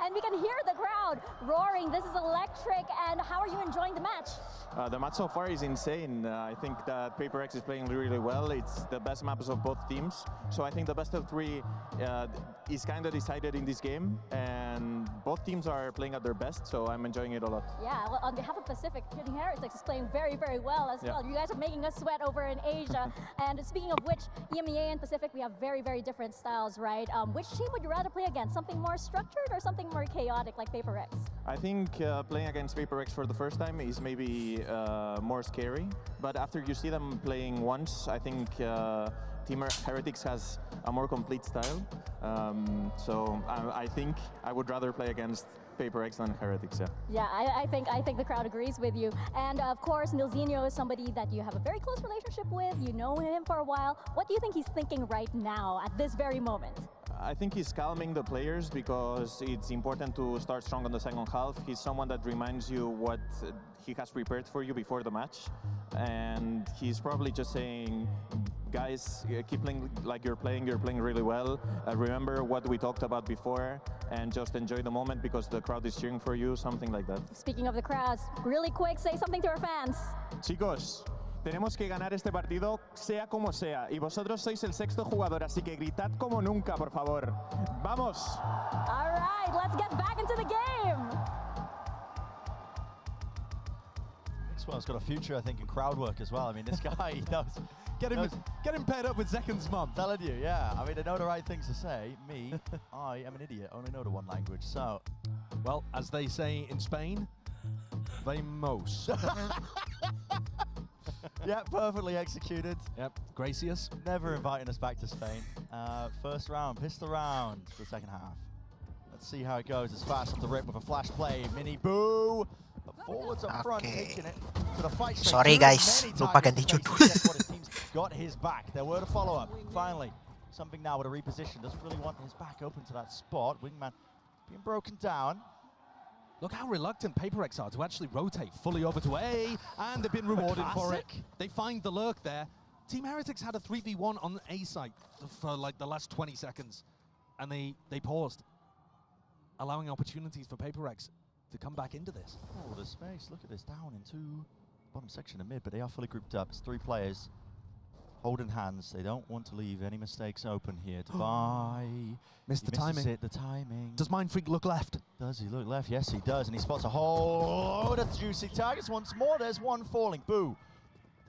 and we can hear the crowd roaring. This is electric, and how are you enjoying the match? The match so far is insane. I think that PRX is playing really well. It's the best maps of both teams. So I think the best of 3 is kind of decided in this game, and both teams are playing at their best, so I'm enjoying it a lot. Yeah, well, on behalf of Pacific, Team Heretics is playing very, very well as well. You guys are making us sweat over in Asia. And speaking of which, EMEA and Pacific, we have very, very different styles, right? Which team would you rather play against? Something more structured or something more chaotic like PRX? I think playing against PRX for the first time is maybe more scary, but after you see them playing once, I think Team Heretics has a more complete style. So I think I would rather play against PRX than Heretics. Yeah, I think the crowd agrees with you. And of course, Nilzinho is somebody that you have a very close relationship with. You know him for a while. What do you think he's thinking right now at this very moment? I think he's calming the players because it's important to start strong on the second half. He's someone that reminds you what he has prepared for you before the match. And he's probably just saying, guys, keep playing like you're playing really well. Remember what we talked about before and just enjoy the moment because the crowd is cheering for you, something like that. Speaking of the crowds, really quick, say something to our fans. Chicos, tenemos que ganar este partido sea como sea y vosotros sois el 6º jugador, así que gritad como nunca, por favor. ¡Vamos! All right, let's get back into the game. Maxwell's got a future, I think, in crowd work as well. I mean, this guy, he knows. Get him paired up with Zekon's mum. Telling you, yeah. I mean, I know the right things to say. Me, I am an idiot. Only know the one language. So, well, as they say in Spain, vamos. Yeah, perfectly executed. Yep, gracious. Never inviting us back to Spain. First round, pistol round for the second half. Let's see how it goes. It's fast off the rip with a flash play. Mini boo. Forwards up front, taking it to the fight. Sorry guys, lupa ganti judul. His team's got his back. There were the follow-up. Finally, something now with a reposition. Doesn't really want his back open to that spot. Wingman being broken down. Look how reluctant PRX are to actually rotate fully over to A, and they've been rewarded for it. They find the lurk there. Team Heretics had a 3v1 on the A site for like the last 20 seconds, and they paused, allowing opportunities for PRX to come back into this. Oh, the space. Look at this, down into bottom section of mid, but they are fully grouped up. It's 3 players holding hands. They don't want to leave any mistakes open here. Dubai. Missed the timing. The timing. Does Mindfreak look left? Does he look left? Yes, he does. And he spots a hole. Oh, that's juicy targets once more. There's one falling. Boo.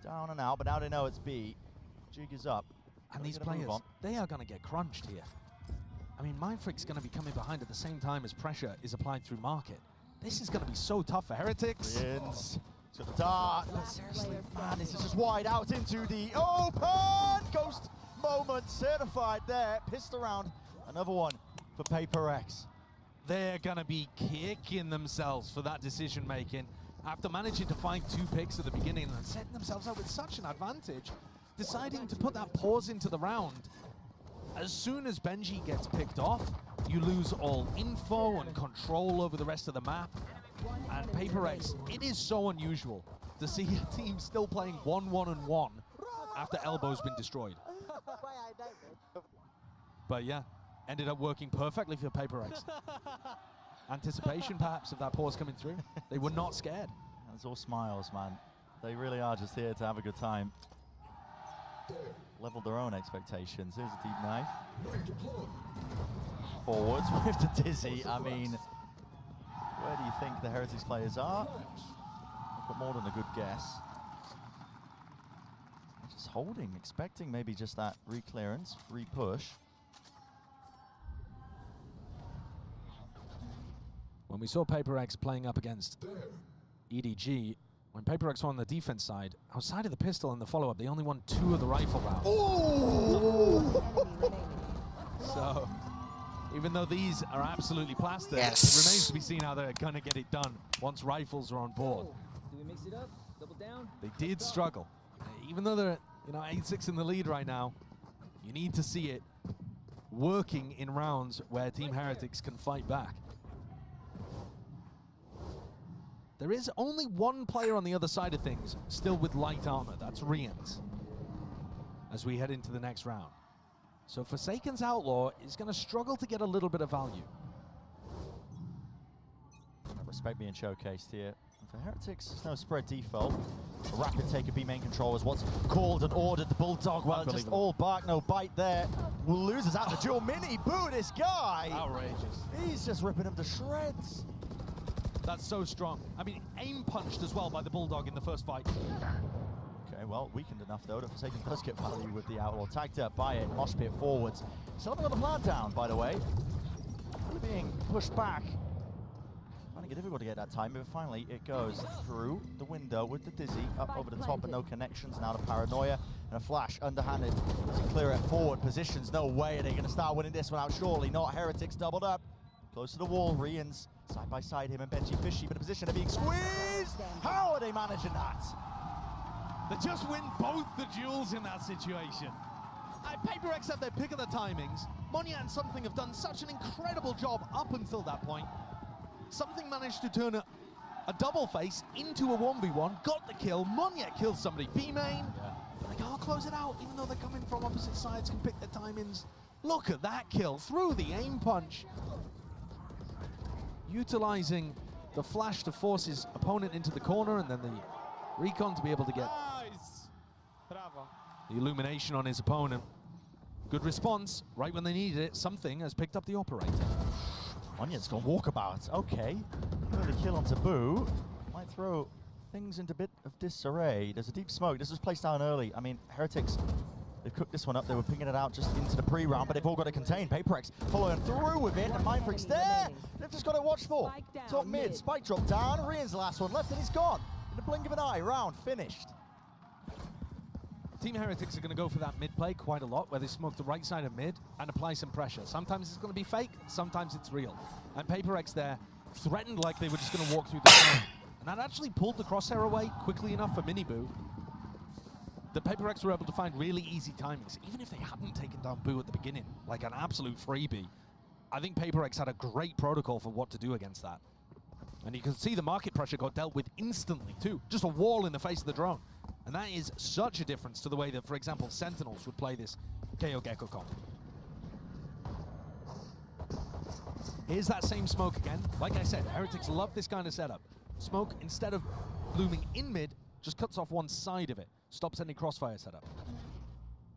Down and out, but now they know it's B. Jig is up. And these players, they are going to get crunched here. I mean, Mindfreak's going to be coming behind at the same time as pressure is applied through market. This is going to be so tough for Heretics. Got the dart. Seriously, man, this is just wide out into the open. Ghost moment certified there. Pissed around. Another one for PRX. They're going to be kicking themselves for that decision making after managing to find 2 picks at the beginning and setting themselves up with such an advantage, deciding to put that pause into the round. As soon as Benji gets picked off, you lose all info and control over the rest of the map. And PRX, it is so unusual to see a team still playing 1-1-1 after Elbow's been destroyed. But yeah, ended up working perfectly for PRX. Anticipation perhaps of that pause coming through. They were not scared. That's all smiles, man. They really are just here to have a good time. Leveled their own expectations. Here's a deep knife. Forwards with the dizzy. I mean, where do you think the Heretics players are? I've got more than a good guess. They're just holding, expecting maybe just that re-clearance, re-push. When we saw PRX playing up against EDG, when PRX won on the defense side, outside of the pistol and the follow-up, they only won 2 of the rifle rounds. Ooh! So, even though these are absolutely plastered, yes, it remains to be seen how they're going to get it done once rifles are on board. Do we mix it up? Double down? They did struggle. Even though they're 8-6 in the lead right now, you need to see it working in rounds where Team Heretics can fight back. There is only one player on the other side of things still with light armor. That's Rians, as we head into the next round. So Forsaken's Outlaw is going to struggle to get a little bit of value. Respect being showcased here. And for Heretics, there's no spread default. A rapid take of B main control is what's called and ordered. The Bulldog, well, just all bark, no bite there. Loses out the duel. Mini boo, this guy. Outrageous. He's just ripping him to shreds. That's so strong. I mean, aim punched as well by the Bulldog in the first fight. Okay, well, weakened enough though that Forsaken does get value with the Outlaw. Tagged up by it, mosh pit forwards. Still haven't got the plant down, by the way. Really being pushed back. Finding it difficult to get that time, but finally it goes through the window with the dizzy, up over the top, but no connections. Now the paranoia and a flash, underhanded. To clear it forward, positions, no way are they going to start winning this one out, surely not. Heretics doubled up. Close to the wall, Rians side by side, him and Benji Fishy, but in a position of being squeezed. How are they managing that? They just win both the duels in that situation. PRX have their pick of the timings. Monya and Something have done such an incredible job up until that point. Something managed to turn a double face into a 1v1, got the kill. Monya kills somebody, B-main. But they can't close it out, even though they're coming from opposite sides, can pick their timings. Look at that kill through the aim punch. Utilizing the flash to force his opponent into the corner, and then the recon to be able to get the illumination on his opponent. Good response, right when they needed it. Something has picked up the operator. Onion's got walkabouts, okay. Early kill onto Boo. Might throw things into a bit of disarray. There's a deep smoke. This was placed down early. I mean, Heretics, they've cooked this one up. They were pinging it out just into the pre-round, but they've all got it contained. PRX following through with it, and Mindfreak's there. They've just got it watched for. Top mid, Spike drop down. Rian's the last one left, and he's gone. In the blink of an eye, round finished. Team Heretics are going to go for that mid play quite a lot, where they smoke the right side of mid and apply some pressure. Sometimes it's going to be fake, sometimes it's real. And PRX there threatened like they were just going to walk through the zone. And that actually pulled the crosshair away quickly enough for Miniboo. The PRX were able to find really easy timings. Even if they hadn't taken down Boo at the beginning, like an absolute freebie, I think PRX had a great protocol for what to do against that. And you can see the market pressure got dealt with instantly too. Just a wall in the face of the drone. And that is such a difference to the way that, for example, Sentinels would play this KO Gecko comp. Here's that same smoke again. Like I said, Heretics love this kind of setup. Smoke, instead of blooming in mid, just cuts off one side of it. Stops any crossfire setup.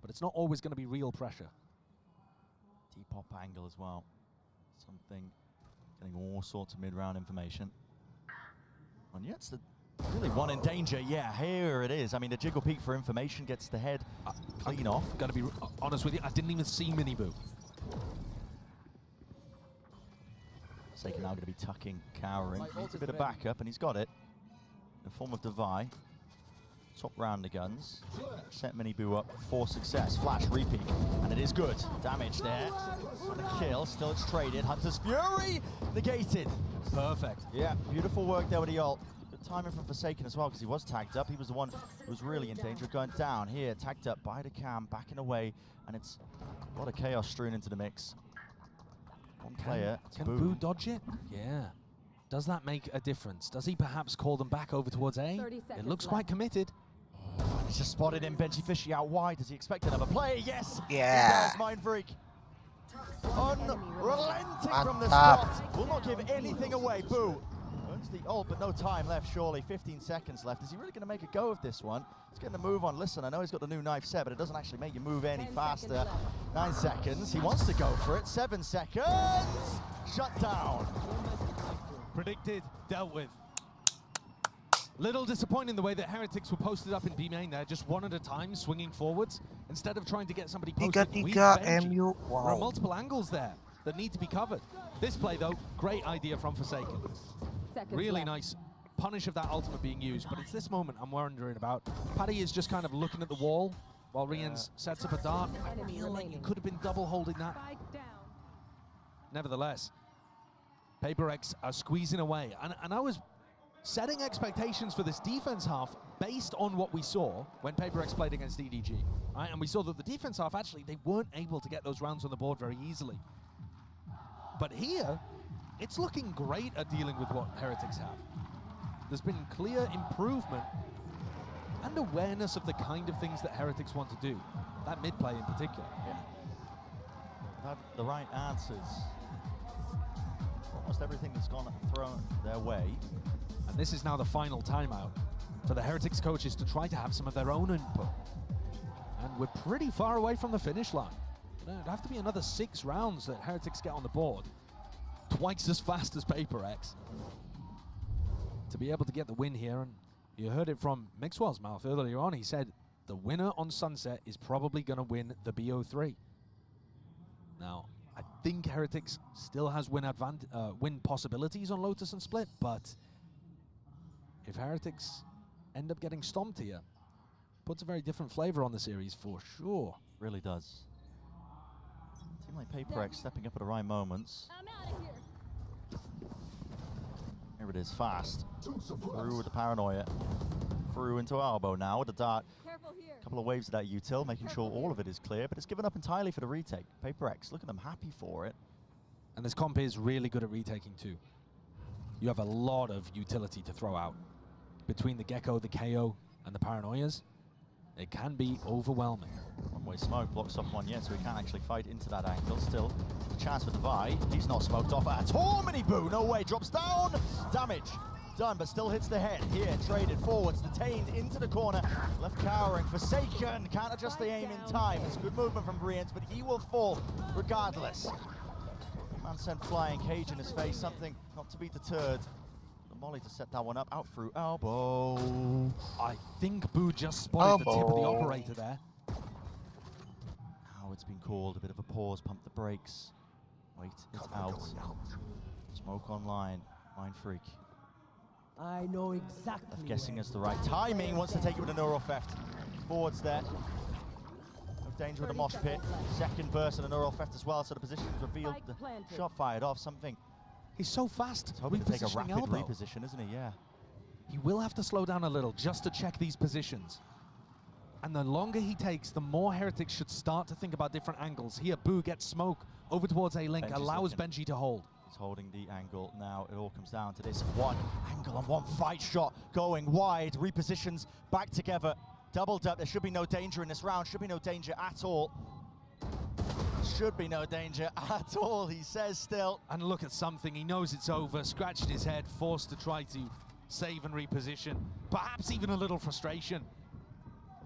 But it's not always going to be real pressure. T-pop angle as well. Something, getting all sorts of mid-round information. And yet it's the really one in danger. Yeah, here it is. I mean, the jiggle peek for information gets the head clean off. Gotta be honest with you, I didn't even see Miniboo. Forsaken now going to be tucking, cowering. Needs a bit of backup, and he's got it. In the form of Devi. Top round the guns. Set Miniboo up for success. Flash, repeat, and it is good. Damage there. And a kill, still it's traded. Hunter's Fury, negated. Perfect. Yeah, beautiful work there with the ult. Good timing from Forsaken as well, because he was tagged up. He was the one who was really in danger of going down. Here, tagged up by the cam, backing away, and it's a lot of chaos strewn into the mix. One player. Can Boo dodge it? Yeah. Does that make a difference? Does he perhaps call them back over towards A? It looks quite committed. He's just spotted him. Benji Fishy out wide. Does he expect another play? Yes! Yeah. Mindfreak. Unrelenting from the start. Will not give anything away. Boo. Earns the ult, but no time left, surely. 15 seconds left. Is he really going to make a go of this one? He's getting the move on. Listen, I know he's got the new knife set, but it doesn't actually make you move any faster. 9 seconds. He wants to go for it. 7 seconds. Shut down. Predicted, dealt with. Little disappointing the way that Heretics were posted up in B main there, just one at a time, swinging forwards, instead of trying to get somebody posted. There are multiple angles there that need to be covered. This play, though, great idea from Forsaken. Really nice punish of that ultimate being used, but it's this moment I'm wondering about. Paddy is just kind of looking at the wall while Rians sets up a dart. I feel like he could have been double holding that. Nevertheless, PRX are squeezing away, and I was setting expectations for this defense half based on what we saw when PRX played against EDG, right? And we saw that the defense half, actually, they weren't able to get those rounds on the board very easily. But here, it's looking great at dealing with what Heretics have. There's been clear improvement and awareness of the kind of things that Heretics want to do. That mid play in particular. Yeah. Had the right answers. Almost everything that's gone thrown their way. And this is now the final timeout for the Heretics coaches to try to have some of their own input. And we're pretty far away from the finish line. It'd have to be another 6 rounds that Heretics get on the board. Twice as fast as PRX. To be able to get the win here, and you heard it from Mixwell's mouth earlier on, he said the winner on Sunset is probably going to win the BO3. Now, I think Heretics still has win possibilities on Lotus and Split, but if Heretics end up getting stomped here, puts a very different flavor on the series for sure. Really does. A team like PRX stepping up at the right moments. I'm out of here. Here it is, fast. Through with the paranoia. Through into elbow now with the dart. Careful here. A couple of waves of that util, making sure all of it is clear, but it's given up entirely for the retake. PRX, look at them, happy for it. And this comp is really good at retaking too. You have a lot of utility to throw out. Between the Gecko, the KO, and the Paranoias, it can be overwhelming. One-way smoke blocks off one yet, so he can't actually fight into that angle. Still, a chance for Devi. He's not smoked off at all. Miniboo, no way, drops down. Damage done, but still hits the head. Here, traded forwards, detained into the corner. Left cowering, Forsaken, can't adjust the aim in time. It's good movement from Brians, but he will fall regardless. Man sent flying, cage in his face, something not to be deterred. The Molly to set that one up, out through elbow. I think Boo just spotted the tip of the operator there. Now it's been called, a bit of a pause, pump the brakes. Wait, it's out. Smoke online, Mind Freak. I know exactly. I'm guessing it's the right timing, wants to take it with a neural theft. Forwards there. No danger with a mosh pit. Second burst and a neural theft as well, so the position's revealed. The shot fired off, something. He's so fast. He's hoping to take a rapid elbow. reposition, isn't he? Yeah. He will have to slow down a little just to check these positions. And the longer he takes, the more Heretics should start to think about different angles. Here, Boo gets smoke over towards A-Link, allows Benji to hold. He's holding the angle now. It all comes down to this one angle and one fight shot going wide. Repositions back together. Doubled up. There should be no danger in this round. Should be no danger at all. Should be no danger at all, he says still. And look at something. He knows it's over. Scratching his head, forced to try to save and reposition. Perhaps even a little frustration.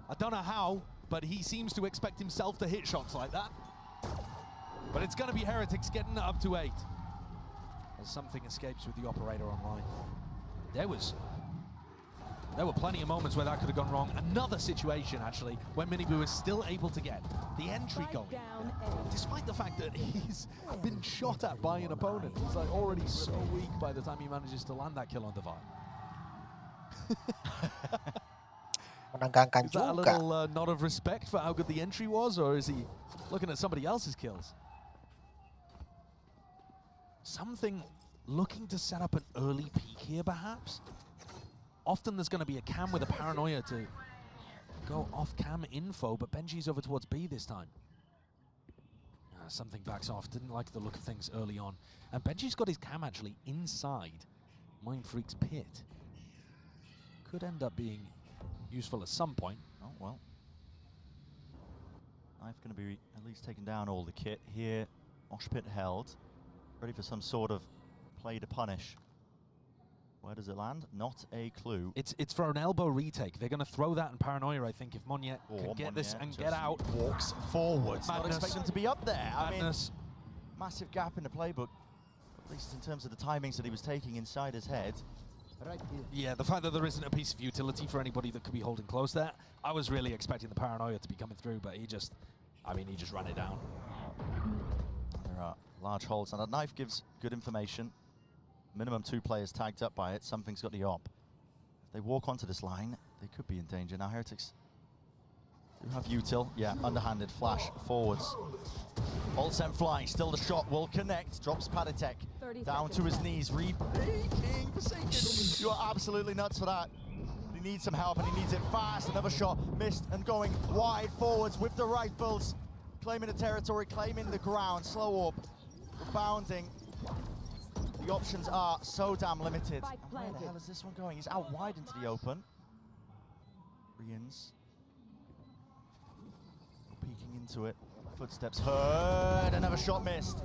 I don't know how, but he seems to expect himself to hit shots like that. But it's going to be Heretics getting it up to 8. As something escapes with the operator online. There were plenty of moments where that could have gone wrong. Another situation, actually, when Miniboo is still able to get the entry going. Despite the fact that he's been shot at by an opponent. He's like already so weak by the time he manages to land that kill on Divine. Menegangkan Is that a juga. little nod of respect for how good the entry was, or is he looking at somebody else's kills? Something looking to set up an early peak here, perhaps? Often there's going to be a cam with a paranoia to go off-cam info, but Benji's over towards B this time. Something backs off, didn't like the look of things early on. And Benji's got his cam actually inside Mind Freak's pit. Could end up being useful at some point. Oh, well. Knife going to be at least taking down all the kit here. Mosh pit held. Ready for some sort of play to punish. Where does it land? Not a clue. It's for an elbow retake. They're going to throw that in paranoia, I think, if Monyet can get this and get out. Walks forwards. Not expecting him to be up there. Madness. I mean, massive gap in the playbook, at least in terms of the timings that he was taking inside his head. Right here. Yeah, the fact that there isn't a piece of utility for anybody that could be holding close there, I was really expecting the paranoia to be coming through, but he just ran it down. There are large holes, and that knife gives good information. Minimum 2 players tagged up by it. Something's got the op. If they walk onto this line, they could be in danger. Now Heretics do have util. Yeah, underhanded flash forwards. Ult sent flying. Still the shot will connect. Drops Padatek down to his knees. Rebreaking. Forsaken. You are absolutely nuts for that. He needs some help and he needs it fast. Another shot missed and going wide forwards with the rifles. Claiming the territory, claiming the ground. Slow orb. Rebounding. The options are so damn limited. And where the hell is this one going? He's out wide into the open. Rians. Peeking into it. Footsteps heard. Another shot missed.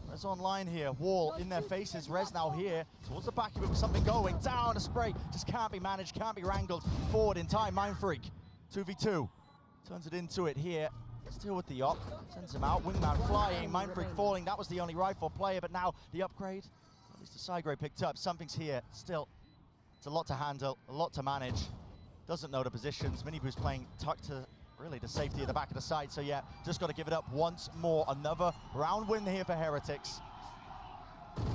Res online here. Wall in their faces. Res now here. Towards the back of it with something going. Down a spray. Just can't be managed. Can't be wrangled. Forward in time. Mind Freak. 2v2. Turns it into it here. Still with the op. Sends him out. Wingman flying. Mind Freak falling. That was the only rifle player. But now the upgrade. At least the side grade picked up. Something's here. Still, it's a lot to handle, a lot to manage. Doesn't know the positions. Miniboo's playing tucked to really the safety at the back of the side. So yeah, just got to give it up once more. Another round win here for Heretics. And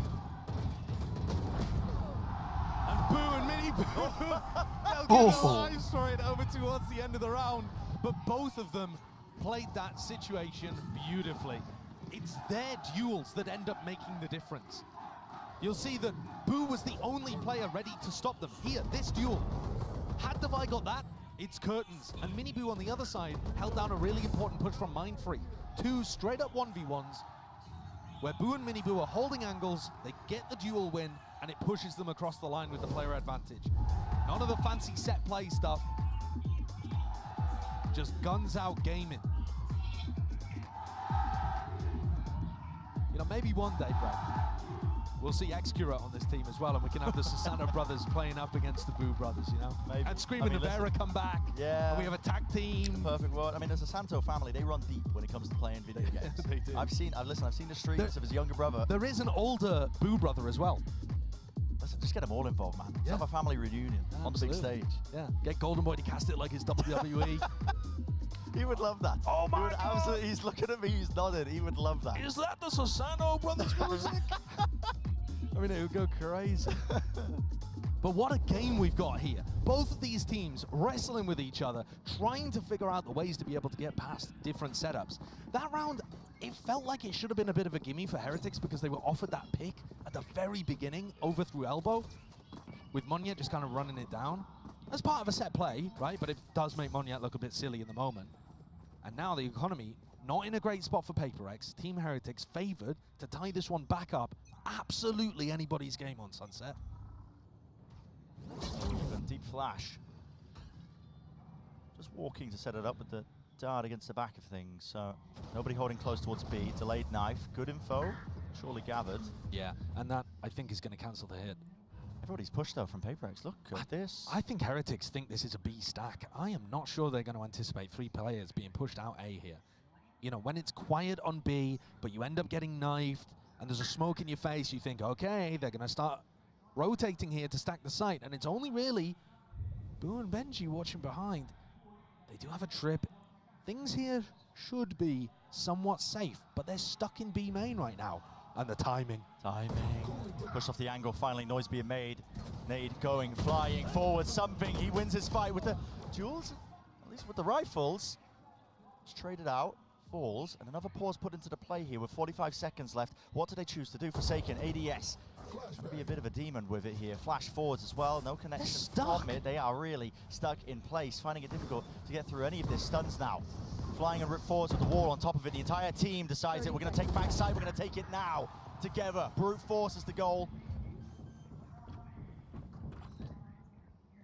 Boo and Miniboo, they'll get their lives for it over towards the end of the round. But both of them played that situation beautifully. It's their duels that end up making the difference. You'll see that Boo was the only player ready to stop them. Here, this duel. Had Devi got that, it's curtains. And Miniboo on the other side held down a really important push from Mind Freak. 2 straight up 1v1s, where Boo and Miniboo are holding angles, they get the duel win, and it pushes them across the line with the player advantage. None of the fancy set play stuff. Just guns out gaming. You know, maybe one day, Brad, we'll see Excura on this team as well, and we can have the Susano brothers playing up against the Boo brothers, you know? Maybe. And Screaming Rivera come back. Yeah. And we have a tag team. Perfect world. I mean, as a Santo family, they run deep when it comes to playing video games. They do. I've seen the streams of his younger brother. There is an older Boo brother as well. Listen, Just get them all involved, man. Let's have a family reunion on the big stage. Yeah, get Golden Boy to cast it like it's WWE. He would love that. Oh my God. Absolutely, he's looking at me, he's nodding. He would love that. Is that the Susano Brothers music? I mean, it would go crazy. But what a game we've got here. Both of these teams wrestling with each other, trying to figure out the ways to be able to get past different setups. That round, it felt like it should have been a bit of a gimme for Heretics because they were offered that pick at the very beginning, over through elbow, with Monyet just kind of running it down. As part of a set play, right? But it does make Monyet look a bit silly in the moment. And now the economy, not in a great spot for PRX. Team Heretics favored to tie this one back up. Absolutely anybody's game on Sunset. Even deep flash. Just walking to set it up with the dart against the back of things. So nobody holding close towards B. Delayed knife. Good info. Surely gathered. Yeah, and that, I think, is going to cancel the hit. Everybody's pushed, though, from PRX. Look at this. I think Heretics think this is a B stack. I am not sure they're going to anticipate 3 players being pushed out A here. You know, when it's quiet on B, but you end up getting knifed, and there's a smoke in your face, you think, okay, they're going to start rotating here to stack the site, and it's only really Boo and Benji watching behind. They do have a trip. Things here should be somewhat safe, but they're stuck in B main right now. And the timing. Push off the angle, finally noise being made. Nade going, flying forward, something. He wins his fight with the duels, at least with the rifles. It's traded out, falls, and another pause put into the play here with 45 seconds left. What do they choose to do? Forsaken, ADS. Trying to be a bit of a demon with it here. Flash forwards as well, no connection from it. They are really stuck in place, finding it difficult to get through any of this. Stuns now. Flying and rip forwards with the wall on top of it. The entire team decides it. We're going to take backside. We're going to take it now. Together. Brute force is the goal.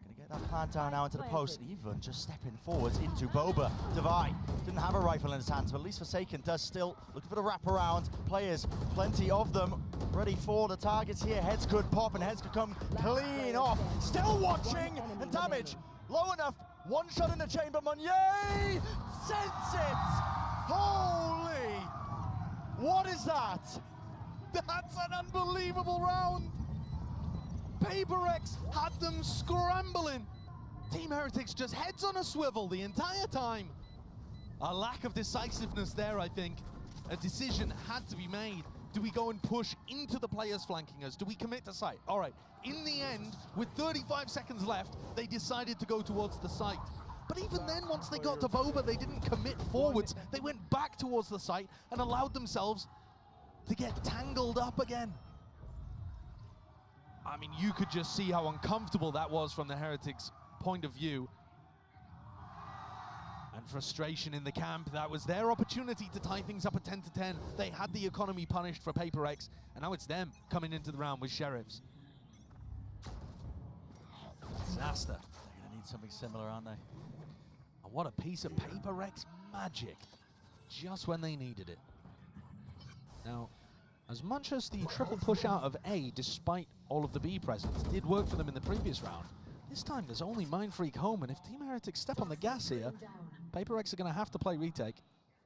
Going to get that plant down now into the post. Even just stepping forwards into Boba. Divine didn't have a rifle in his hands, but at least Forsaken does still. Looking for the wraparound. Players, plenty of them. Ready for the targets here. Heads could pop and heads could come clean off. Still watching, and damage low enough. One shot in the chamber. Monyet sends it. Holy! What is that? That's an unbelievable round. PRX had them scrambling. Team Heretics just heads on a swivel the entire time. A lack of decisiveness there, I think. A decision had to be made. Do we go and push into the players flanking us? Do we commit to site? All right, in the end, with 35 seconds left, they decided to go towards the site. But even then, once they got to Boba, they didn't commit forwards. They went back towards the site and allowed themselves to get tangled up again. I mean, you could just see how uncomfortable that was from the Heretics' point of view. And frustration in the camp. That was their opportunity to tie things up at 10-10. They had the economy punished for PRX, and now it's them coming into the round with Sheriffs. Disaster. They're going to need something similar, aren't they? And what a piece of PRX magic, just when they needed it. Now, as much as the triple push out of A, despite all of the B presence, did work for them in the previous round, this time there's only Mindfreak home, and if Team Heretics step on the gas here, PRX are going to have to play retake.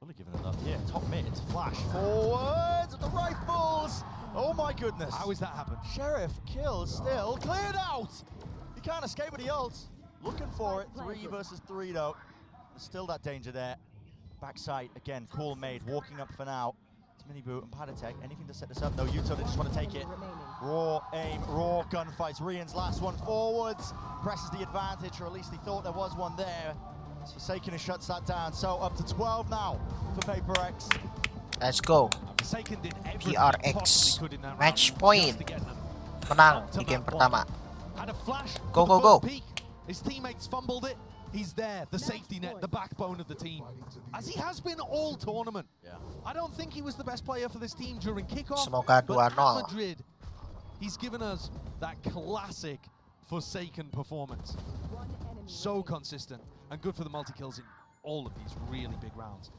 Really giving it up here. Top mid, flash forwards with the rifles. Oh my goodness. How has that happened? Sheriff kills still cleared out. He can't escape with the ult. Looking for it. 3 versus 3 though. There's still that danger there. Backside again. Cool made. Walking up for now. It's Mini Boot and Padatek. Anything to set this up? No, Yuto, they just want to take it. Raw aim, raw gunfights. Rian's last one forwards. Presses the advantage, or at least he thought there was one there. It's Forsaken who shuts that down. So up to 12 now for PRX. Let's go. PRX. Match point. Menang di game pertama. Go, go, go. His teammates fumbled it. He's there, the safety net, the backbone of the team, as he has been all tournament. Yeah. I don't think he was the best player for this team during kickoff. Semoga but 2-0. at Madrid, he's given us that classic Forsaken performance. So consistent and good for the multi-kills in all of these really big rounds.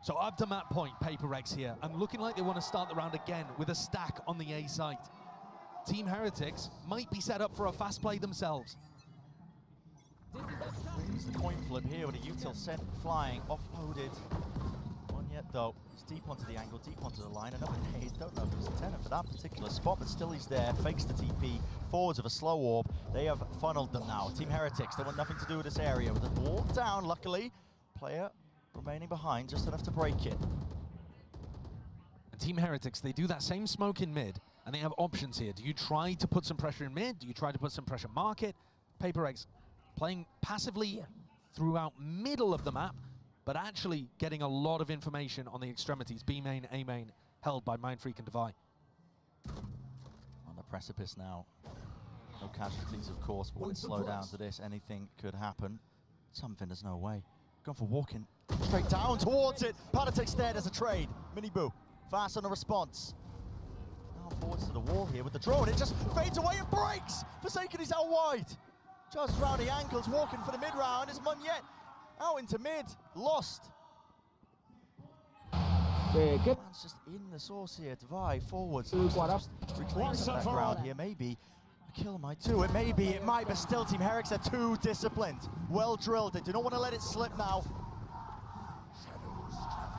So up to map point, PRX here, and looking like they want to start the round again with a stack on the A site. Team Heretics might be set up for a fast play themselves. Here's the coin flip here with a util sent flying, offloaded. it though. He's deep onto the angle, deep onto the line. Another nade. Don't know if it was a tenor for that particular spot, but still he's there. Fakes the TP. Forwards of a slow orb. They have funneled them now. Team Heretics, they want nothing to do with this area. With the wall down, luckily. Player remaining behind, just enough to break it. And Team Heretics, they do that same smoke in mid, and they have options here. Do you try to put some pressure in mid? Do you try to put some pressure market? PRX playing passively throughout middle of the map, but actually getting a lot of information on the extremities. B main, A main, held by Mindfreak and Devi. On the precipice now. No casualties, of course, but when it's slowed down to this, anything could happen. Something, there's no way. Going for walking straight down towards it. Politics there, there's a trade. Miniboo, fast on the response. Now forwards to the wall here with the drone. It just fades away and breaks. Forsaken is out wide. Just around the ankles, walking for the mid round. Is Munyet out into mid, lost. Man's just in the source here. Devi forwards. Reclaims the background here. Maybe a kill might do it. Maybe it might, but still Team Heretics are too disciplined. Well drilled. They do not want to let it slip now.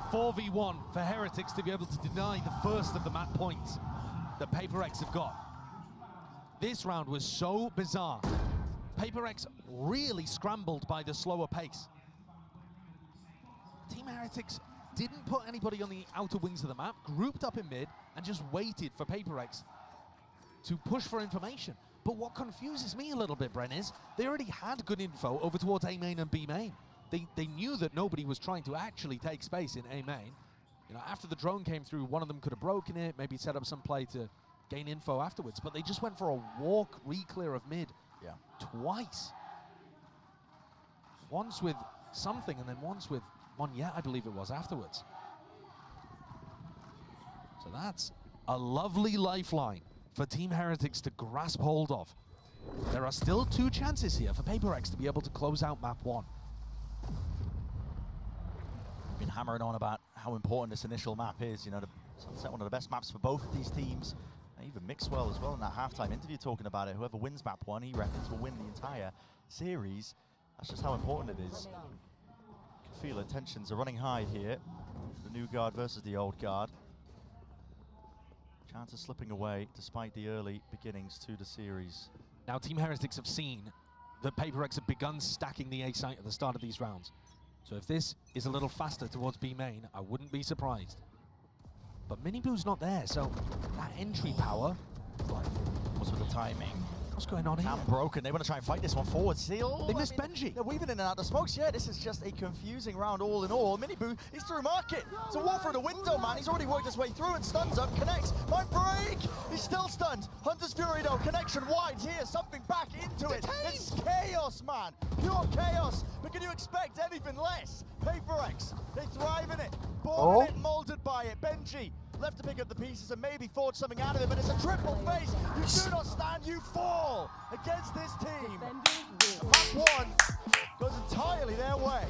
4v1 for Heretics to be able to deny the first of the map points that PRX have got. This round was so bizarre. PRX really scrambled by the slower pace. Team Heretics didn't put anybody on the outer wings of the map, grouped up in mid, and just waited for PRX to push for information. But what confuses me a little bit, Bren, is they already had good info over towards A main and B main. They knew that nobody was trying to actually take space in A main. You know, after the drone came through, one of them could have broken it, maybe set up some play to gain info afterwards, but they just went for a walk re-clear of mid twice. Once with something, and then once with Munyet, I believe it was, afterwards. So that's a lovely lifeline for Team Heretics to grasp hold of. There are still 2 chances here for PRX to be able to close out map 1. We've been hammering on about how important this initial map is. You know, Sunset, one of the best maps for both of these teams. And even Mixwell as well in that halftime interview talking about it. Whoever wins map 1, he reckons will win the entire series. That's just how important it is. You can feel it, tensions are running high here. The new guard versus the old guard. Chances slipping away despite the early beginnings to the series. Now Team Heretics have seen that PRX have begun stacking the A site at the start of these rounds. So if this is a little faster towards B main, I wouldn't be surprised. But Miniboo's not there, so that entry power. What's with the timing? What's going on here? Cam broken. They want to try and fight this one forward. Still, they missed Benji. They're weaving in and out the smokes. Yeah, this is just a confusing round all in all. Miniboo, he's through market. It's a wall through the window, man. He's already worked his way through and stuns up. Connects. Might break. He's still stunned. Hunter's Fury, though. Connection wide here. Something back into it. It's chaos, man. Pure chaos. But can you expect anything less? PRX, they thrive in it. Born in it, molded by it. Benji left to pick up the pieces and maybe forge something out of it, but it's a triple face. You do not stand, you fall against this team. Map 1 goes entirely their way.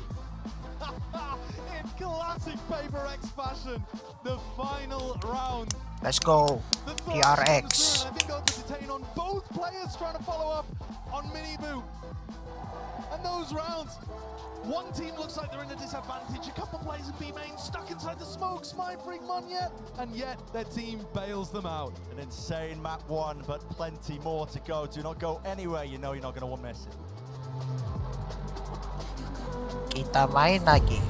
In classic PRX fashion, the final round. Let's go, PRX. I think they'll detain on both players trying to follow up on Miniboo. And those rounds, one team looks like they're in a disadvantage. A couple players in B main stuck inside the smoke, Mindfreak, Munyet, and yet their team bails them out. An insane map 1, but plenty more to go. Do not go anywhere you know you're not going to want to miss it. Kita main lagi.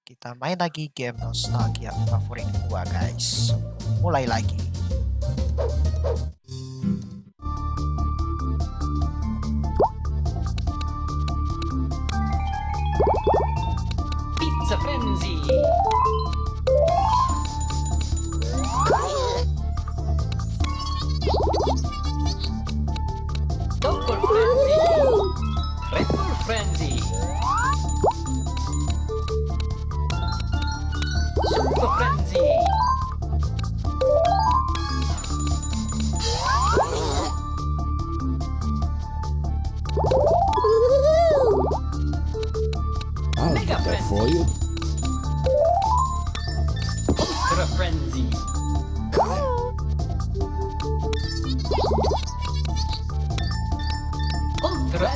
Kita main lagi game nostalgia favorit gua, guys. Mulai lagi. Pizza Frenzy. Double Frenzy. Triple Frenzy. Super Frenzy.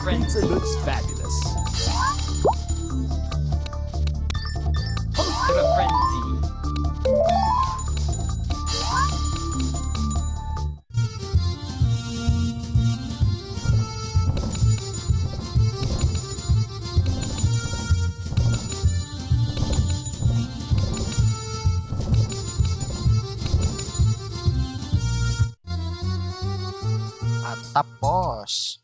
That pizza looks fabulous. Ultra Frenzy. Mantap, bos.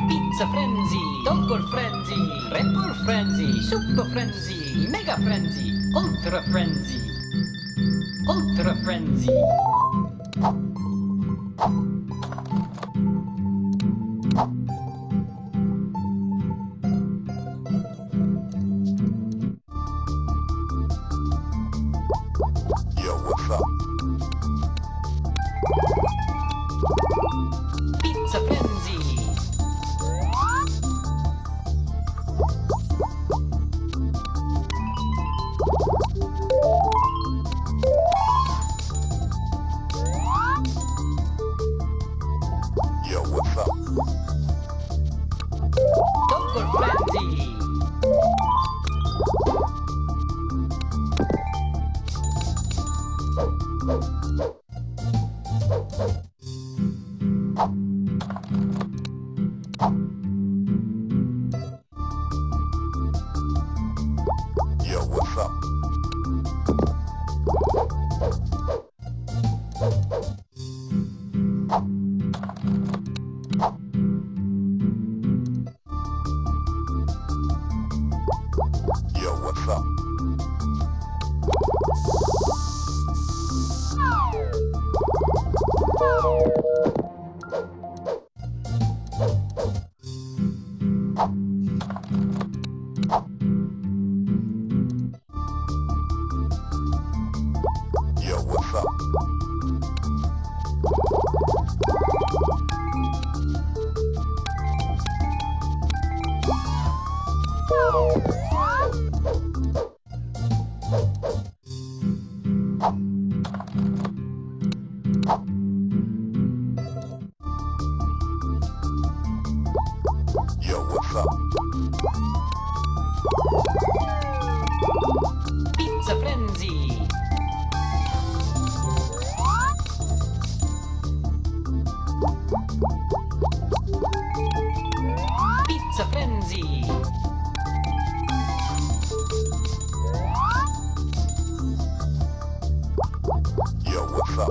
Pizza Frenzy, Double Frenzy, Triple Frenzy, Super Frenzy, Mega Frenzy, Ultra Frenzy. Ultra Frenzy. Yo, what's up? Pizza Frenzy. Yo, what's up? Double Frenzy. Yo, what's up? Yo, what's up? Yo, what's up? Yo, what's up? Pizza Frenzy. Pizza Frenzy. Yo, what's up?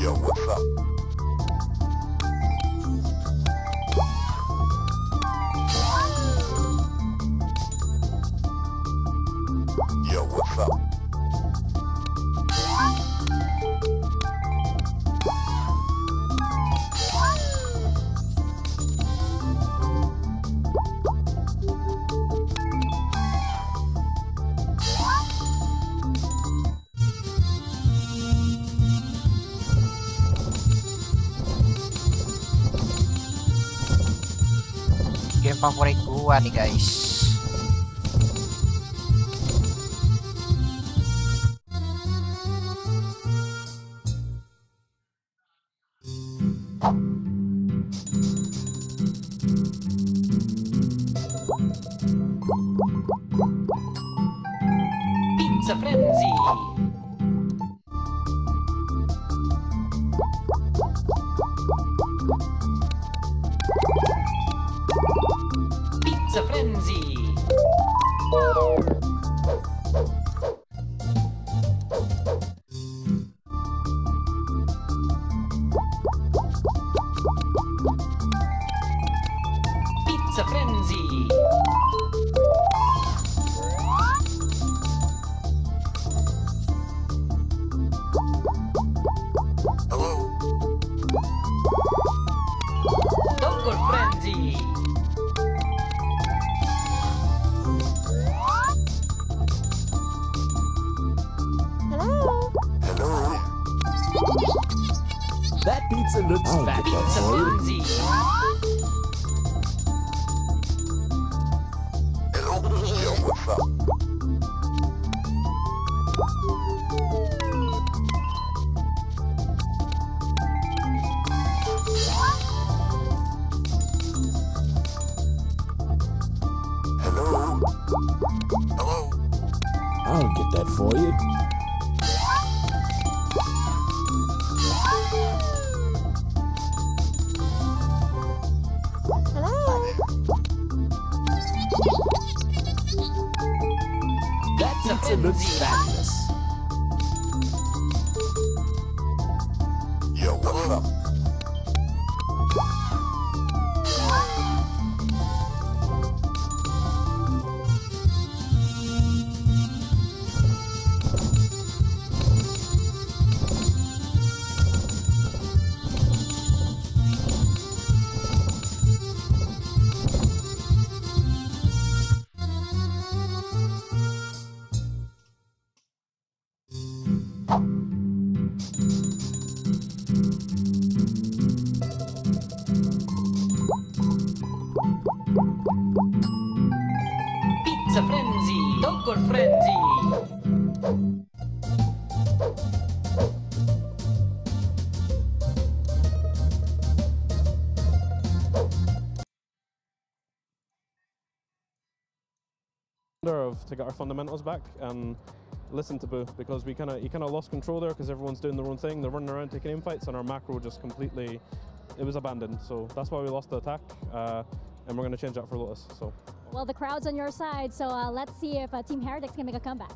Yo, what's up? Yo, what's up? Game favorit gua nih, guys. Pizza Frenzy. Pizza Frenzy. Pizza Frenzy. Hello? That pizza looks fat. Pizza frenzy. Yo, what's up? Hello? Hello? I'll get that for you. That pizza looks fabulous. Yo, what's up? Pizza frenzy. Dogger frenzy. Of to get our fundamentals back and listen to Boo, because he kind of lost control there because everyone's doing their own thing. They're running around taking in fights, and our macro just completely, it was abandoned. So that's why we lost the attack, and we're going to change that for Lotus. So. Well, the crowd's on your side, so let's see if Team Heretics can make a comeback.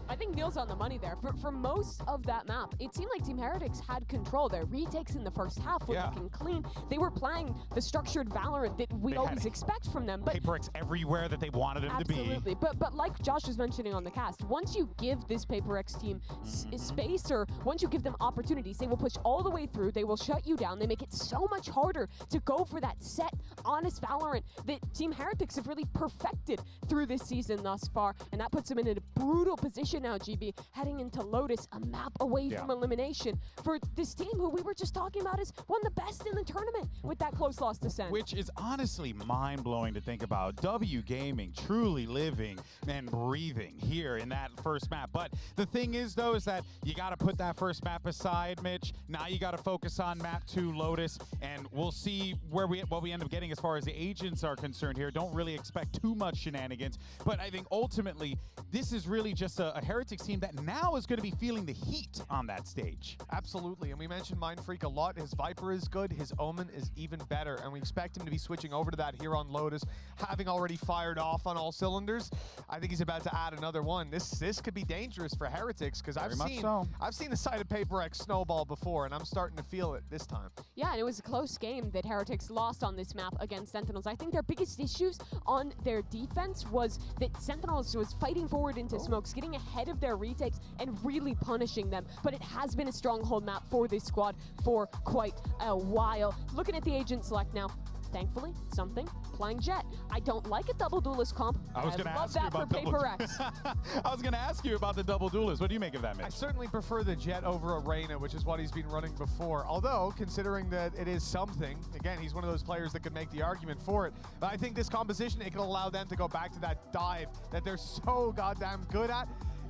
I think Neil's on the money there. For most of that map, it seemed like Team Heretics had control. Their retakes in the first half were looking clean. They were playing the structured Valorant that we always expect from them. But PRX everywhere that they wanted them to be. Absolutely. But like Josh was mentioning on the cast, once you give this PRX team space, or once you give them opportunities, they will push all the way through. They will shut you down. They make it so much harder to go for that set, honest Valorant that Team Heretics have really perfected through this season thus far. And that puts them in a brutal position now, GB, heading into Lotus, a map away from elimination for this team who we were just talking about is one of the best in the tournament with that close loss to Sen. Which is honestly mind-blowing to think about. W Gaming truly living and breathing here in that first map. But the thing is, though, is that you got to put that first map aside, Mitch. Now you got to focus on map 2, Lotus, and we'll see what we end up getting as far as the agents are concerned here. Don't really expect too much shenanigans, but I think ultimately this is really just a Heretics team that now is going to be feeling the heat on that stage. Absolutely, and we mentioned Mindfreak a lot. His Viper is good, his Omen is even better, and we expect him to be switching over to that here on Lotus, having already fired off on all cylinders. I think he's about to add another one. This could be dangerous for Heretics, because I've seen the side of PRX snowball before, and I'm starting to feel it this time. Yeah, and it was a close game that Heretics lost on this map against Sentinels. I think their biggest issues on their defense was that Sentinels was fighting forward into smokes, getting ahead of their retakes and really punishing them. But it has been a stronghold map for this squad for quite a while. Looking at the agent select now, thankfully, something playing Jet. I don't like a double duelist comp. I was going to ask you about I was going to ask you about the double duelist. What do you make of that, Mitch? I certainly prefer the Jet over Arena, which is what he's been running before. Although, considering that it is something, again, he's one of those players that could make the argument for it. But I think this composition, it can allow them to go back to that dive that they're so goddamn good at.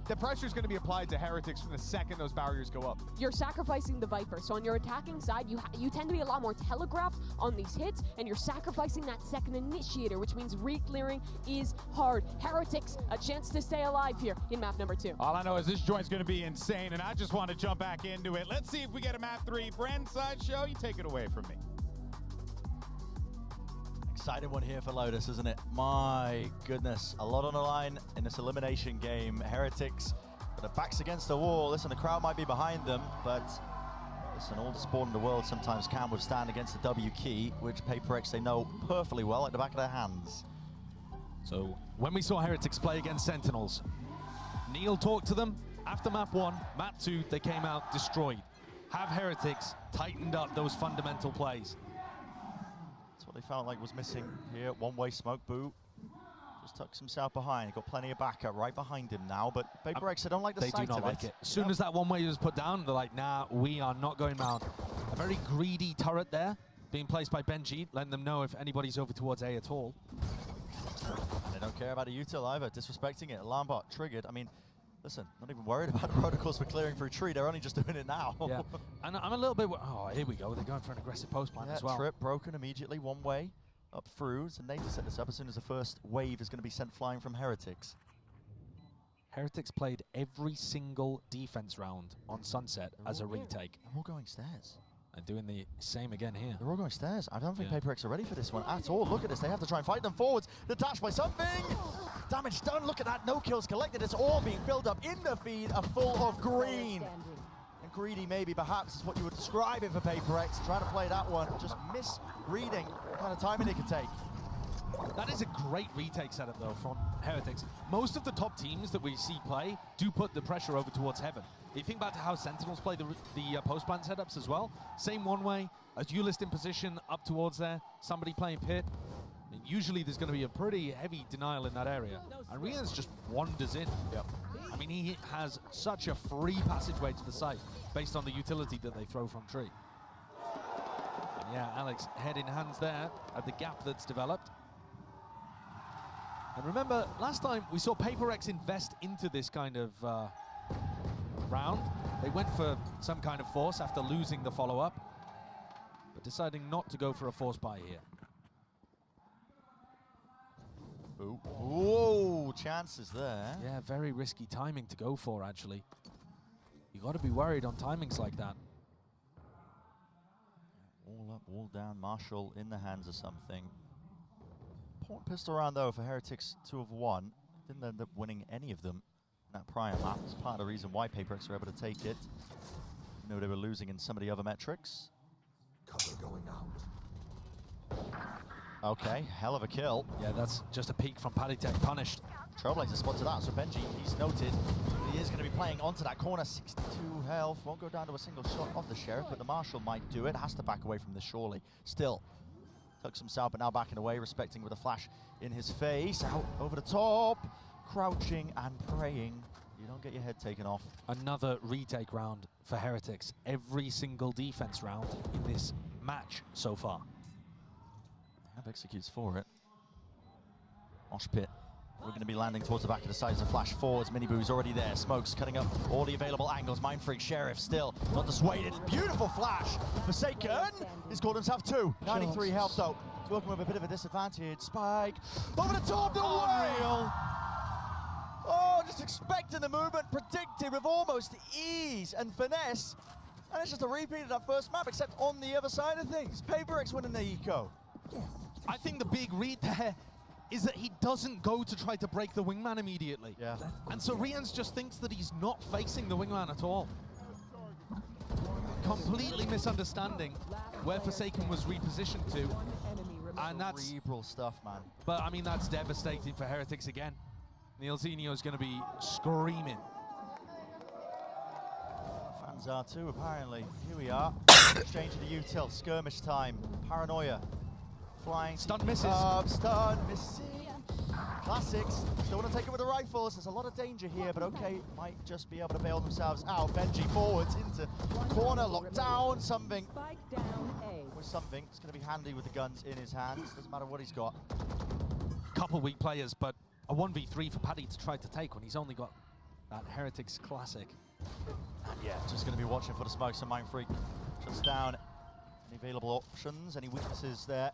The pressure is going to be applied to Heretics from the second those barriers go up. You're sacrificing the Viper. So on your attacking side, you tend to be a lot more telegraphed on these hits, and you're sacrificing that second initiator, which means re-clearing is hard. Heretics, a chance to stay alive here in map number 2. All I know is this joint's going to be insane, and I just want to jump back into it. Let's see if we get a map 3. Bren, Sideshow, you take it away from me. Exciting one here for Lotus, isn't it? My goodness, a lot on the line in this elimination game. Heretics, but their backs against the wall. Listen, the crowd might be behind them, but listen, all the sport in the world sometimes can withstand against the W key, which PRX they know perfectly well at the back of their hands. So when we saw Heretics play against Sentinels, Neil talked to them. After map 1, map 2, they came out destroyed. Have Heretics tightened up those fundamental plays? That's what they felt like was missing here. One-way smoke, Boo. Just tucks himself behind. He got plenty of backup right behind him now, but PRX, I don't like the They sight do not of like it. As soon as that one way was put down, they're like, nah, we are not going round. A very greedy turret there, being placed by Benji, letting them know if anybody's over towards A at all. They don't care about a util either, disrespecting it. Alarm bot triggered. I mean, listen, not even worried about the protocols for clearing through tree. They're only just doing it now. Yeah, and I'm a little bit, oh, here we go. They're going for an aggressive post plant as well. Trip broken immediately, one way up through. So Nate to set this up as soon as the first wave is going to be sent flying from Heretics. Heretics played every single defense round on Sunset as a retake. They're all going stairs. And doing the same again here. They're all going stairs. I don't think PRX are ready for this one at all. Look at this. They have to try and fight them forwards. The dash by something. Damage done. Look at that. No kills collected. It's all being filled up in the feed, a full of green. And greedy maybe perhaps is what you would describe it for PRX. Trying to play that one. Just misreading what kind of timing it could take. That is a great retake setup though from Heretics. Most of the top teams that we see play do put the pressure over towards Heaven. If you think back to how Sentinels play the post plant setups as well, same one way, a duelist in position up towards there, somebody playing pit, and usually there's going to be a pretty heavy denial in that area. And Rians just wanders in. Yep. I mean, he has such a free passageway to the site based on the utility that they throw from tree. And yeah, Alex head in hands there at the gap that's developed. And remember, last time we saw PRX invest into this kind of round. They went for some kind of force after losing the follow-up, but deciding not to go for a force buy here. Ooh. Whoa, chances there. Yeah, very risky timing to go for, actually. You got to be worried on timings like that. All up, all down. Marshall in the hands of something. Important pistol round though for Heretics 2 of 1. Didn't end up winning any of them in that prior map. It's part of the reason why PRX were able to take it. You know, they were losing in some of the other metrics. Cover going out. Okay, hell of a kill. Yeah, that's just a peek from Paddytech, punished. Trailblazer spotted that, so Benji, he's noted. He is going to be playing onto that corner. 62 health, won't go down to a single shot of the Sheriff, but the Marshal might do it. Has to back away from this surely. Still, tucks himself, but now backing away, respecting with a flash in his face. Out over the top, crouching and praying. You don't get your head taken off. Another retake round for Heretics. Every single defense round in this match so far. Have executes for it. Mosh pit. We're going to be landing towards the back of the side as a flash forwards. Miniboo's already there. Smokes cutting up all the available angles. Mind Freak Sheriff still not dissuaded. Beautiful flash. Forsaken. He's called himself 2. 93 health though. He's working with a bit of a disadvantage. Spike. Over the top. No way. Oh, just expecting the movement. Predicted with almost ease and finesse. And it's just a repeat of that first map, except on the other side of things. PRX winning the eco. I think the big read there is that he doesn't go to try to break the wingman immediately. Yeah. And so Rians just thinks that he's not facing the wingman at all. Completely misunderstanding where Forsaken was repositioned to. And that's cerebral stuff, man. But I mean, that's devastating for Heretics again. Neilzinho's going to be screaming. Fans are too, apparently. Here we are. Exchange of the util. Skirmish time. Paranoia. Flying. Stun misses. Stun missing. Classics. Still want to take it with the rifles. There's a lot of danger here, but okay, might just be able to bail themselves out. Benji forwards into corner, locked down. Something. With something. It's going to be handy with the guns in his hands. Doesn't matter what he's got. Couple weak players, but a 1v3 for Paddy to try to take when he's only got that Heretics classic. And yeah, just going to be watching for the smokes. So Mind Freak shuts down any available options, any weaknesses there.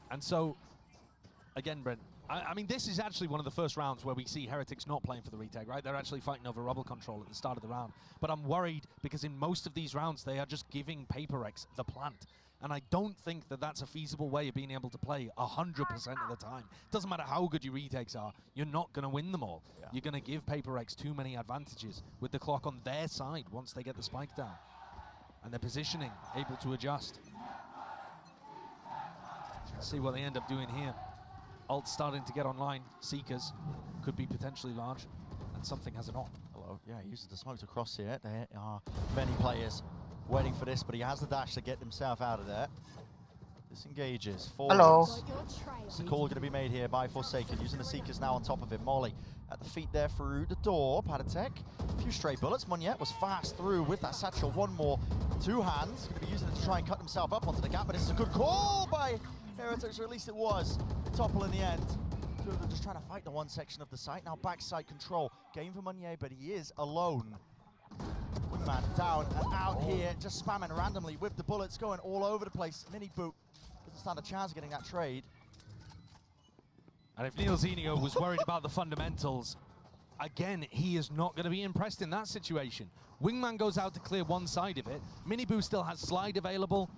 And so, again, Brent, I mean, this is actually one of the first rounds where we see Heretics not playing for the retake, right? They're actually fighting over rubble control at the start of the round. But I'm worried because in most of these rounds, they are just giving PRX the plant. And I don't think that that's a feasible way of being able to play 100% of the time. Doesn't matter how good your retakes are, you're not going to win them all. Yeah. You're going to give PRX too many advantages with the clock on their side once they get the spike down. And their positioning, able to adjust. Let's see what they end up doing here. Ult starting to get online. Seekers could be potentially large, and something has it on. Hello. Yeah, he uses the smoke to cross here. There are many players waiting for this, but he has the dash to get himself out of there. Disengages. Hello. Forwards. It's a call going to be made here by Forsaken, using the Seekers now on top of him. Molly at the feet there through the door. Padatek, a few stray bullets. Moniette was fast through with that satchel. One more. Two hands. Going to be using it to try and cut himself up onto the gap, but this is a good call by Heretics, or at least it was. Topple in the end. Two of them just trying to fight the one section of the site. Now backside control. Game for Moniette, but he is alone. Wingman down and out here, just spamming randomly with the bullets going all over the place. Mini Boot doesn't stand a chance of getting that trade. And if Neil Zenio was worried about the fundamentals, again, he is not going to be impressed in that situation. Wingman goes out to clear one side of it. Miniboo still has slide available.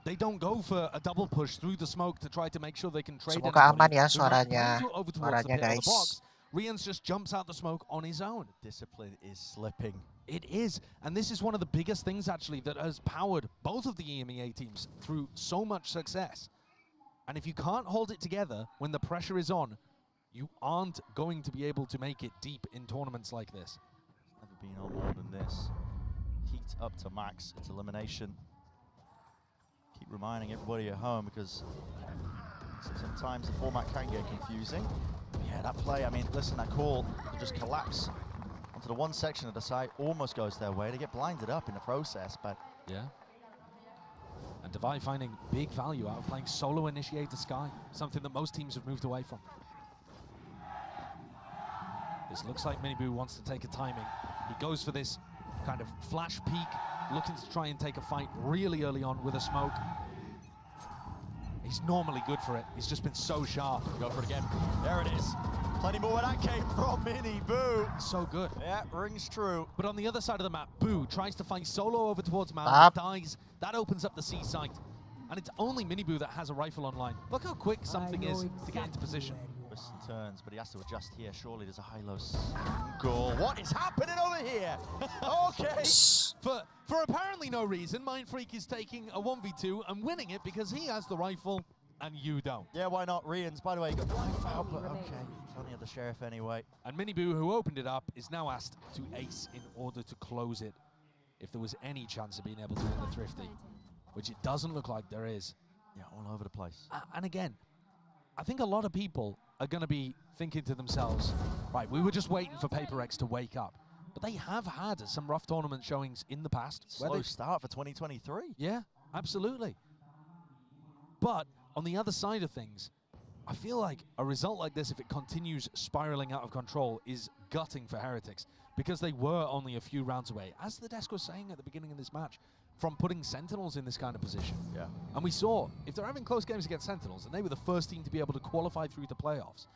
They don't go for a double push through the smoke to try to make sure they can trade. Semoga aman ya suaranya. Suaranya guys. Rians just jumps out the smoke on his own. Discipline is slipping. It is, and this is one of the biggest things actually that has powered both of the EMEA teams through so much success. And if you can't hold it together when the pressure is on, you aren't going to be able to make it deep in tournaments like this. Never been on more than this. Heat up to max, it's elimination. Keep reminding everybody at home because sometimes the format can get confusing. Yeah, that play, I mean, listen, that call to just collapse onto the one section of the site almost goes their way. They get blinded up in the process, but... Yeah. And Devi finding big value out of playing solo initiator Sky, something that most teams have moved away from. This looks like Miniboo wants to take a timing. He goes for this kind of flash peek, looking to try and take a fight really early on with a smoke. He's normally good for it. He's just been so sharp. Go for it again. There it is. Plenty more where that came from, Miniboo. So good. Yeah, rings true. But on the other side of the map, Boo tries to fight solo over towards Mal, dies. That opens up the C site. And it's only Miniboo that has a rifle online. Look how quick something is to get into position. Twists and turns, but he has to adjust here. Surely there's a high-low goal. What is happening over here? Okay. For apparently no reason, Mindfreak is taking a 1v2 and winning it because he has the rifle and you don't. Yeah, why not? Rians, by the way, got blind foul, but okay. Only at the sheriff anyway. And Miniboo, who opened it up, is now asked to ace in order to close it if there was any chance of being able to win the Thrifty, which it doesn't look like there is. Yeah, all over the place. And again, I think a lot of people are going to be thinking to themselves, right, we were just waiting for PaperX to wake up. But they have had some rough tournament showings in the past. Slow start for 2023. Yeah, absolutely. But on the other side of things, I feel like a result like this, if it continues spiraling out of control, is gutting for Heretics, because they were only a few rounds away, as the desk was saying at the beginning of this match, from putting Sentinels in this kind of position. Yeah. And we saw, if they're having close games against Sentinels, and they were the first team to be able to qualify through the playoffs,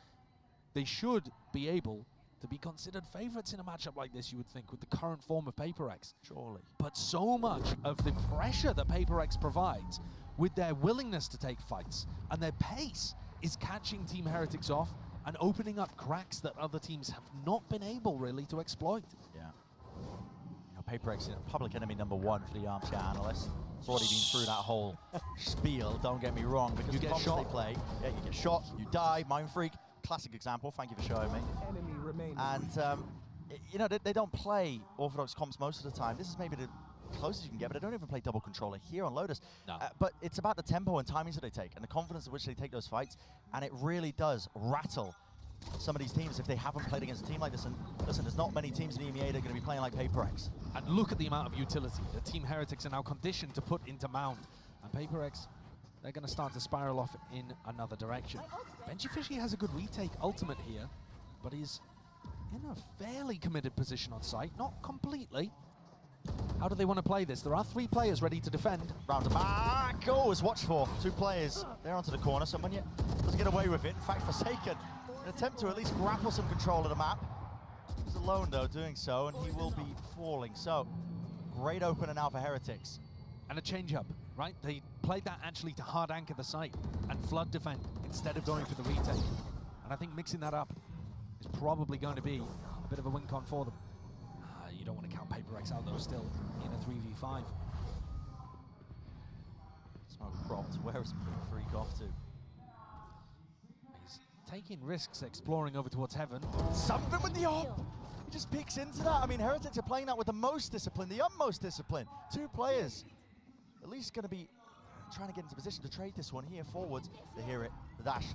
they should be able to be considered favorites in a matchup like this, you would think, with the current form of PaperX. Surely. But so much of the pressure that PaperX provides with their willingness to take fights and their pace is catching Team Heretics off and opening up cracks that other teams have not been able really to exploit. Yeah. You know, PaperX is public enemy #1 for the armchair analyst. It's already been through that whole spiel, don't get me wrong, because you the get shot. they play, yeah, you get shot, you die, Mindfreak, classic example, thank you for showing me. Enemy remaining. And, you know, they don't play Orthodox comps most of the time. This is maybe the closest you can get, but they don't even play double controller here on Lotus. No. But it's about the tempo and timings that they take and the confidence in which they take those fights, and it really does rattle some of these teams if they haven't played against a team like this. And listen, there's not many teams in EMEA that are going to be playing like PaperX. And look at the amount of utility that Team Heretics are now conditioned to put into Mound. And PaperX, they're going to start to spiral off in another direction. Benji Fishy has a good retake ultimate here, but he's in a fairly committed position on site. Not completely. How do they want to play this? There are 3 players ready to defend. Round and back. Oh, it's watched for. 2 players there onto the corner. Someone yet doesn't get away with it. In fact, Forsaken, an attempt to at least grapple some control of the map. He's alone, though, doing so, and he will be falling. So, great opener now for Heretics. And a change-up, right? They played that actually to hard anchor the site and flood defend instead of going for the retake. And I think mixing that up is probably going to be a bit of a win con for them. You don't want to count PaperX out, though, still in a 3v5. Smoke propped. Where is Freak off to? He's taking risks, exploring over towards Heaven. Something with the op! He just peeks into that. I mean, Heretics are playing that with the most discipline, the utmost discipline. 2 players. At least going to be trying to get into position to trade this one here forwards. They hear it, the dash.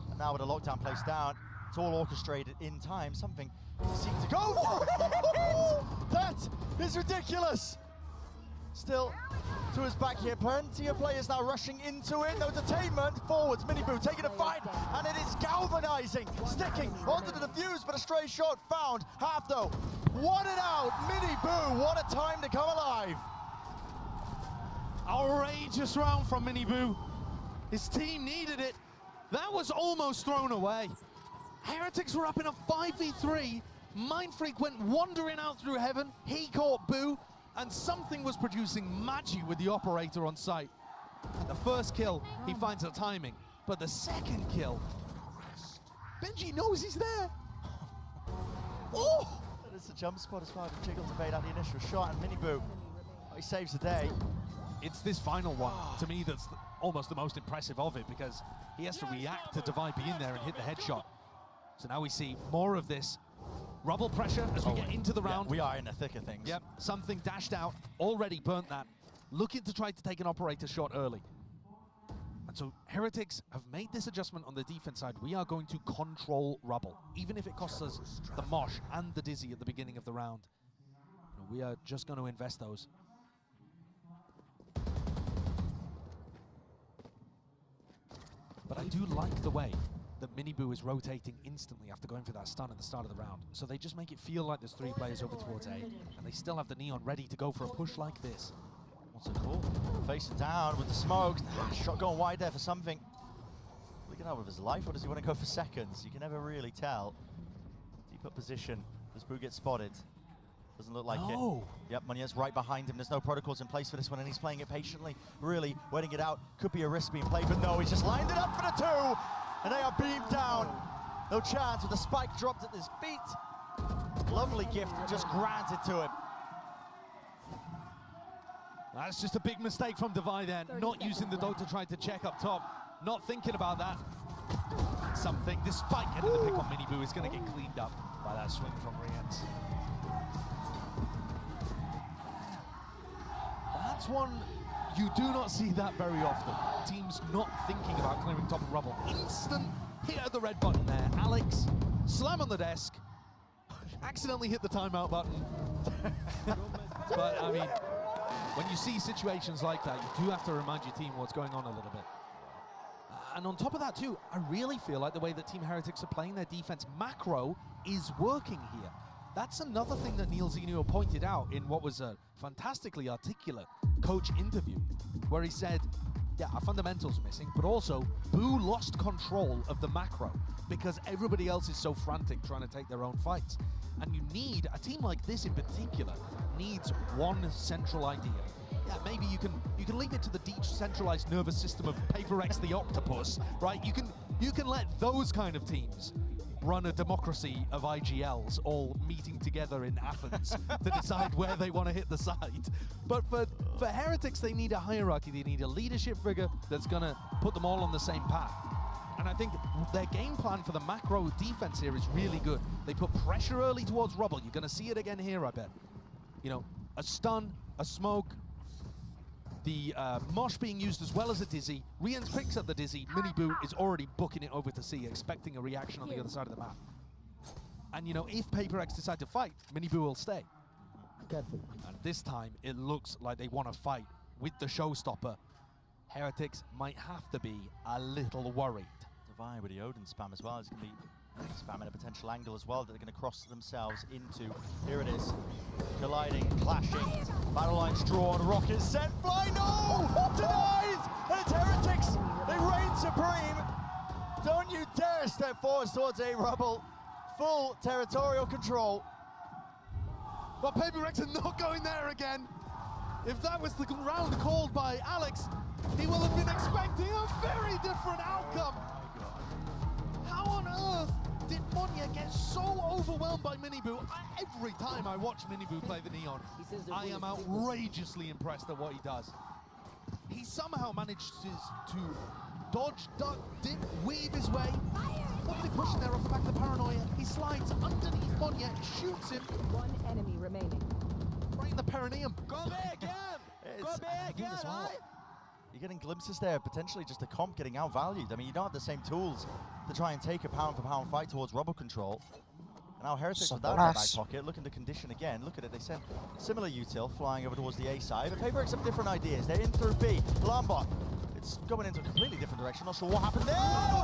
And now with a lockdown placed down, it's all orchestrated in time. Something to seek to go for it! That is ridiculous! Still to his back here, plenty of players now rushing into it. No detainment, forwards, Miniboo taking a fight, and it is galvanizing, sticking onto the defuse, but a stray shot found. Half though, one and out, Miniboo, what a time to come alive. Outrageous round from Miniboo. His team needed it. That was almost thrown away. Heretics were up in a 5v3. Mindfreak went wandering out through heaven. He caught Boo, and something was producing Magi with the operator on site. The first kill, he finds the timing, but the second kill, Benji knows he's there. Oh! And it's a jump spot as well to Jiggle to bait out the initial shot, and Miniboo, he saves the day. It's this final one, to me, that's almost the most impressive of it, because he has to react to Divide be in there and hit the headshot. So now we see more of this rubble pressure as we get into the round. Yeah, we are in the thick of things. Yep, something dashed out, already burnt that. Looking to try to take an operator shot early. And so Heretics have made this adjustment on the defense side. We are going to control rubble, even if it costs us the Mosh and the Dizzy at the beginning of the round. We are just going to invest those. But I do like the way that Miniboo is rotating instantly after going for that stun at the start of the round. So they just make it feel like there's 3 players over towards A, and they still have the Neon ready to go for a push like this. What's it called? Facing down with the smoke. Shot going wide there for something. Looking out with his life, or does he want to go for seconds? You can never really tell. Deep up position. Does Boo get spotted? Doesn't look like it. Yep, Munya's right behind him. There's no protocols in place for this one, and he's playing it patiently, really waiting it out. Could be a risk being played, but no, he's just lined it up for the 2, and they are beamed down. No chance with the spike dropped at his feet. Lovely gift just granted to him. That's just a big mistake from Divide there, not using the dog to try to check up top. Not thinking about that. Something, despite getting the pick on Miniboo, is going to get cleaned up by that swing from Rians. That's one you do not see that very often. Teams not thinking about clearing top of rubble. Instant hit of the red button there. Alex, slam on the desk. Accidentally hit the timeout button. But I mean, when you see situations like that, you do have to remind your team what's going on a little bit. And on top of that too, I really feel like the way that Team Heretics are playing their defense macro is working here. That's another thing that Neil Zenio pointed out in what was a fantastically articulate coach interview, where he said, yeah, our fundamentals are missing, but also Boo lost control of the macro because everybody else is so frantic trying to take their own fights. And you need, a team like this in particular, needs one central idea. Yeah, maybe you can leave it to the decentralized nervous system of PRX the Octopus, right? You can let those kind of teams run a democracy of IGLs all meeting together in Athens to decide where they want to hit the site. But for Heretics, they need a hierarchy. They need a leadership figure that's going to put them all on the same path. And I think their game plan for the macro defense here is really good. They put pressure early towards rubble. You're going to see it again here, I bet. You know, a stun, a smoke, the Mosh being used as well as a Dizzy. Rians picks up the Dizzy. Miniboo is already booking it over to C, expecting a reaction on the other side of the map. And you know, if PRX decide to fight, Miniboo will stay. Careful. And this time, it looks like they want to fight with the showstopper. Heretics might have to be a little worried. Divide with the Odin spam as well. It's going to be spamming a potential angle as well that they're going to cross themselves into. Here it is. Colliding, clashing. Battle lines drawn. Rockets sent. Fly. No! Denied! And it's Heretics. They reign supreme. Don't you dare step forward towards A rubble. Full territorial control. But PRX are not going there again. If that was the round called by Alex, he will have been expecting a very different outcome. How on earth did Monya get so overwhelmed by Miniboo? Every time I watch Miniboo play the Neon, I am outrageously impressed at what he does. He somehow managed to dodge, duck, dip, weave his way. Look at him pushing there off the back of the paranoia. He slides underneath Monya, shoots him. One enemy remaining. Right in the perineum. Go back again! Go back again, right? You're getting glimpses there, potentially just a comp getting outvalued. I mean, you don't have the same tools to try and take a pound-for-pound fight towards rubble control. And now Heretics with that in their back pocket, looking to condition again. Look at it, they send similar util flying over towards the A side, but PRX have different ideas. They're in through B. Lambot, it's going into a completely different direction. Not sure what happened there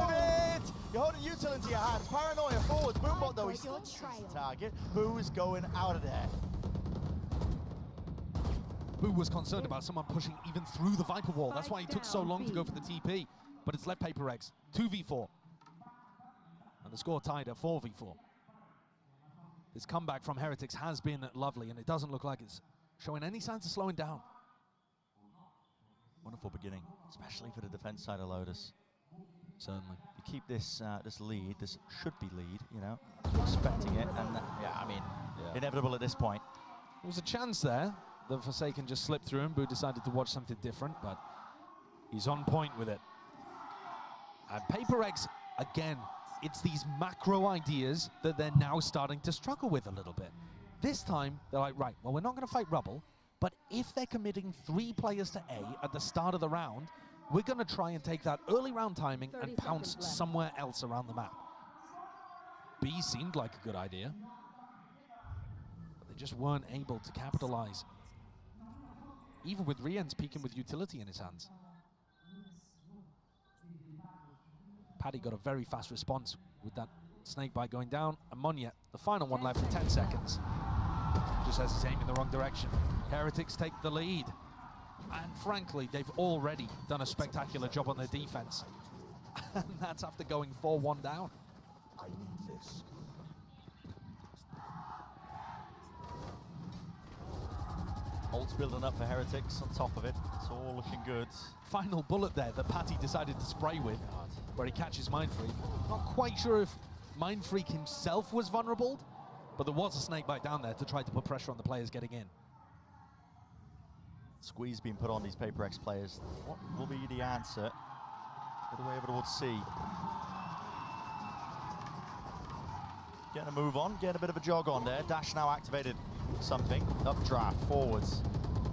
with it. You're holding util into your hands. Paranoia forwards. Boombot though, he's still the target. Who's going out of there? Boo was concerned about someone pushing even through the Viper wall. That's why he took so long to go for the TP. But it's left PRX 2v4. And the score tied at 4v4. This comeback from Heretics has been lovely, and it doesn't look like it's showing any signs of slowing down. Wonderful beginning, especially for the defense side of Lotus. Certainly. You keep this this lead, this should be lead, you know, expecting it, and yeah, I mean, inevitable at this point. There was a chance there. The Forsaken just slipped through, and Boo decided to watch something different, but he's on point with it. And PRX, again, it's these macro ideas that they're now starting to struggle with a little bit. This time, they're like, right, well, we're not going to fight Rubble, but if they're committing 3 players to A at the start of the round, we're going to try and take that early round timing and pounce somewhere else around the map. B seemed like a good idea, but they just weren't able to capitalize. Even with Rien's peeking with utility in his hands. Paddy got a very fast response with that snakebite going down. And Monyet, the final one left for 10 seconds. Just as he's aiming the wrong direction. Heretics take the lead. And frankly, they've already done a spectacular job on their defense. And that's after going 4-1 down. I need this. Ult's building up for Heretics on top of it. It's all looking good. Final bullet there that Patty decided to spray with, where he catches Mindfreak. Not quite sure if Mindfreak himself was vulnerable, but there was a snakebite down there to try to put pressure on the players getting in. Squeeze being put on these PRX players. What will be the answer? Get away over towards C. Getting a move on, getting a bit of a jog on there. Dash now activated. Something. Updraft, forwards.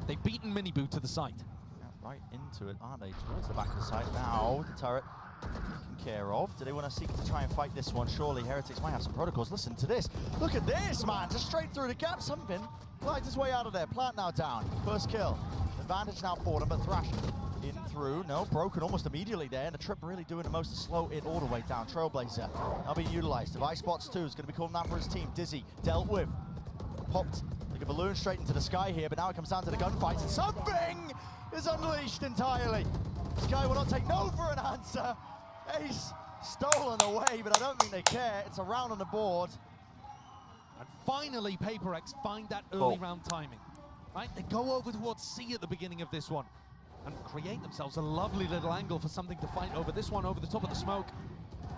They've beaten Miniboo to the site. Yeah, right into it, aren't they? Towards the back of the site. Now, the turret taken care of. Do they want to seek to try and fight this one? Surely Heretics might have some protocols. Listen to this. Look at this, man. Just straight through the gap. Something glides his way out of there. Plant now down. First kill. Advantage now for them, but Thrash in through. No, broken almost immediately there. And the Trip really doing the most to slow it all the way down. Trailblazer now being utilized. Device spots too. Is going to be calling out for his team. Dizzy dealt with. Popped like a balloon straight into the sky here, but now it comes down to the gunfights, and something is unleashed entirely. Sky will not take no for an answer. Ace stolen away, but I don't think they care. It's a round on the board. And finally, PRX find that early round timing. Right, they go over towards C at the beginning of this one and create themselves a lovely little angle for something to fight over this one, over the top of the smoke.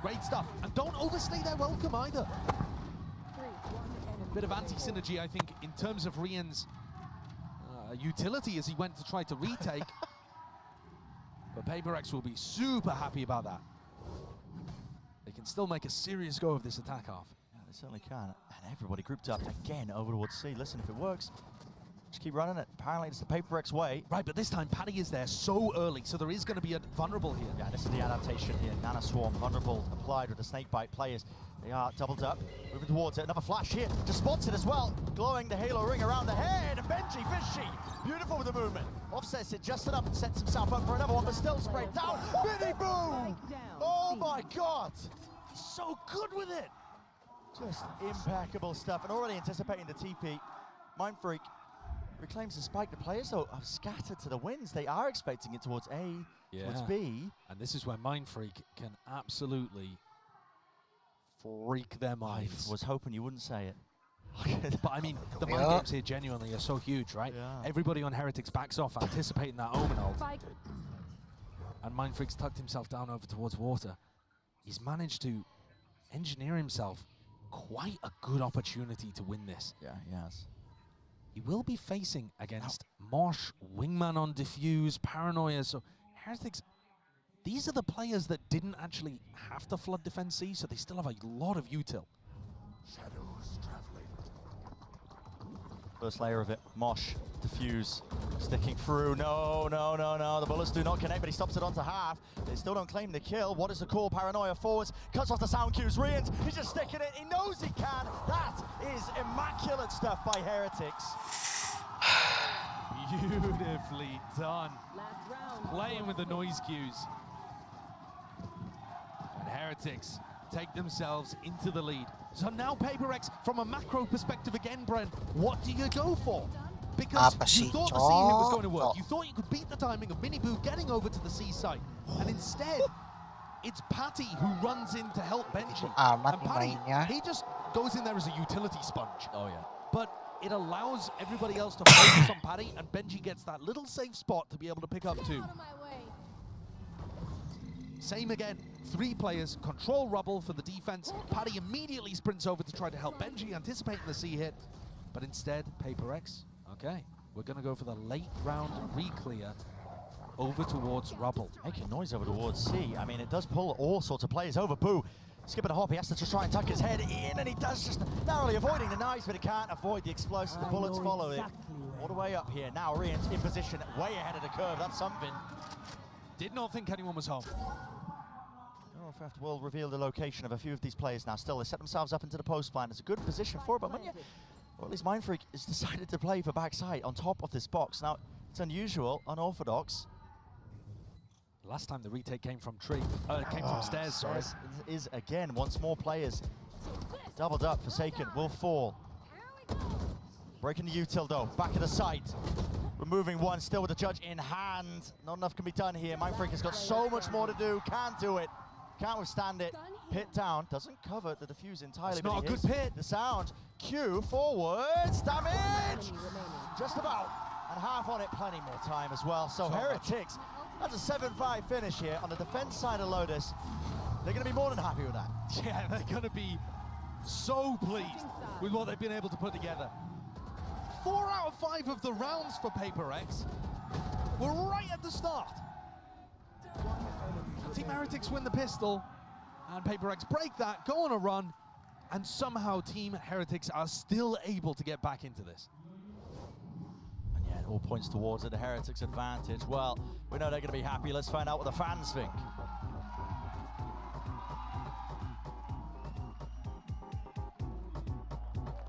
Great stuff, and don't overstay their welcome either. Bit of anti-synergy, I think, in terms of Rien's utility as he went to try to retake. But PRX will be super happy about that. They can still make a serious go of this attack half. Yeah, they certainly can. And everybody grouped up again over towards C. Listen, if it works, just keep running it. Apparently it's the PRX way. Right, but this time Paddy is there so early, so there is going to be a vulnerable here. Yeah, this is the adaptation here. Nana Swarm, vulnerable, applied with the snakebite players. They are doubled up, moving towards it. Another flash here, just spots it as well. Glowing the halo ring around the head. And Benji, Fishy, beautiful with the movement. Offsets it just enough and sets himself up for another one, but still sprayed down. Miniboo! Oh my God! So good with it. Just impeccable stuff. And already anticipating the TP. Mindfreak reclaims the spike. The players, though, are scattered to the winds. They are expecting it towards A, towards B. And this is where Mindfreak can absolutely freak their minds. I was hoping you wouldn't say it. But I mean, the mind games here genuinely are so huge, right? Yeah. Everybody on Heretics backs off, anticipating that Omen ult. And Mindfreak's tucked himself down over towards water. He's managed to engineer himself quite a good opportunity to win this. Yeah, he has. He will be facing against Mosh, Wingman on Diffuse, Paranoia. So Heretics, these are the players that didn't actually have to flood defense C, so they still have a lot of util. Shadows traveling. First layer of it, Mosh, defuse, sticking through, no, the bullets do not connect, but he stops it onto half. They still don't claim the kill. What is the call? Paranoia forwards, cuts off the sound cues, Rians, he's just sticking it, he knows he can. That is immaculate stuff by Heretics. Beautifully done. Playing with the noise cues. And Heretics take themselves into the lead. So now PRX, from a macro perspective again, Bren, what do you go for? Because you thought the C hit was going to work. You thought you could beat the timing of Miniboo getting over to the C site. And instead, it's Patty who runs in to help Benji. And Patty, he just goes in there as a utility sponge. Oh, yeah. But it allows everybody else to focus on Patty, and Benji gets that little safe spot to be able to pick up two. Same again, 3 players, control rubble for the defense. Paddy immediately sprints over to try to help Benji, anticipating the C hit. But instead, PRX, okay, we're gonna go for the late round re-clear over towards rubble. Making noise over towards C. I mean, it does pull all sorts of players over. Boo, skipping a hop, he has to just try and tuck his head in, and he does, just narrowly avoiding the knives, but he can't avoid the explosive. The bullets follow it. All the way up here. Now Rian's in position, way ahead of the curve. That's something. Did not think anyone was home. Warcraft will reveal the location of a few of these players now. Still, they set themselves up into the post plan. It's a good position for it, but when you, or at least Mindfreak has decided to play for backside on top of this box. Now, it's unusual, unorthodox. Last time the retake came from stairs, sorry. Is again, once more players doubled up. Forsaken will fall. Breaking the util though, back of the site. Removing one, still with the judge in hand. Not enough can be done here. Mindfreak has got so much more to do, can't do it. Can't withstand it. Pit down, doesn't cover the defuse entirely. It's not a good pit. The sound. Q forwards, damage! Just about. And half on it, plenty more time as well. So Heretics, that's a 7-5 finish here on the defense side of Lotus. They're going to be more than happy with that. Yeah, they're going to be so pleased with what they've been able to put together. 4 out of 5 of the rounds for PRX were right at the start. Team Heretics win the pistol, and PRX break that, go on a run, and somehow Team Heretics are still able to get back into this. And yeah, it all points towards it, the Heretics advantage. Well, we know they're going to be happy. Let's find out what the fans think.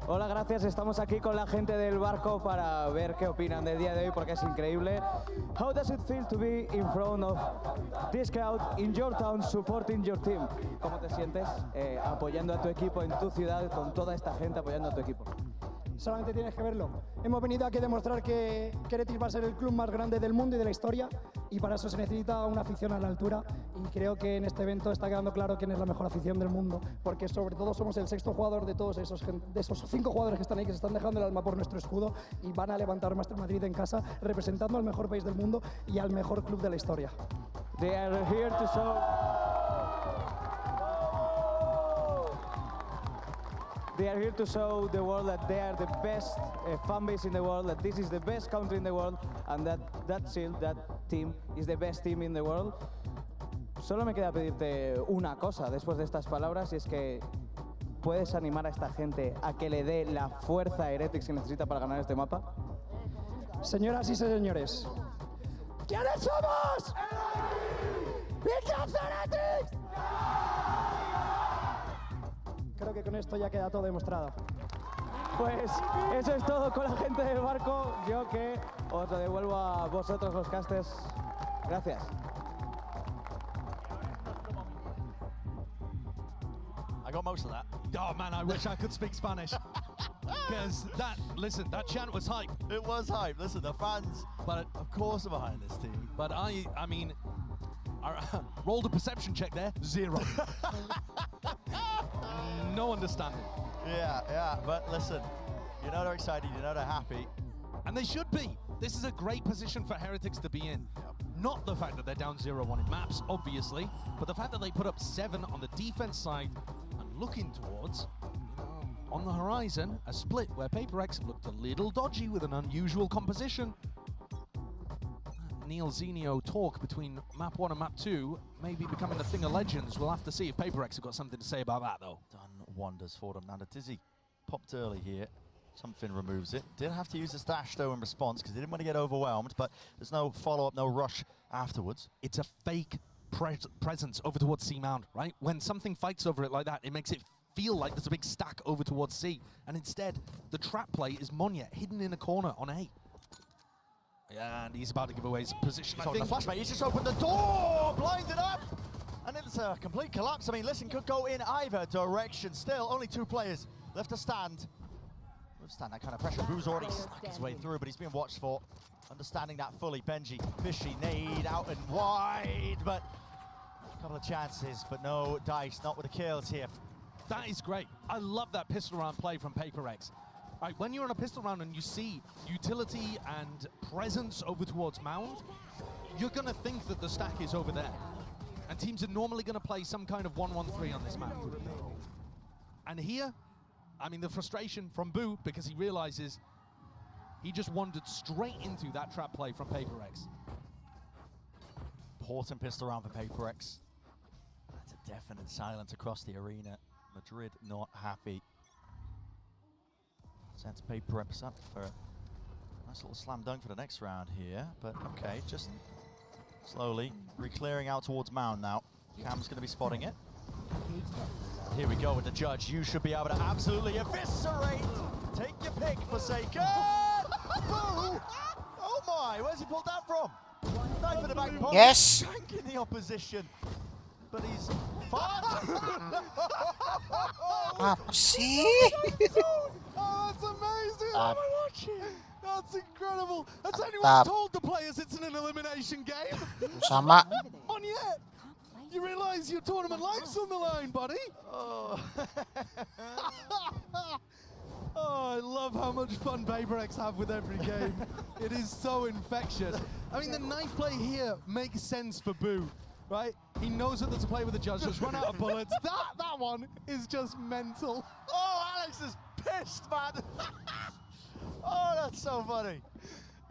Hola, gracias. Estamos aquí con la gente del barco para ver qué opinan del día de hoy porque es increíble. How does it feel to be in front of this crowd in your town supporting your team? ¿Cómo te sientes apoyando a tu equipo en tu ciudad con toda esta gente apoyando a tu equipo? Solamente tienes que verlo. Hemos venido aquí a demostrar que Heretics va a ser el club más grande del mundo y de la historia, y para eso se necesita una afición a la altura, y creo que en este evento está quedando claro quién es la mejor afición del mundo, porque sobre todo somos el 6º jugador de todos esos 5 jugadores que están ahí, que se están dejando el alma por nuestro escudo y van a levantar Madrid en casa representando al mejor país del mundo y al mejor club de la historia. They are here to show... They are here to show the world that they are the best fan base in the world, that this is the best country in the world, and that team is the best team in the world. Solo me queda pedirte una cosa después de estas palabras, y es que puedes animar a esta gente a que le dé la fuerza a Heretics que necesita para ganar este mapa. Señoras y señores, ¿quiénes somos? ¡Heretics! Creo que con esto ya queda todo demostrado. Pues eso es todo con la gente del barco. Yo que os lo devuelvo a vosotros los casters. Gracias. I got most of that. Oh man, I wish I could speak Spanish. Because that chant was hype. It was hype. Listen, the fans, but of course, are behind this team. But I mean, I rolled a perception check there, 0. No understanding. Yeah, but listen, you know they're excited, you know they're happy. And they should be. This is a great position for Heretics to be in. Not the fact that they're down 0-1 in maps, obviously, but the fact that they put up 7 on the defense side and looking towards, on the horizon, a split where PRX looked a little dodgy with an unusual composition. Neil Zenio talk between map 1 and map 2 maybe becoming a thing of legends. We'll have to see if PRX have got something to say about that, though. Done wonders for them. Now the Dizzy popped early here. Something removes it. Didn't have to use the stash though in response because he didn't want to get overwhelmed, but there's no follow-up, no rush afterwards. It's a fake presence over towards C Mound, right? When something fights over it like that, it makes it feel like there's a big stack over towards C. And instead, the trap play is Monya hidden in a corner on A. Yeah, and he's about to give away his position. So the flashback, he's just opened the door, blinded up, and it's a complete collapse. I mean, listen, could go in either direction. Still, only 2 players left to stand. Withstand that kind of pressure. Boo's already snuck his way through, but he's being watched for. Understanding that fully, Benji, fishy, nade out and wide, but a couple of chances, but no dice, not with the kills here. That is great. I love that pistol round play from PRX. Right, when you're on a pistol round and you see utility and presence over towards Mound, you're going to think that the stack is over there. And teams are normally going to play some kind of 1-1-3 on this map. And here, I mean, the frustration from Boo, because he realizes he just wandered straight into that trap play from PRX. Important pistol round for PRX. That's a definite silence across the arena. Madrid not happy. Sets PRX up for a nice little slam dunk for the next round here. But okay, just slowly re-clearing out towards Mound now. Cam's going to be spotting it. Here we go with the judge. You should be able to absolutely eviscerate. Take your pick, Forsaken. Boo! Oh my, where's he pulled that from? Knife in the back pocket. Yes. Shanking the opposition. But he's far. Apa sih? Oh, that's amazing. What am I watching? That's incredible. Has anyone Mantap. told the players it's an elimination game? Sama. On yet. You realize your tournament life's on the line, buddy? Oh. Oh, I love how much fun PRX have with every game. It is so infectious. I mean, the knife play here makes sense for Boo, right? He knows that there's a play with the judge. Just run out of bullets. That one is just mental. Oh, Alex is pissed, man. Oh, that's so funny.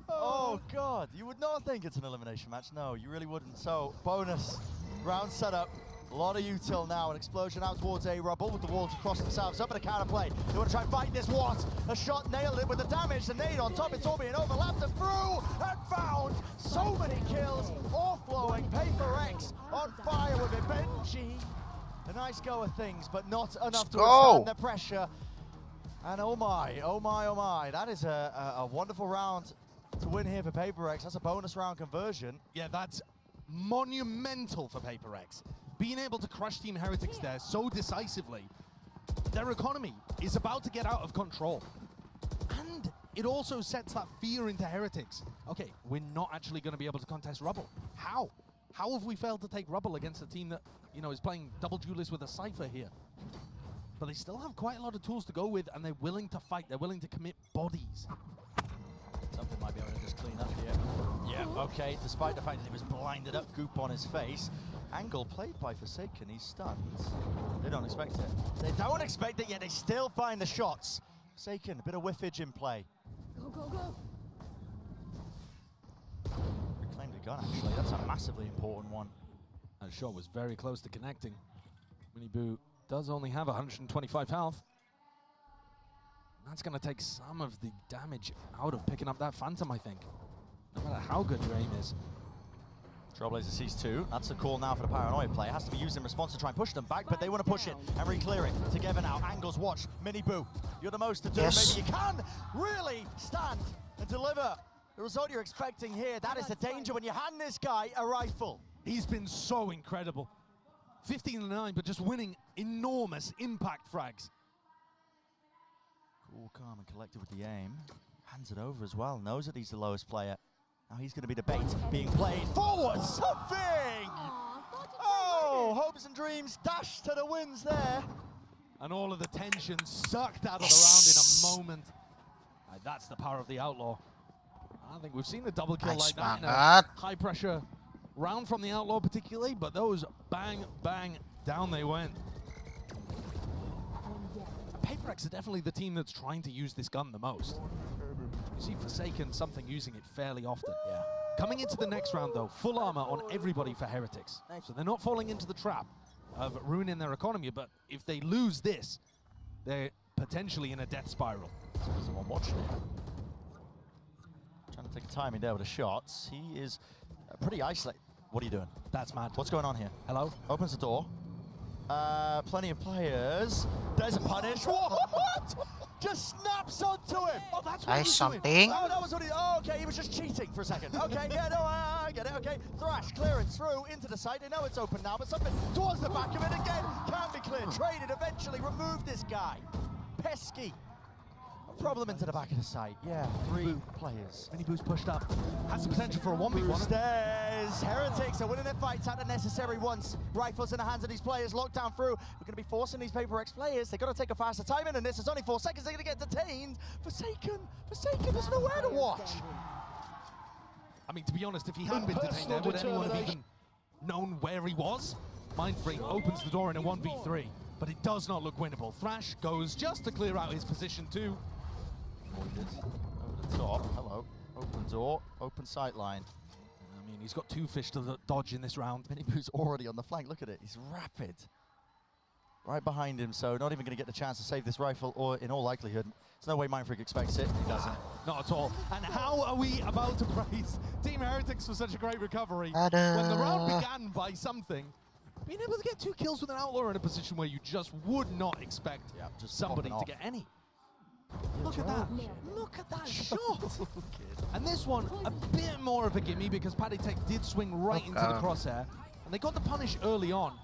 Oh, God. You would not think it's an elimination match. No, you really wouldn't. So, bonus round setup. A lot of util now. An explosion out towards A Rubble with the walls across themselves. Up in a counter play. They want to try and fight this. What? A shot nailed it with the damage. The nade on top. It's all being overlapped and through and found. So many kills. All flowing. PRX on fire with it. Benji. A nice go of things, but not enough to withstand the pressure. And oh my, oh my, oh my. That is a wonderful round to win here for PRX. That's a bonus round conversion. Yeah, that's monumental for PRX. Being able to crush Team Heretics there so decisively. Their economy is about to get out of control. And it also sets that fear into Heretics. Okay, we're not actually going to be able to contest Rubble. How? How have we failed to take Rubble against a team that, you know, is playing double duelist with a Cypher here? But they still have quite a lot of tools to go with, and they're willing to fight. They're willing to commit bodies. Something might be able to just clean up here. Yeah, okay, despite the fact that he was blinded up, goop on his face. Angle played by Forsaken, he's stunned. They don't expect it. They don't expect it, yet they still find the shots. Forsaken, a bit of whiffage in play. Go, go, go. Reclaimed a gun, actually. That's a massively important one. That shot was very close to connecting. Miniboo does only have 125 health. That's going to take some of the damage out of picking up that Phantom, I think. No matter how good your aim is. Trailblazer sees 2. That's the call now for the Paranoia play. It has to be used in response to try and push them back, but they want to push it and re-clear it together now. Angles, watch. Miniboo, you're the most to do. Yes. Maybe you can really stand and deliver the result you're expecting here. That is the danger when you hand this guy a rifle. He's been so incredible. 15-9, but just winning enormous impact frags. Cool, calm, and collected with the aim. Hands it over as well. Knows that he's the lowest player. Now he's going to be the bait being played forward. Something! Oh, hopes and dreams dashed to the winds there. And all of the tension sucked out of the round in a moment. That's the power of the Outlaw. I don't think we've seen a double kill like that in a high pressure round from the Outlaw particularly, but those bang, bang, down they went. PRX are definitely the team that's trying to use this gun the most. You see Forsaken something using it fairly often. Yeah. Coming into the next round though, full armor on everybody for Heretics. So they're not falling into the trap of ruining their economy, but if they lose this, they're potentially in a death spiral. He's the one watching it. Trying to take a timing there with the shots. He is pretty isolated. What are you doing? That's mad. What's going on here? Hello? Opens the door. Plenty of players. There's a punish. What? Just snaps onto him. Oh, that's what he was something. doing. Oh, that was what he. Oh, okay. He was just cheating for a second. Okay, yeah, no, I get it. Okay, Thrash clearance through into the site. They know it's open now, but something towards the back of it again can be cleared. Traded eventually. Remove this guy. Pesky. Problem into the back of the site. Yeah, 3 players. Mini Boo's pushed up. Has the potential for a 1v1. There's Heretics are winning their fights at the necessary once. Rifles in the hands of these players, locked down through. We're going to be forcing these PRX players. They've got to take a faster time in, and this is only 4 seconds. They're going to get detained. Forsaken, there's nowhere to watch. I mean, to be honest, if he hadn't been detained there, would anyone have even known where he was? Mindfreak opens the door in a 1v3, but it does not look winnable. Thrash goes just to clear out his position too. Over the top, hello. Open door, open sight line. I mean, he's got 2 fish to dodge in this round. Mini Boo's already on the flank, look at it, he's rapid. Right behind him, so not even going to get the chance to save this rifle, or in all likelihood, there's no way Mindfreak expects it, he doesn't. Not at all. And how are we about to praise Team Heretics for such a great recovery? Ta-da. When the round began by something, being able to get 2 kills with an Outlaw in a position where you just would not expect somebody to get any. Look at that. Look at that shot. And this one, a bit more of a gimme because Paddy Tech did swing right into the crosshair. And they got the punish early on.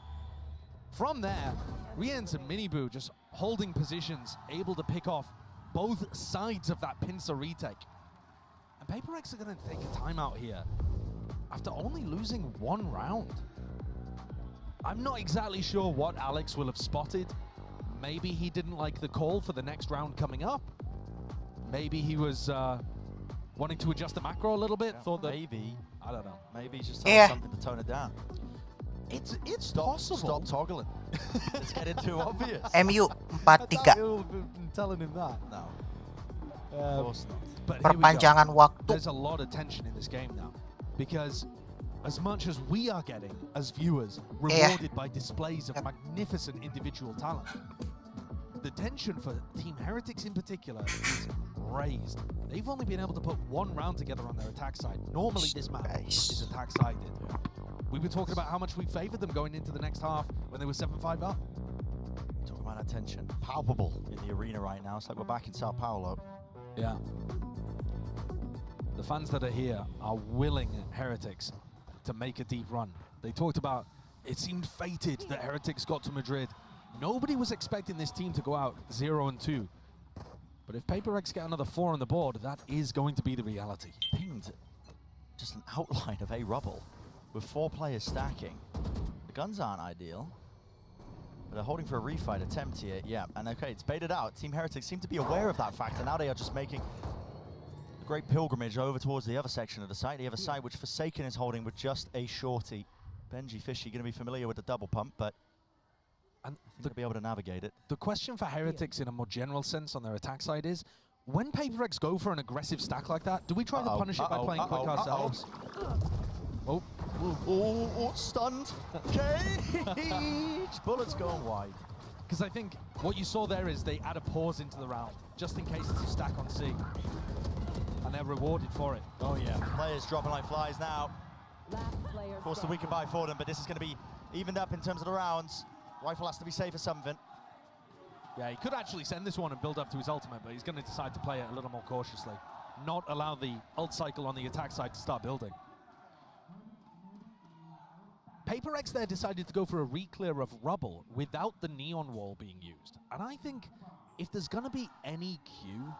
From there, Riens and Mini Boo just holding positions, able to pick off both sides of that pincer retake. And PRX are going to take a timeout here after only losing 1 round. I'm not exactly sure what Alex will have spotted. Maybe he didn't like the call for the next round coming up. Maybe he was wanting to adjust the macro a little bit. Yeah, thought that maybe. I don't know. Maybe he's just having something to tone it down. It's possible. Stop toggling. It's getting too obvious. MU 4-3. I been telling him that. No. Of course not. But here we go. Perpanjangan waktu. There's a lot of tension in this game now because as much as we are getting as viewers rewarded by displays of magnificent individual talent, the tension for Team Heretics in particular is raised. They've only been able to put 1 round together on their attack side. Normally this map is attack sided. We were talking about how much we favored them going into the next half when they were 7-5 up. Talking about that tension, palpable in the arena right now. It's like we're back in Sao Paulo. Yeah. The fans that are here are willing Heretics to make a deep run. They talked about it seemed fated that Heretics got to Madrid. Nobody was expecting this team to go out 0-2. But if PRX get another 4 on the board, that is going to be the reality. Pinged just an outline of a rubble with 4 players stacking. The guns aren't ideal. But they're holding for a refight attempt here. Yeah, and okay, it's baited out. Team Heretics seem to be aware of that fact, and now they are just making a great pilgrimage over towards the other section of the site. The other side, which Forsaken is holding with just a shorty. Benji Fishy going to be familiar with the double pump, but they'll be able to navigate it. The question for Heretics in a more general sense on their attack side is, when PRX go for an aggressive stack like that, do we try to punish it by playing quick ourselves? Oh, stunned. Cage! Bullets going wide. Because I think what you saw there is they add a pause into the round, just in case it's a stack on C. And they're rewarded for it. Oh yeah, players dropping like flies now. Of course, the weaker buy for them, but this is going to be evened up in terms of the rounds. Rifle has to be safe for something. Yeah, he could actually send this one and build up to his ultimate, but he's going to decide to play it a little more cautiously. Not allow the ult cycle on the attack side to start building. PRX there decided to go for a re-clear of rubble without the neon wall being used. And I think if there's going to be any cue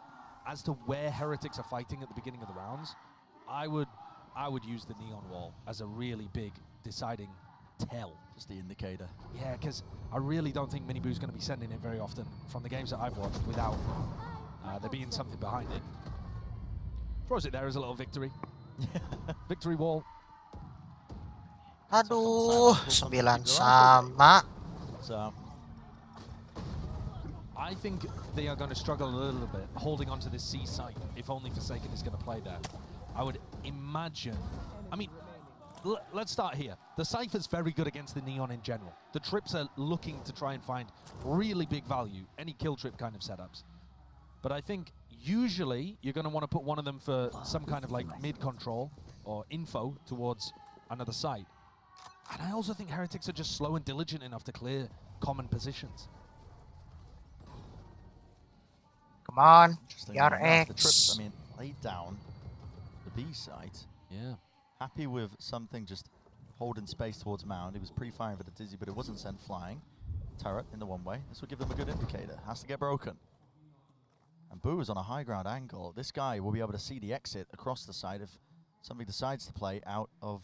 as to where Heretics are fighting at the beginning of the rounds, I would use the neon wall as a really big deciding tell. Just the indicator. Yeah, because I really don't think Mini Boo's going to be sending it very often from the games that I've watched without there being something behind it. Throws it there as a little victory. Victory wall. Aduh, 9 sama. So I think they are going to struggle a little bit holding on to this C site if only Forsaken is going to play there. I would imagine, I mean, let's start here. The Cypher's very good against the Neon in general. The trips are looking to try and find really big value, any kill trip kind of setups. But I think Usually, you're going to want to put one of them for some kind of like mid-control or info towards another site. And I also think Heretics are just slow and diligent enough to clear common positions. Come on, Interesting enough, PRX. the trips, I mean, laid down the B site. Yeah. Happy with something just holding space towards Mound. He was pre-firing for the Dizzy, but it wasn't sent flying. Turret in the one way. This will give them a good indicator. Has to get broken. And Boo is on a high ground angle. This guy will be able to see the exit across the side if somebody decides to play out of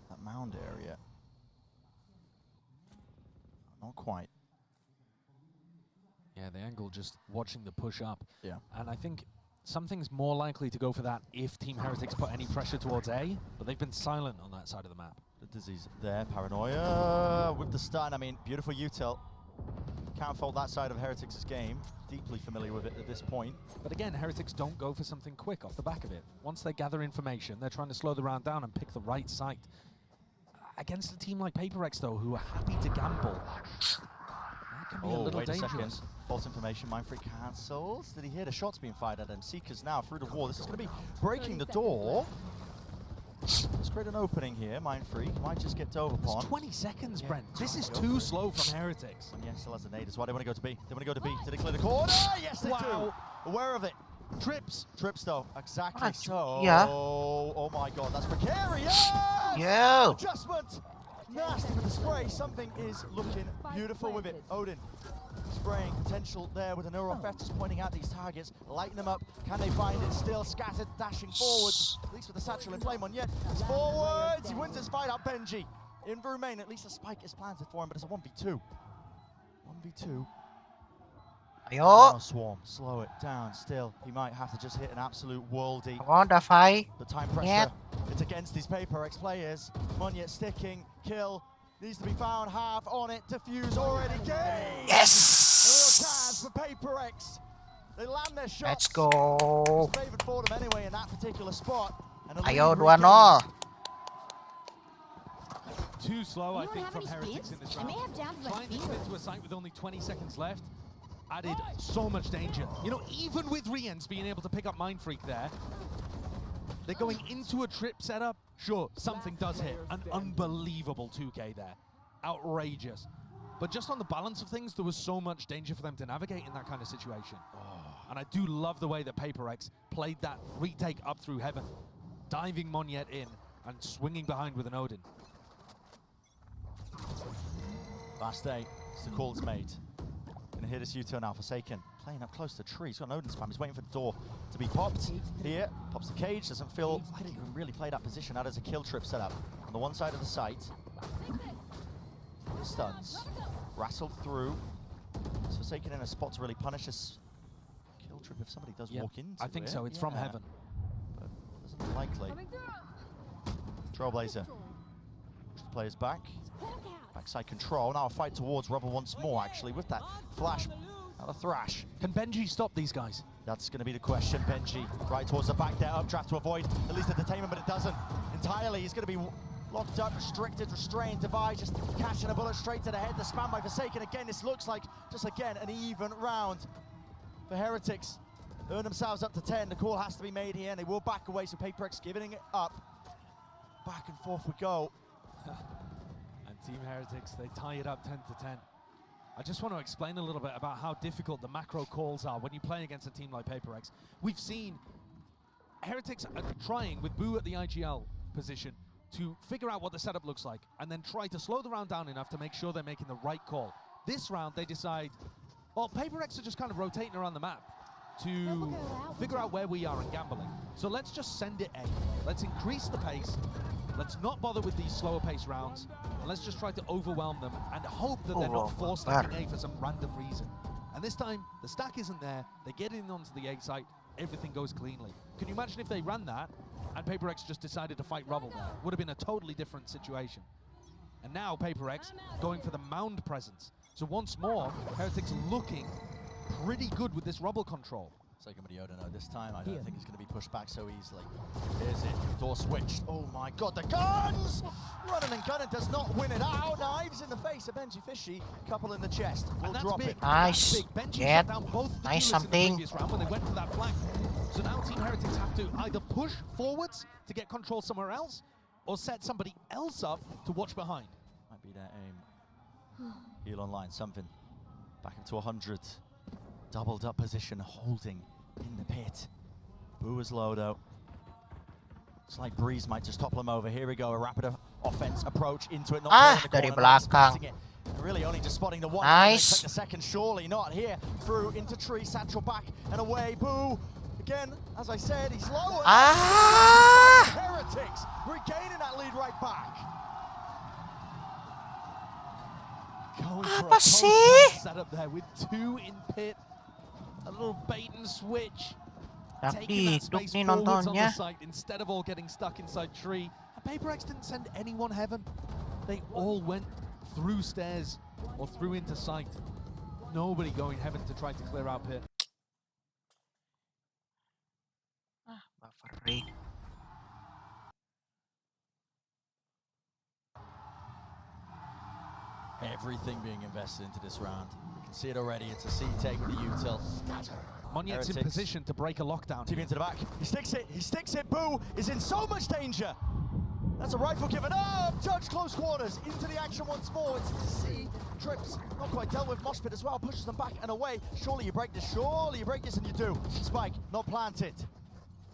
that Mound area. Not quite. Yeah, the angle just watching the push up. Yeah. And I think something's more likely to go for that if Team Heretics put any pressure towards A, but they've been silent on that side of the map. The Dizzy's there, Paranoia with the stun. I mean, beautiful util. Can't fault that side of Heretics' game. Deeply familiar with it at this point. But again, Heretics don't go for something quick off the back of it. Once they gather information, they're trying to slow the round down and pick the right site. Against a team like PRX, though, who are happy to gamble, that can be a little wait a second. dangerous. False information, Mindfreak cancels. Did he hear the shots being fired at him? Seekers now through the wall. This is going to be breaking the door. Let's create an opening here. Mindfreak might just get dove upon. It's 20 seconds, Brent. This is too slow from Heretics. And yes, still has a nade as well. They want to go to B. They want to go to B. Did they clear the corner? Yes, they do. Aware of it. Trips though. Exactly so. Yeah. Oh my god, that's precarious. Yo. Adjustment. Nasty with the spray. Something is looking beautiful with it. Odin spraying potential there with a neural theft, just pointing out these targets, lighting them up. Can they find it? Still scattered, dashing forwards, at least with the satchel in flame on yet. It's forwards. He wins his fight out. Benji in Rumain. At least a spike is planted for him, but it's a 1v2. 1v2. Ayo. Now Swarm, slow it down still. He might have to just hit an absolute worldie. Come on, Dafai. The time pressure, it's against these PRX players. Munyet sticking, kill, needs to be found, half on it, defuse already, game! Yes! A real chance for PRX. They land their shots. Let's go. It's favored for them anyway in that particular spot. And Ayo, 2-0. Too slow, I think, from any Heretics spins? in this I round. may have down to my Trying to feet. spin to a site with only 20 seconds left added so much danger. You know, even with Riens being able to pick up Mindfreak there, they're going into a trip setup. Sure, something does hit. An unbelievable 2K there. Outrageous. But just on the balance of things, there was so much danger for them to navigate in that kind of situation. And I do love the way that PRX played that retake up through heaven, diving Monyet in and swinging behind with an Odin. Last day, it's the call's made. Gonna hear this U-turn now, Forsaken. Playing up close to the tree. He's got an Odin spam. He's waiting for the door to be popped. Here, pops the cage. Doesn't feel like he can really play that position. Now there's a kill trip set up on the one side of the site. Stuns. Rattled through. It's Forsaken in a spot to really punish this kill trip if somebody does walk into it. I think so. It's from heaven. But doesn't look likely. Trailblazer. Players back. Backside control. Now a fight towards Rubber once more, actually, with that flash. Now the thrash. Can Benji stop these guys? That's going to be the question. Benji right towards the back there. Updraft to avoid at least the detainment, but it doesn't entirely. He's going to be locked up, restricted, restrained. Devi just catching a bullet straight to the head. The spam by Forsaken. Again, this looks like, just again, an even round for Heretics. Earn themselves up to 10. The call has to be made here, and they will back away, so PRX giving it up. Back and forth we go. And Team Heretics, they tie it up 10 to 10. I just want to explain a little bit about how difficult the macro calls are when you play against a team like PRX. We've seen Heretics are trying with Boo at the IGL position to figure out what the setup looks like and then try to slow the round down enough to make sure they're making the right call. This round, they decide, well, PRX are just kind of rotating around the map to figure out where we are in gambling. So let's just send it A. Let's increase the pace. Let's not bother with these slower pace rounds. And let's just try to overwhelm them and hope that they're not forced stacking A for some random reason. And this time, the stack isn't there. They get in onto the A site. Everything goes cleanly. Can you imagine if they ran that and PRX just decided to fight Rubble there? Would have been a totally different situation. And now PRX going for the mound presence. So once more, Heretics looking pretty good with this Rubble control. Yoda, no, this time I don't think it's going to be pushed back so easily. Here's it, door switched. Oh my god, the guns! Running and gunning does not win it out. Knives in the face of Benji Fishy, couple in the chest. We'll drop it. Nice. Get. Nice something. When they went for that flank. So now Team Heretics have to either push forwards to get control somewhere else, or set somebody else up to watch behind. Might be their aim. Heal online, something. Back up to 100. Doubled up position, holding in the pit. Boo is low though. It's like Breeze might just topple him over. Here we go, a rapid offense approach into it. Not dari belakang. Really only just spotting the one. Nice. The second, surely not here. Through into tree, satchel back and away. Boo. Again, as I said, he's low. Heretics regaining that lead right back. Going Apa for a sih? setup there with 2 in pit. A little bait and switch. Tapi Taking that hidup space nih forwards on the nontonnya. site instead of all getting stuck inside tree. And PRX didn't send anyone heaven. They all went through stairs or through into sight. Nobody going heaven to try to clear out pit. Buffering. Everything being invested into this round. We can see it already. It's a C-take with a util. Monyet's in position to break a lockdown. TV into the back. He sticks it. He sticks it. Boo is in so much danger. That's a rifle given up. Judge close quarters into the action once more. It's C. Trips not quite dealt with. Moshpit as well pushes them back and away. Surely you break this. Surely you break this, and you do. Spike not planted.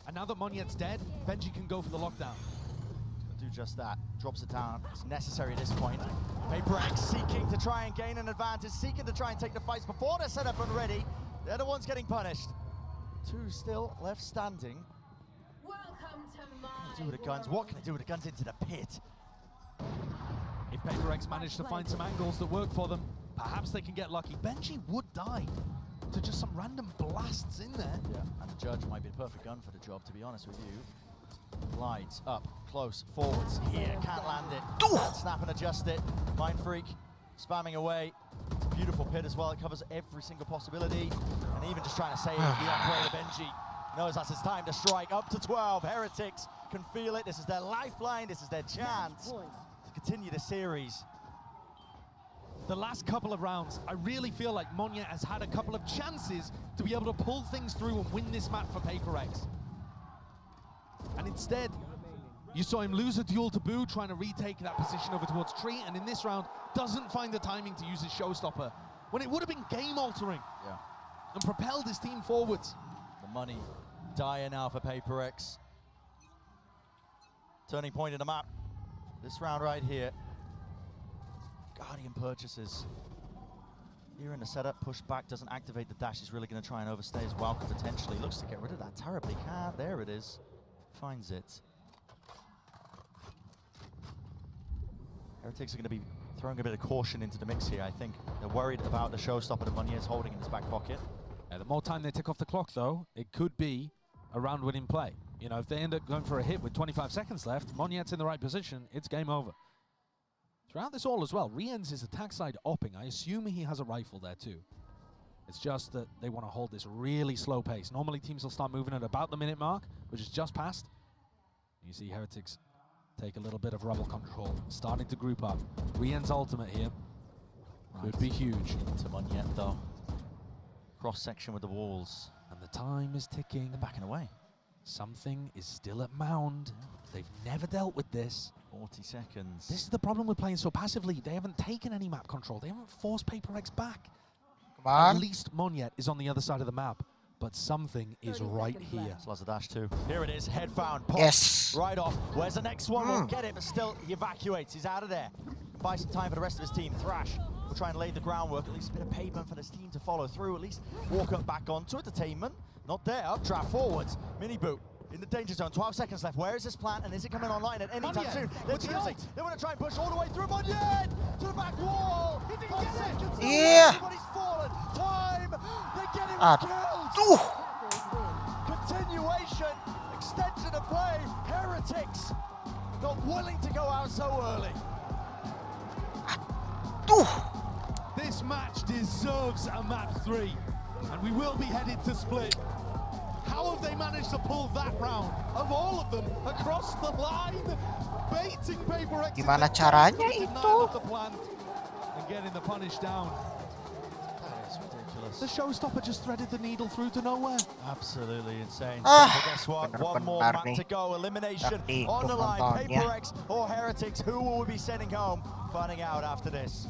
And now that Monyet's dead, Benji can go for the lockdown. Do just that. Drops it down. It's necessary at this point. PRX seeking to try and gain an advantage, seeking to try and take the fights before they're set up and ready. They're the ones getting punished. 2 still left standing. Welcome to What can I do with the guns? What can I do with the guns into the pit? If PRX manage to find some angles that work for them, perhaps they can get lucky. Benji would die to just some random blasts in there. Yeah, and the Judge might be the perfect gun for the job, to be honest with you. Glides up, close, forwards, here, can't land it. Can't snap and adjust it. Mind Freak, spamming away. It's a beautiful pit as well, it covers every single possibility. And even just trying to save the operator, Benji knows that's his time to strike. Up to 12, Heretics can feel it. This is their lifeline, this is their chance to continue the series. The last couple of rounds, I really feel like Monyet has had a couple of chances to be able to pull things through and win this map for PRX. And instead, you saw him lose a duel to Boo, trying to retake that position over towards Tree, and in this round, doesn't find the timing to use his showstopper, when it would have been game-altering and propelled his team forwards. The money dire now for PRX. Turning point in the map. This round right here. Guardian purchases. Here in the setup, push back, doesn't activate the dash. He's really going to try and overstay his welcome potentially. Looks to get rid of that terribly. Can't. There it is. Finds it. Heretics are going to be throwing a bit of caution into the mix here, I think. They're worried about the showstopper that Monyet's holding in his back pocket. The more time they tick off the clock, though, it could be a round-winning play. You know, if they end up going for a hit with 25 seconds left, Monyet's in the right position, it's game over. Throughout this all as well, Rien's his attack side opping. I assume he has a rifle there too. It's just that they want to hold this really slow pace. Normally teams will start moving at about the minute mark, which is just past. You see Heretics take a little bit of rebel control, starting to group up. Rien's ultimate here could be huge. Into Monyet though. Cross section with the walls. And the time is ticking. They're backing away. Something is still at Mound. They've never dealt with this. 40 seconds. This is the problem with playing so passively. They haven't taken any map control. They haven't forced PRX back. Come on. At least Monyet is on the other side of the map, but something is right here. Slows the dash too. Here it is, head found. Pop. Yes. Right off. Where's the next one? Won't get it, but still he evacuates. He's out of there. Buy some time for the rest of his team. Thrash will try and lay the groundwork. At least a bit of pavement for this team to follow through. At least walk up back onto it. Attainment. Not there. Updraft forwards. Mini boot. In the danger zone, 12 seconds left. Where is this plant, and is it coming online at any time soon? They're choosing. They want to try and push all the way through. Monyet to the back wall. He didn't get it. Yeah. Everybody's fallen. Time. They're getting killed. Continuation. Extension of play. Heretics not willing to go out so early. This match deserves a map 3, and we will be headed to split. have they managed to pull that round of all of them across the line? Baiting PRX. Gimana caranya itu? And getting the punish down. That is ridiculous. The showstopper just threaded the needle through to nowhere. Absolutely insane. Ah, So guess what? One more map to go. Elimination on the line. PRX or Heretics. Who will we be sending home? Finding out after this.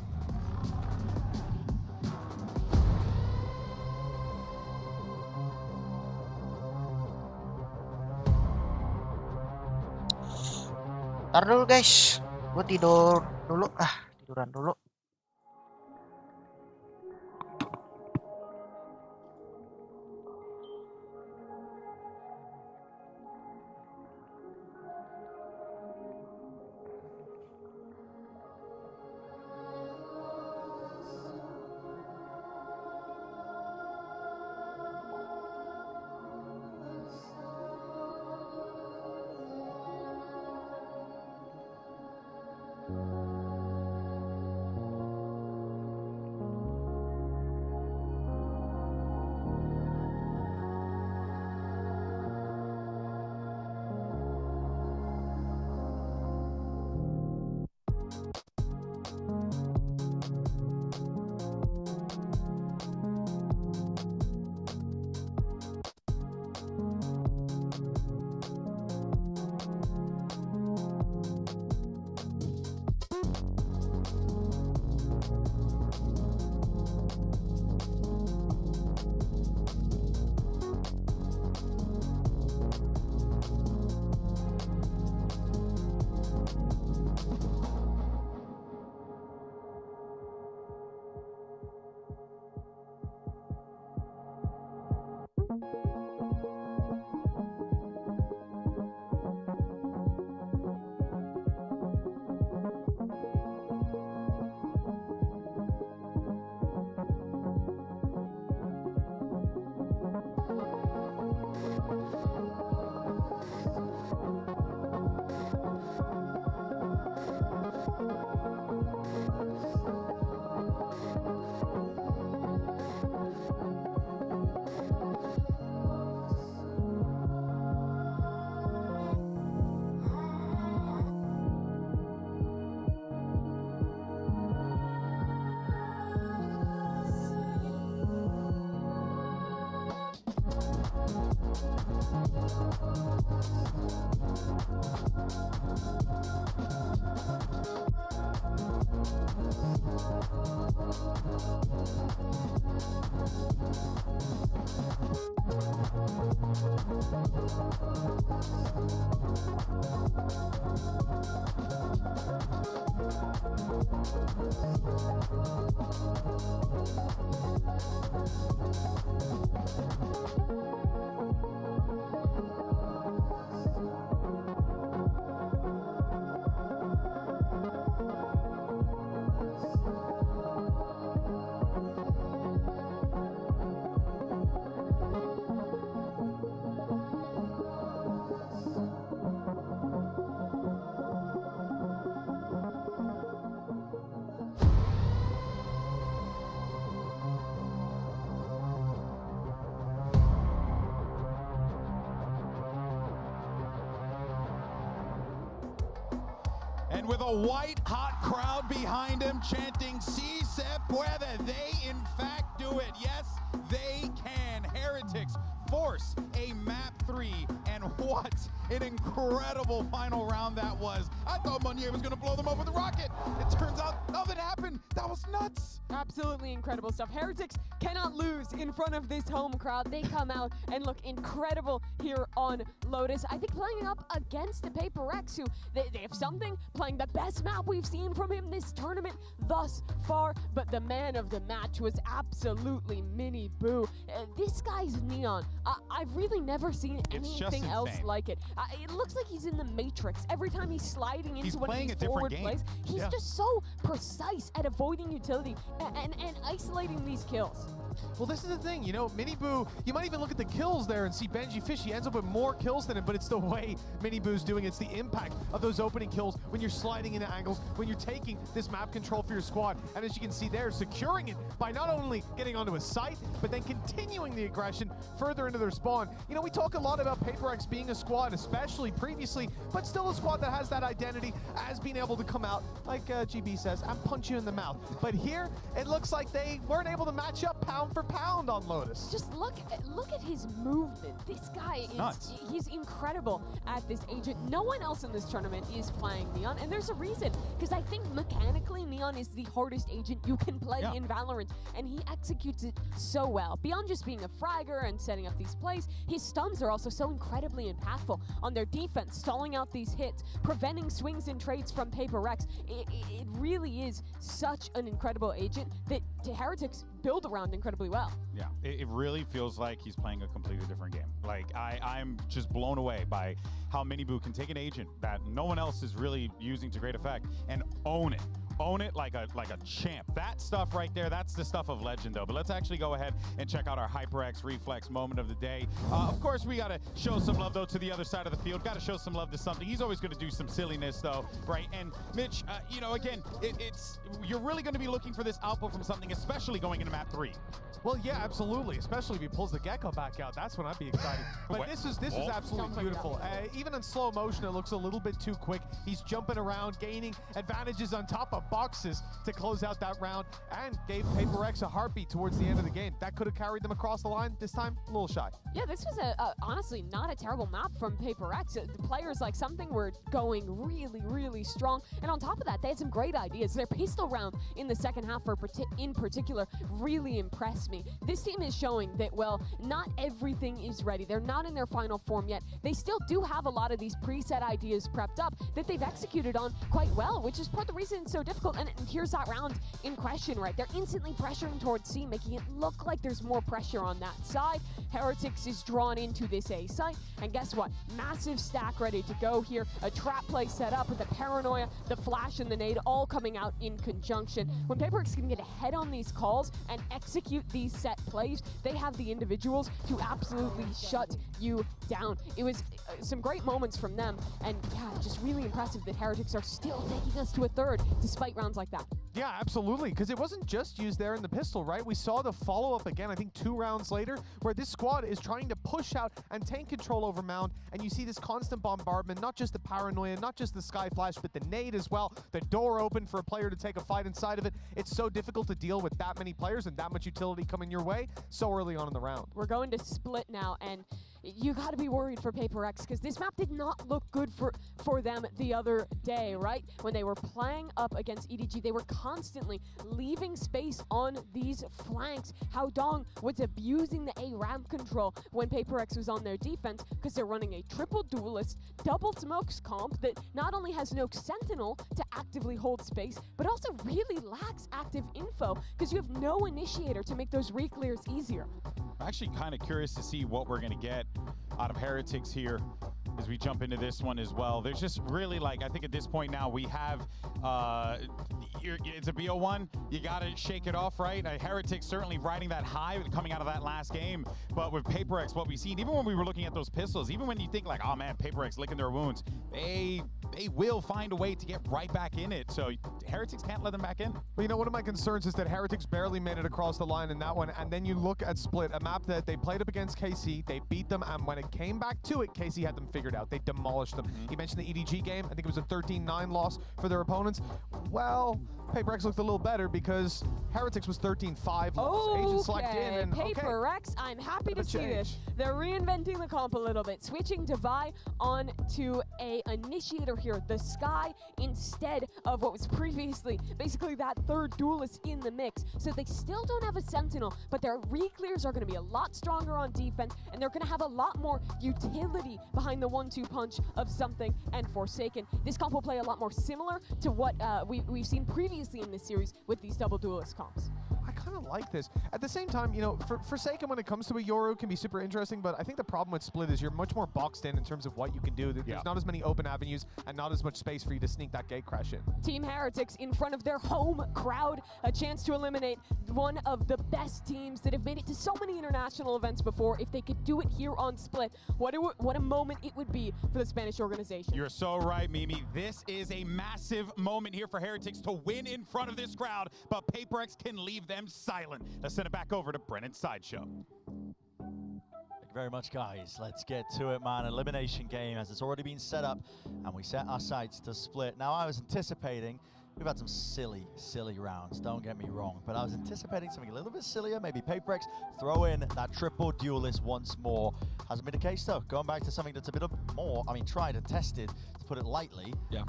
Ntar dulu guys, gue tidur dulu tiduran dulu. And with a white-hot crowd behind him chanting, "Si se puede," they in fact do it. Yes, they can. Heretics force a map 3, and what an incredible final round that was. I thought Meunier was going to blow them up with a rocket. It turns out nothing happened. That was nuts. Absolutely incredible stuff. Heretics cannot lose in front of this home crowd. They come out and look incredible here on Lotus. I think playing up against the PRX, who they have something, playing the best map we've seen from him this tournament thus far. But the man of the match was absolutely Mini Boo. This guy's Neon. I've really never seen anything else like it. It looks like he's in the Matrix. Every time he's sliding into one of these forward plays, he's just so precise at avoiding utility and isolating these kills. Well, this is the thing, you know, Miniboo, you might even look at the kills there and see Benji Fish, he ends up with more kills than him, but it's the way Miniboo's doing it. It's the impact of those opening kills when you're sliding into angles, when you're taking this map control for your squad, and as you can see there, securing it by not only getting onto a site, but then continuing the aggression further into their spawn. You know, we talk a lot about PRX being a squad, especially previously, but still a squad that has that identity as being able to come out, like GB says, and punch you in the mouth. But here, it looks like they weren't able to match up pound for pound on Lotus. Just look at his movement. This guy is nuts. He's incredible at this agent. No one else in this tournament is playing Neon, and there's a reason, because I think mechanically Neon is the hardest agent you can play in Valorant, and he executes it so well. Beyond just being a fragger and setting up these plays, his stuns are also so incredibly impactful on their defense, stalling out these hits, preventing swings and trades from PRX. It really is such an incredible agent that Heretics build around incredibly well. Yeah, it really feels like he's playing a completely different game. Like, I'm just blown away by how Miniboo can take an agent that no one else is really using to great effect and own it. Own it like a champ. That stuff right there, that's the stuff of legend, though. But let's actually go ahead and check out our HyperX Reflex moment of the day. Of course, we got to show some love, though, to the other side of the field. Got to show some love to something. He's always going to do some silliness, though, right? And Mitch, you know, again, you're really going to be looking for this output from something, especially going into map 3. Well, yeah, absolutely. Especially if he pulls the Gecko back out. That's when I'd be excited. But this is absolutely beautiful. Even in slow motion, it looks a little bit too quick. He's jumping around, gaining advantages on top of boxes to close out that round, and gave PRX a heartbeat towards the end of the game. That could have carried them across the line. This time, a little shy. Yeah, this was honestly not a terrible map from PRX. The players like something were going really, really strong. And on top of that, they had some great ideas. Their pistol round in the second half in particular really impressed me. This team is showing that, well, not everything is ready. They're not in their final form yet. They still do have a lot of these preset ideas prepped up that they've executed on quite well, which is part of the reason it's so difficult. And here's that round in question, right? They're instantly pressuring towards C, making it look like there's more pressure on that side. Heretics is drawn into this A site, and guess what? Massive stack ready to go here. A trap play set up with the paranoia, the flash, and the nade all coming out in conjunction. When PRX can get ahead on these calls and execute these set plays, they have the individuals to absolutely shut you down. It was some great moments from them, and yeah, just really impressive that Heretics are still taking us to a third despite rounds like that. Yeah, absolutely, because it wasn't just used there in the pistol, right? We saw the follow-up again, I think 2 rounds later, where this squad is trying to push out and take control over Mound, and you see this constant bombardment, not just the paranoia, not just the sky flash, but the nade as well. The door open for a player to take a fight inside of it. It's so difficult to deal with that many players and that much utility coming your way so early on in the round. We're going to split now, and you got to be worried for PRX, because this map did not look good for them the other day, right? When they were playing up against EDG, they were constantly leaving space on these flanks. How Dong was abusing the A ramp control when PRX was on their defense, because they're running a triple duelist, double smokes comp that not only has no sentinel to actively hold space, but also really lacks active info, because you have no initiator to make those re-clears easier. I'm actually kind of curious to see what we're going to get out of Heretics here as we jump into this one as well. There's just really, like, I think at this point now we have, it's a BO1, you got to shake it off, right? Heretics certainly riding that high coming out of that last game, but with PRX, what we've seen, even when we were looking at those pistols, even when you think like, oh man, PRX licking their wounds, they will find a way to get right back in it, so Heretics can't let them back in. Well, you know, one of my concerns is that Heretics barely made it across the line in that one, and then you look at Split, a map that they played up against KC, they beat them, and when it came back to it, KC had them figured out. They demolished them. You mentioned the EDG game. I think it was a 13-9 loss for their opponents. Well, PRX looked a little better because Heretics was 13-5 loss. Agent select in, and PRX, I'm happy to see this. They're reinventing the comp a little bit, switching Devi on to a initiator here, the Sky, instead of what was previously basically that third duelist in the mix. So they still don't have a sentinel, but their re-clears are going to be a lot stronger on defense, and they're going to have a lot more utility behind the 1-2 punch of Something and Forsaken. This comp will play a lot more similar to what we've seen previously in this series with these double duelist comps. I kind of like this. At the same time, you know, for Forsaken, when it comes to a Yoru, can be super interesting, but I think the problem with Split is you're much more boxed in terms of what you can do. There's not as many open avenues and not as much space for you to sneak that gate crash in. Team Heretics in front of their home crowd, a chance to eliminate one of the best teams that have made it to so many international events before. If they could do it here on Split, what a moment it would be for the Spanish organization. You're so right, Mimi. This is a massive moment here for Heretics to win in front of this crowd, but PRX can leave them silent. Let's send it back over to Brennan's Sideshow. Thank you very much, guys. Let's get to it, man. Elimination game as it's already been set up, and we set our sights to Split. Now, I was anticipating, we've had some silly rounds, don't get me wrong, but I was anticipating something a little bit sillier, maybe PRX throw in that triple duelist once more. Hasn't been the case, though. Going back to something that's a bit more, I mean, tried and tested, to put it lightly. Yeah.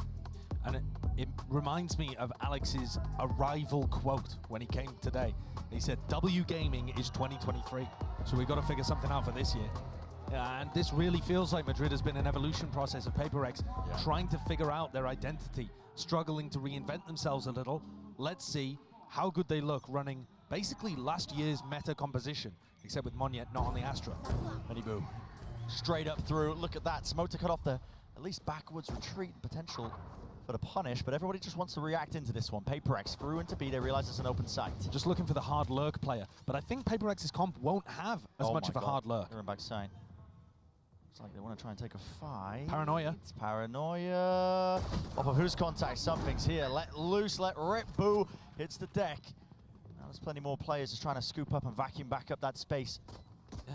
And it reminds me of Alex's arrival quote when he came today. He said, W Gaming is 2023. So we've got to figure something out for this year. And this really feels like Madrid has been an evolution process of PRX, trying to figure out their identity, struggling to reinvent themselves a little. Let's see how good they look running basically last year's meta composition, except with Monyet not on the Astra. Benny Boo, straight up through. Look at that. Smoke to cut off the at least backwards retreat potential for the punish, but everybody just wants to react into this one. PRX through into B, they realize it's an open site. Just looking for the hard lurk player, but I think PRX's comp won't have as much of a hard lurk. They're in back side. Looks like they want to try and take a fight. Paranoia. It's Paranoia. Off of whose contact? Something's here. Let loose, let rip. Boo hits the deck. Now there's plenty more players just trying to scoop up and vacuum back up that space.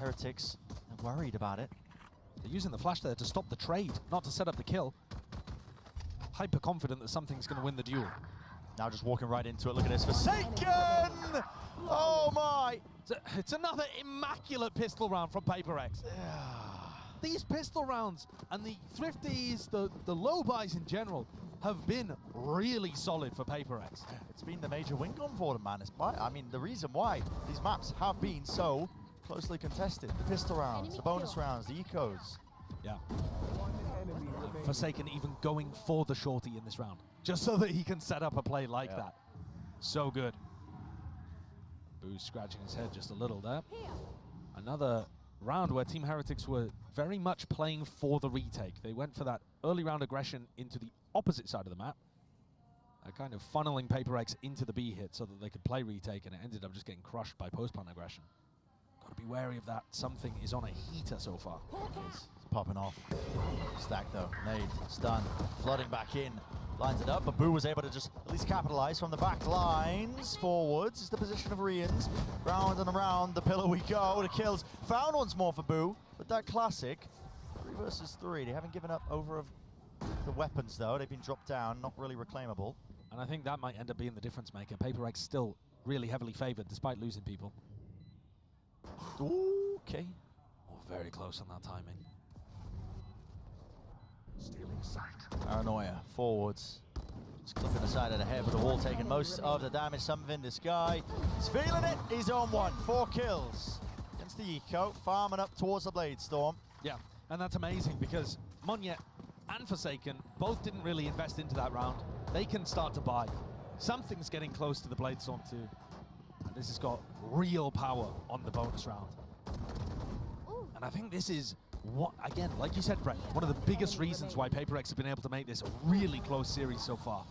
Heretics are worried about it. They're using the flash there to stop the trade, not to set up the kill. Hyper confident that something's going to win the duel. Now just walking right into it. Look at this. Forsaken! Oh my! It's another immaculate pistol round from PRX. These pistol rounds and the thrifties, the low buys in general, have been really solid for PRX. It's been the major win gun for them, man. I mean, the reason why these maps have been so closely contested. The pistol rounds, the bonus rounds, the ecos. Yeah. Forsaken even going for the shorty in this round, just so that he can set up a play like that. So good. Boo's scratching his head just a little there. Another round where Team Heretics were very much playing for the retake. They went for that early round aggression into the opposite side of the map, kind of funneling PRX into the B hit so that they could play retake, and it ended up just getting crushed by post-plant aggression. Got to be wary of that. Something is on a heater so far. It's popping off. Stack though. Nade. Stun. Flooding back in. Lines it up, but Boo was able to just at least capitalize from the back lines. Forwards is the position of Rians. Round and around the pillar we go. The kills found once more for Boo. But that classic 3 versus 3. They haven't given up over of the weapons though. They've been dropped down, not really reclaimable. And I think that might end up being the difference maker. PRX still really heavily favored despite losing people. Okay. Oh, very close on that timing. Stealing sight. Paranoia, forwards. Just clipping the side of the head with the wall taking most of the damage. Something this guy. He's feeling it. He's on one. 4 kills against the eco. Farming up towards the Blade Storm. Yeah, and that's amazing because Monyet and Forsaken both didn't really invest into that round. They can start to buy. Something's getting close to the Blade Storm too. And this has got real power on the bonus round. And I think this is what, again, like you said, Brett, one of the biggest reasons why PRX have been able to make this a really close series so far.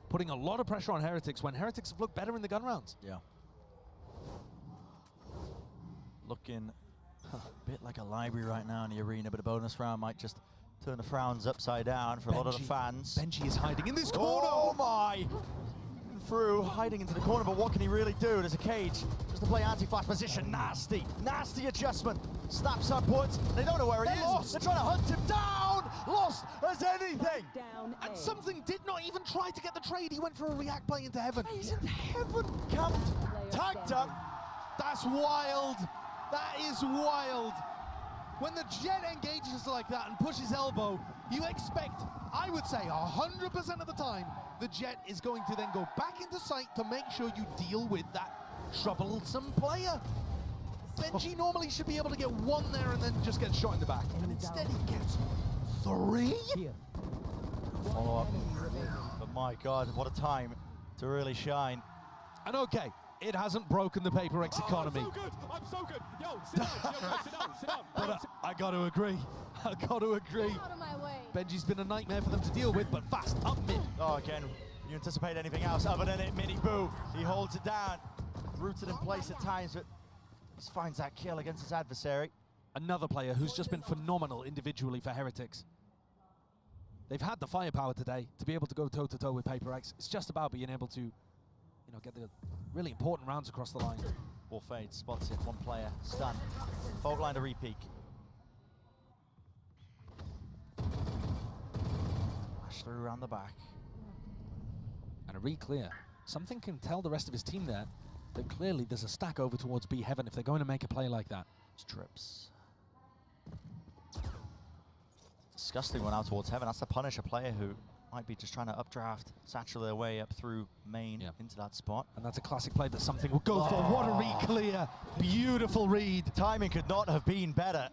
Putting a lot of pressure on Heretics when Heretics have looked better in the gun rounds. Yeah. Looking a bit like a library right now in the arena, but a bonus round might just turn the frowns upside down for a lot of the fans. Benji is hiding in this corner. Oh my! Through, hiding into the corner, but what can he really do? There's a cage just to play anti-flash position. Nasty, nasty adjustment. Snaps upwards. They don't know where he is. Lost. They're trying to hunt him down. Lost as anything. And something did not even try to get the trade. He went for a react play into heaven. He's in heaven. Camped, tagged up. That's wild. That is wild. When the Jet engages like that and pushes elbow, you expect, I would say 100% of the time, the Jet is going to then go back into sight to make sure you deal with that troublesome player. Benji normally should be able to get 1 there and then just get shot in the back. And instead he gets 3? Follow up. But my God, what a time to really shine. And okay, it hasn't broken the PaperX economy. I'm so good. Yo, sit down. Yo, sit down. Sit down. But I got to agree. I got to agree. Out of my way. Benji's been a nightmare for them to deal with, but fast, up mid. Oh, again, you anticipate anything else other than it, Mini Boo. He holds it down, rooted in place at times, but he finds that kill against his adversary. Another player who's just been phenomenal individually for Heretics. They've had the firepower today to be able to go toe-to-toe with PaperX. It's just about being able to, get the really important rounds across the line. Ball fades, spots it, one player, stun. Fault line to repeak. Flash through around the back. And a re-clear. Something can tell the rest of his team there that clearly there's a stack over towards B Heaven if they're going to make a play like that. Trips. Disgusting one out towards Heaven. That's to punish a player who might be just trying to updraft, satchel their way up through main into that spot. And that's a classic play that something will go for. What a re-clear. Beautiful read. Timing could not have been better.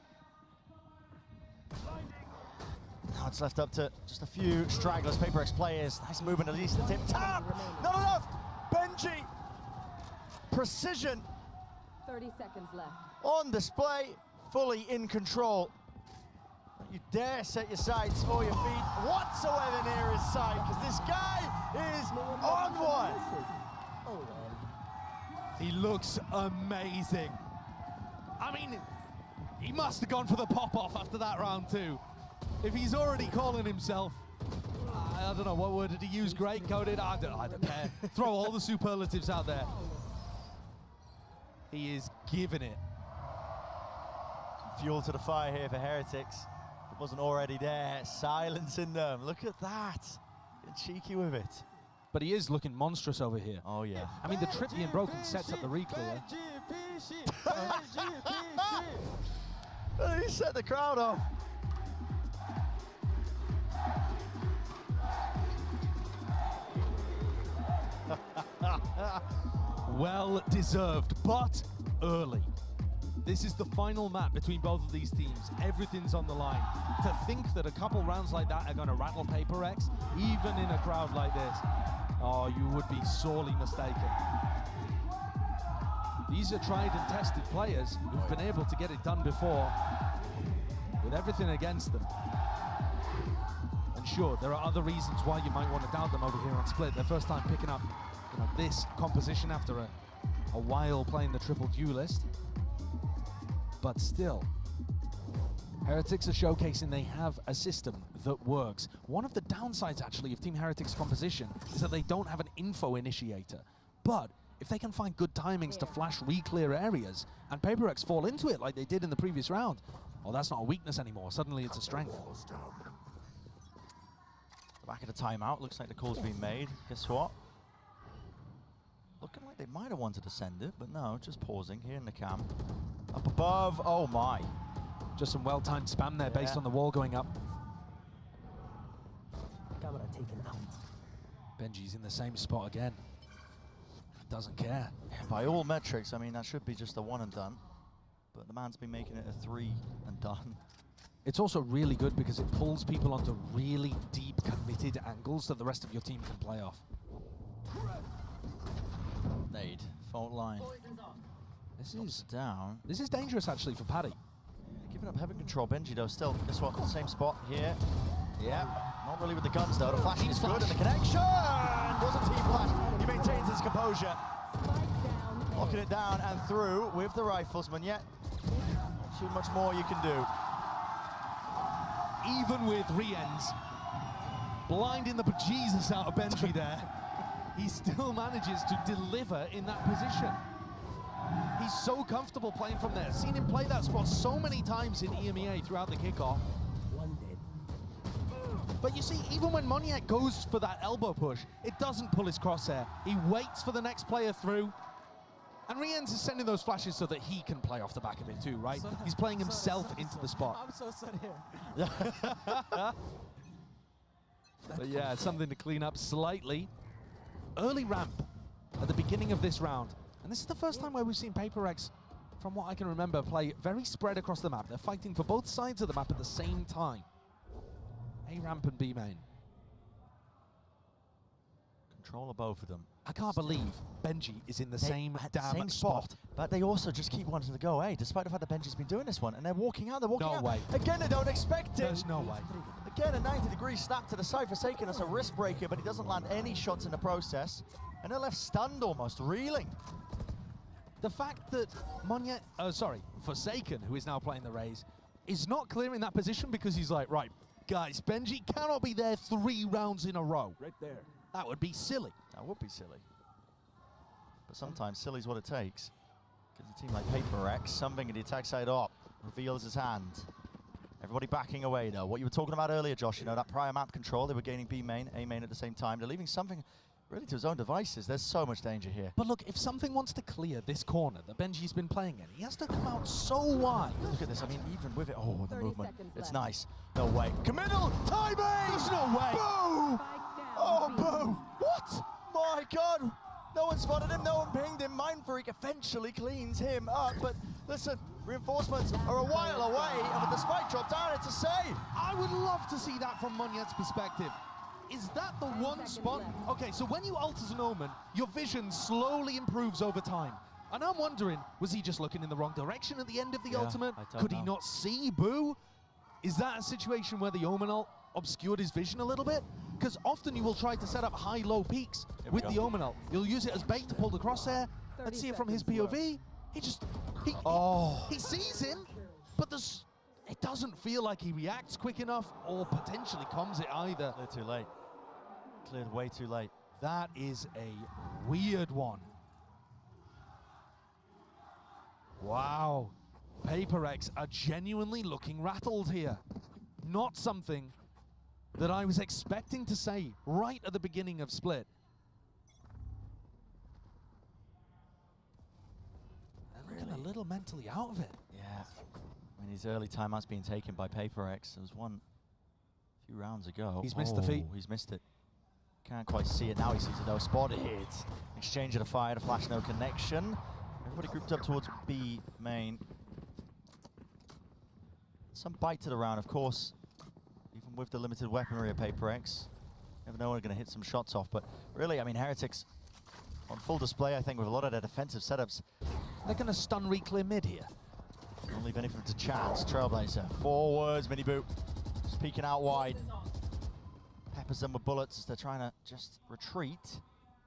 Now it's left up to just a few stragglers, PaperX players. Nice movement, at least the tip. Tap! Not enough! Benji! Precision 30 seconds left. on display, fully in control. Don't you dare set your sights or your feet whatsoever near his sight, because this guy is on one. He looks amazing. I mean, he must have gone for the pop-off after that round too. If he's already calling himself, I don't know, what word did he use? Great coded? I don't care. Throw all the superlatives out there. He is giving it. Fuel to the fire here for Heretics. It wasn't already there. Silencing them. Look at that. Getting cheeky with it. But he is looking monstrous over here. Oh, yeah. I mean, the trip being broken sets up the re-clear. He set the crowd off. Well deserved, but early. This is the final map between both of these teams. Everything's on the line. To think that a couple rounds like that are going to rattle PaperX, even in a crowd like this, oh, you would be sorely mistaken. These are tried and tested players who've been able to get it done before with everything against them. And sure, there are other reasons why you might want to doubt them over here on Split. Their first time picking up this composition after a while playing the triple duelist. But still, Heretics are showcasing they have a system that works. One of the downsides, actually, of Team Heretics' composition is that they don't have an info initiator. But if they can find good timings to flash re-clear areas, and PaperX fall into it like they did in the previous round, well, that's not a weakness anymore. Suddenly it's a strength. The back of the timeout. Looks like the call's been made. Guess what? Looking like they might have wanted to send it, but no, just pausing here in the cam. Up above, oh my. Just some well-timed spam there based on the wall going up. Camera taken out. Benji's in the same spot again. Doesn't care. Yeah, by all metrics, I mean, that should be just a one and done. But the man's been making it a 3 and done. It's also really good because it pulls people onto really deep, committed angles that the rest of your team can play off. Nade, fault line. This is down. This is dangerous actually for Paddy. Giving up heaven control, Benji though. Still, guess what? Same spot here. Yeah, not really with the guns though. The flashing is good and the connection was a T-flash. He maintains his composure. Locking it down and through with the riflesman. Yet, not too much more you can do. Even with Rienz blinding the bejesus out of Benji there, he still manages to deliver in that position. He's so comfortable playing from there. Seen him play that spot so many times in EMEA throughout the kickoff. But you see, even when Moniak goes for that elbow push, it doesn't pull his crosshair. He waits for the next player through. And Rienz is sending those flashes so that he can play off the back of it too, right? He's playing himself into the spot. I'm so sad here. But yeah, something to clean up slightly. Early ramp at the beginning of this round. And this is the first time where we've seen PaperX, from what I can remember, play very spread across the map. They're fighting for both sides of the map at the same time. A ramp and B main. Control of both of them. I can't believe Benji is in the same damn spot. But they also just keep wanting to go, despite the fact that Benji's been doing this one, and they're walking out, No way. Again, they don't expect it. There's no way. Again, a 90-degree snap to the side. Forsaken as a wrist breaker, but he doesn't land any shots in the process. And they're left stunned almost, reeling. The fact that Forsaken, who is now playing the Rays, is not clearing that position because he's like, right, guys, Benji cannot be there 3 rounds in a row. Right there. That would be silly. That would be silly. But sometimes silly's what it takes. Because a team like PRX, something in the attack side up, reveals his hand. Everybody backing away though. What you were talking about earlier, Josh, that prior map control, they were gaining B main, A main at the same time. They're leaving something really to his own devices. There's so much danger here. But look, if something wants to clear this corner that Benji's been playing in, he has to come out so wide. Look at this, I mean, even with it, the movement, it's nice. No way. Committal, timing! There's no way! Boo! Oh, Boo! What? My God! No one spotted him, no one pinged him. Mind Freak eventually cleans him up, but listen, reinforcements are a while away, and with the spike drop down, it's a save. I would love to see that from Monyet's perspective. Is that the one spot? Okay, so when you ult as an Omen, your vision slowly improves over time. And I'm wondering, was he just looking in the wrong direction at the end of the ultimate? Could he not see Boo? Is that a situation where the Omen ult obscured his vision a little bit? Because often you will try to set up high-low peaks with the Omen ult. You'll use it as bait to pull the crosshair. Let's see it from his POV. He sees him, but it doesn't feel like he reacts quick enough or potentially comms it either. Cleared too late. Cleared way too late. That is a weird one. Wow. PRX are genuinely looking rattled here. Not something that I was expecting to say right at the beginning of Split. They're looking a little mentally out of it. Yeah. I mean, his early timeout's being taken by PRX. There was one a few rounds ago. He's missed the feet. He's missed it. Can't quite see it now. He sees it though. Spotted. Exchange of the fire, the flash, no connection. Everybody grouped up towards B main. Some bite to the round, of course. Even with the limited weaponry of PRX, never know when they're going to hit some shots off. But really, I mean, Heretics on full display, I think, with a lot of their defensive setups. They're going to stun re-clear mid here. Don't leave anything to chance. Trailblazer forwards, mini boot, just peeking out wide. Peppers them with bullets as they're trying to just retreat.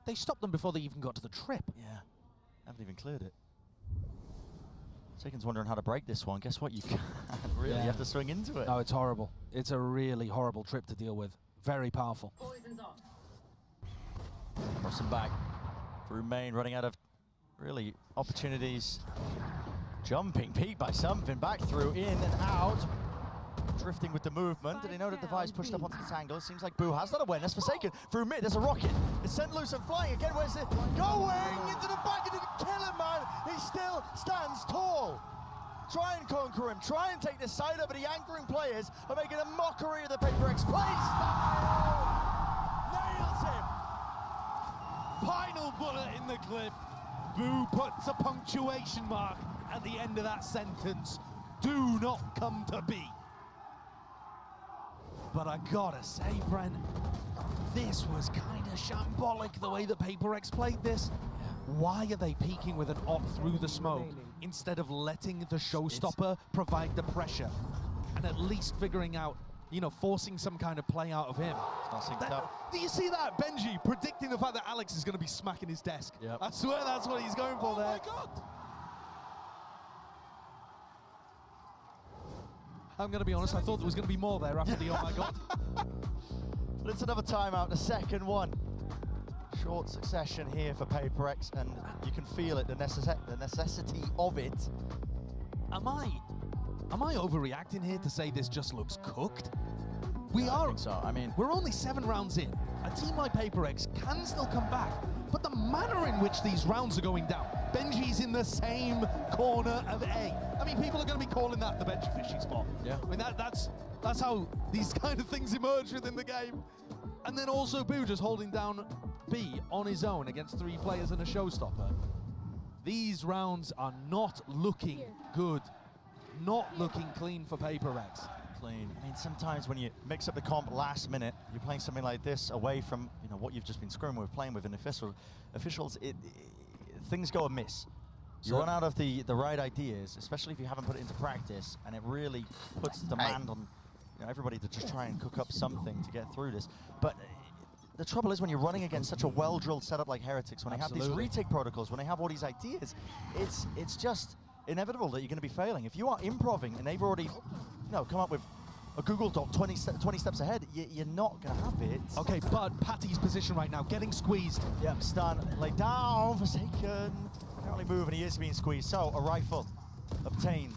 They stopped them before they even got to the trip. Yeah, haven't even cleared it. Sagan's wondering how to break this one. Guess what? You can't really. You have to swing into it. No, it's horrible. It's a really horrible trip to deal with. Very powerful. Crossing back through main, running out of really opportunities. Jumping, peek by something, back through, in and out. Drifting with the movement. Did he know the device pushed up onto this angle? It seems like Boo has that awareness. Forsaken through mid, there's a rocket. It's sent loose and flying again. Where's it going? Into the back, into the kill him, man. He still stands tall. Try and conquer him, try and take this side up, but the anchoring players are making a mockery of the PRX play style. Nails him. Final bullet in the clip. Boo puts a punctuation mark at the end of that sentence. Do not come to be. But I gotta say, Brent, this was kind of shambolic the way that PRX played this. Why are they peeking with an op through the smoke instead of letting the showstopper provide the pressure and at least figuring out, you know, forcing some kind of play out of him? Do you see that? Benji predicting the fact that Alex is going to be smacking his desk. Yep. I swear that's what he's going for there. Oh my God! I'm going to be honest, I thought there was going to be more there after the oh my God. But it's another timeout, the second one. Short succession here for PRX, and you can feel it, the necessity of it. Am I overreacting here to say this just looks cooked? I think so. I mean, we're only 7 rounds in. A team like PRX can still come back, but the manner in which these rounds are going down, Benji's in the same corner of A. I mean, people are going to be calling that the Benji fishing spot. Yeah. I mean, that's how these kind of things emerge within the game. And then also Boo just holding down B on his own against 3 players and a showstopper. These rounds are not looking good. Not looking clean for PRX. clean. I mean, sometimes when you mix up the comp last minute, you're playing something like this away from what you've just been screwing with, playing with an officials. Things go amiss. You run out of the right ideas, especially if you haven't put it into practice, and it really puts demand on everybody to just try and cook up something to get through this. But the trouble is when you're running against such a well-drilled setup like Heretics, when they have these retake protocols, when they have all these ideas, it's just inevitable that you're going to be failing. If you are improving and they've already come up with a Google Doc 20 steps ahead, you're not going to have it. Okay, but Patty's position right now, getting squeezed. Yep, stun, lay down, Forsaken. Can't really move, and he is being squeezed. So, a rifle obtained.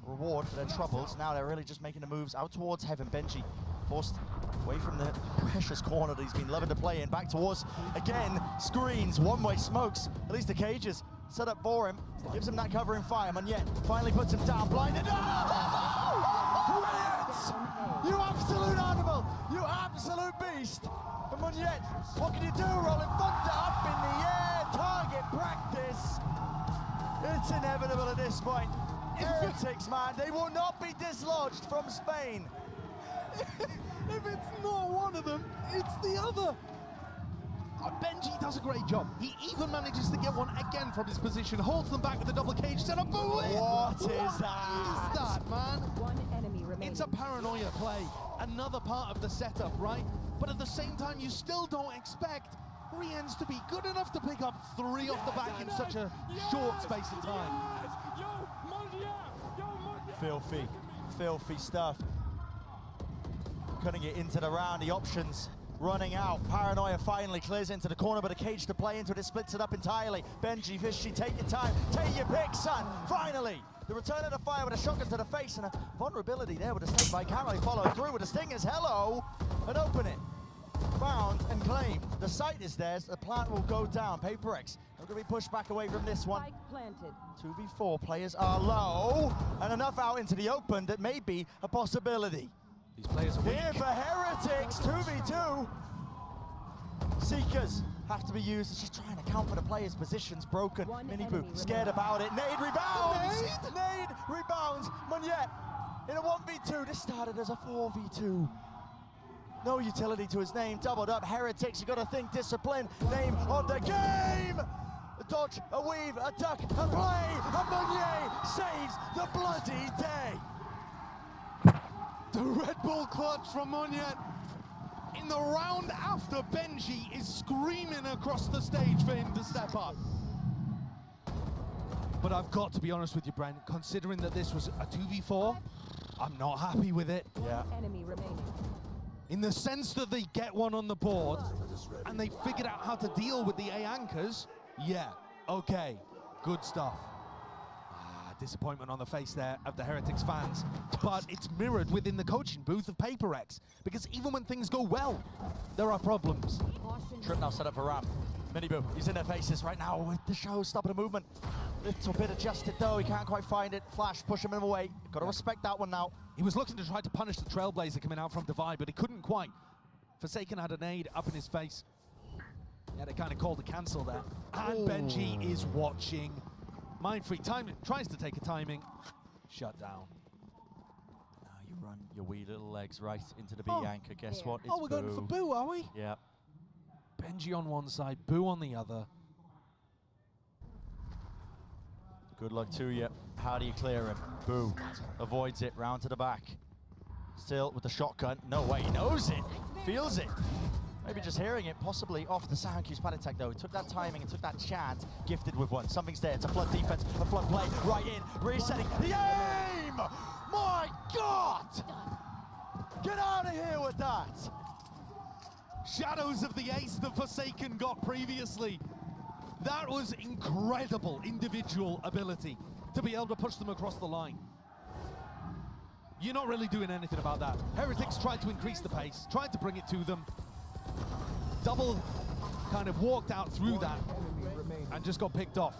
Reward for their troubles. Now they're really just making the moves out towards Heaven. Benji forced away from the precious corner that he's been loving to play in. Back towards, again, screens, one-way smokes. At least the cages set up for him. Gives him that covering fire. Monyet finally puts him down, blinded. You absolute animal! You absolute beast! And Monyet, what can you do? Rolling thunder up in the air, target practice. It's inevitable at this point. Heretics, man, they will not be dislodged from Spain. If it's not one of them, it's the other. Benji does a great job. He even manages to get one again from his position, holds them back with a double cage setup. What is that, man? One enemy remaining. It's a paranoia play, another part of the setup, right? But at the same time, you still don't expect Riens to be good enough to pick up 3 off the back in such a short space of time. Filthy, filthy stuff. Cutting it into the round, the options running out. Paranoia finally clears into the corner, but a cage to play into it. It splits it up entirely. Benji, Fishy, take your time. Take your pick, son. Finally, the return of the fire with a shotgun to the face and a vulnerability there with a snake bite. Can't really follow through with the stingers. Hello, and open it. Found and claimed. The site is theirs. The plant will go down. PRX are going to be pushed back away from this one. Planted. 2v4 players are low, and enough out into the open that may be a possibility. These players are weak. Here for Heretics, 2v2. Seekers have to be used. She's trying to count for the players' positions. Broken. Miniboo scared about it. Nade rebounds. Nade rebounds. Monyet in a 1v2. This started as a 4v2. No utility to his name. Doubled up. Heretics, you got to think discipline. Name of the game. A dodge, a weave, a duck, a play. And Monyet saves the bloody day. The Red Bull clutch from Monyet in the round after Benji is screaming across the stage for him to step up. But I've got to be honest with you, Brent, considering that this was a 2v4, I'm not happy with it. Yeah. Enemy remaining. In the sense that they get one on the board and they figured out how to deal with the A anchors, yeah, okay, good stuff. Disappointment on the face there of the Heretics fans, but it's mirrored within the coaching booth of PRX, because even when things go well, there are problems. Trip now set up for Ram. Miniboo, he's in their faces right now with the show stopping the movement. Little bit adjusted though, he can't quite find it. Flash pushing him away. Got to respect that one now. He was looking to try to punish the Trailblazer coming out from Divide, but he couldn't quite. Forsaken had a nade up in his face. Yeah, they kind of called a cancel there. And Benji is watching. Mind free timing, tries to take a timing. Shut down. Now you run your wee little legs right into the B anchor. Guess what? It's we're going for Boo, are we? Yeah. Benji on one side, Boo on the other. Good luck to you. How do you clear him? Boo avoids it, round to the back. Still with the shotgun. No way, he knows it, feels it. Maybe just hearing it, possibly off the sound cues panic attack though. He took that timing and took that chance, gifted with one. Something's there, it's a flood defense, a flood play, right in, resetting, the aim! My God! Get out of here with that! Shadows of the ace that Forsaken got previously. That was incredible individual ability to be able to push them across the line. You're not really doing anything about that. Heretics tried to increase the pace, tried to bring it to them. Double kind of walked out through that and just got picked off.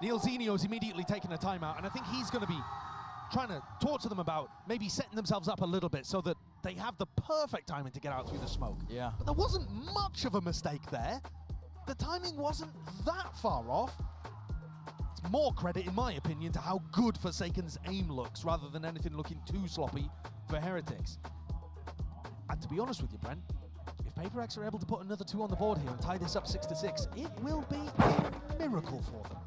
Neil Zinio's immediately taken a timeout, and I think he's going to be trying to talk to them about maybe setting themselves up a little bit so that they have the perfect timing to get out through the smoke. Yeah. But there wasn't much of a mistake there. The timing wasn't that far off. It's more credit, in my opinion, to how good Forsaken's aim looks, rather than anything looking too sloppy for Heretics. And to be honest with you, Brent, if PRX are able to put another 2 on the board here and tie this up 6-6, it will be a miracle for them.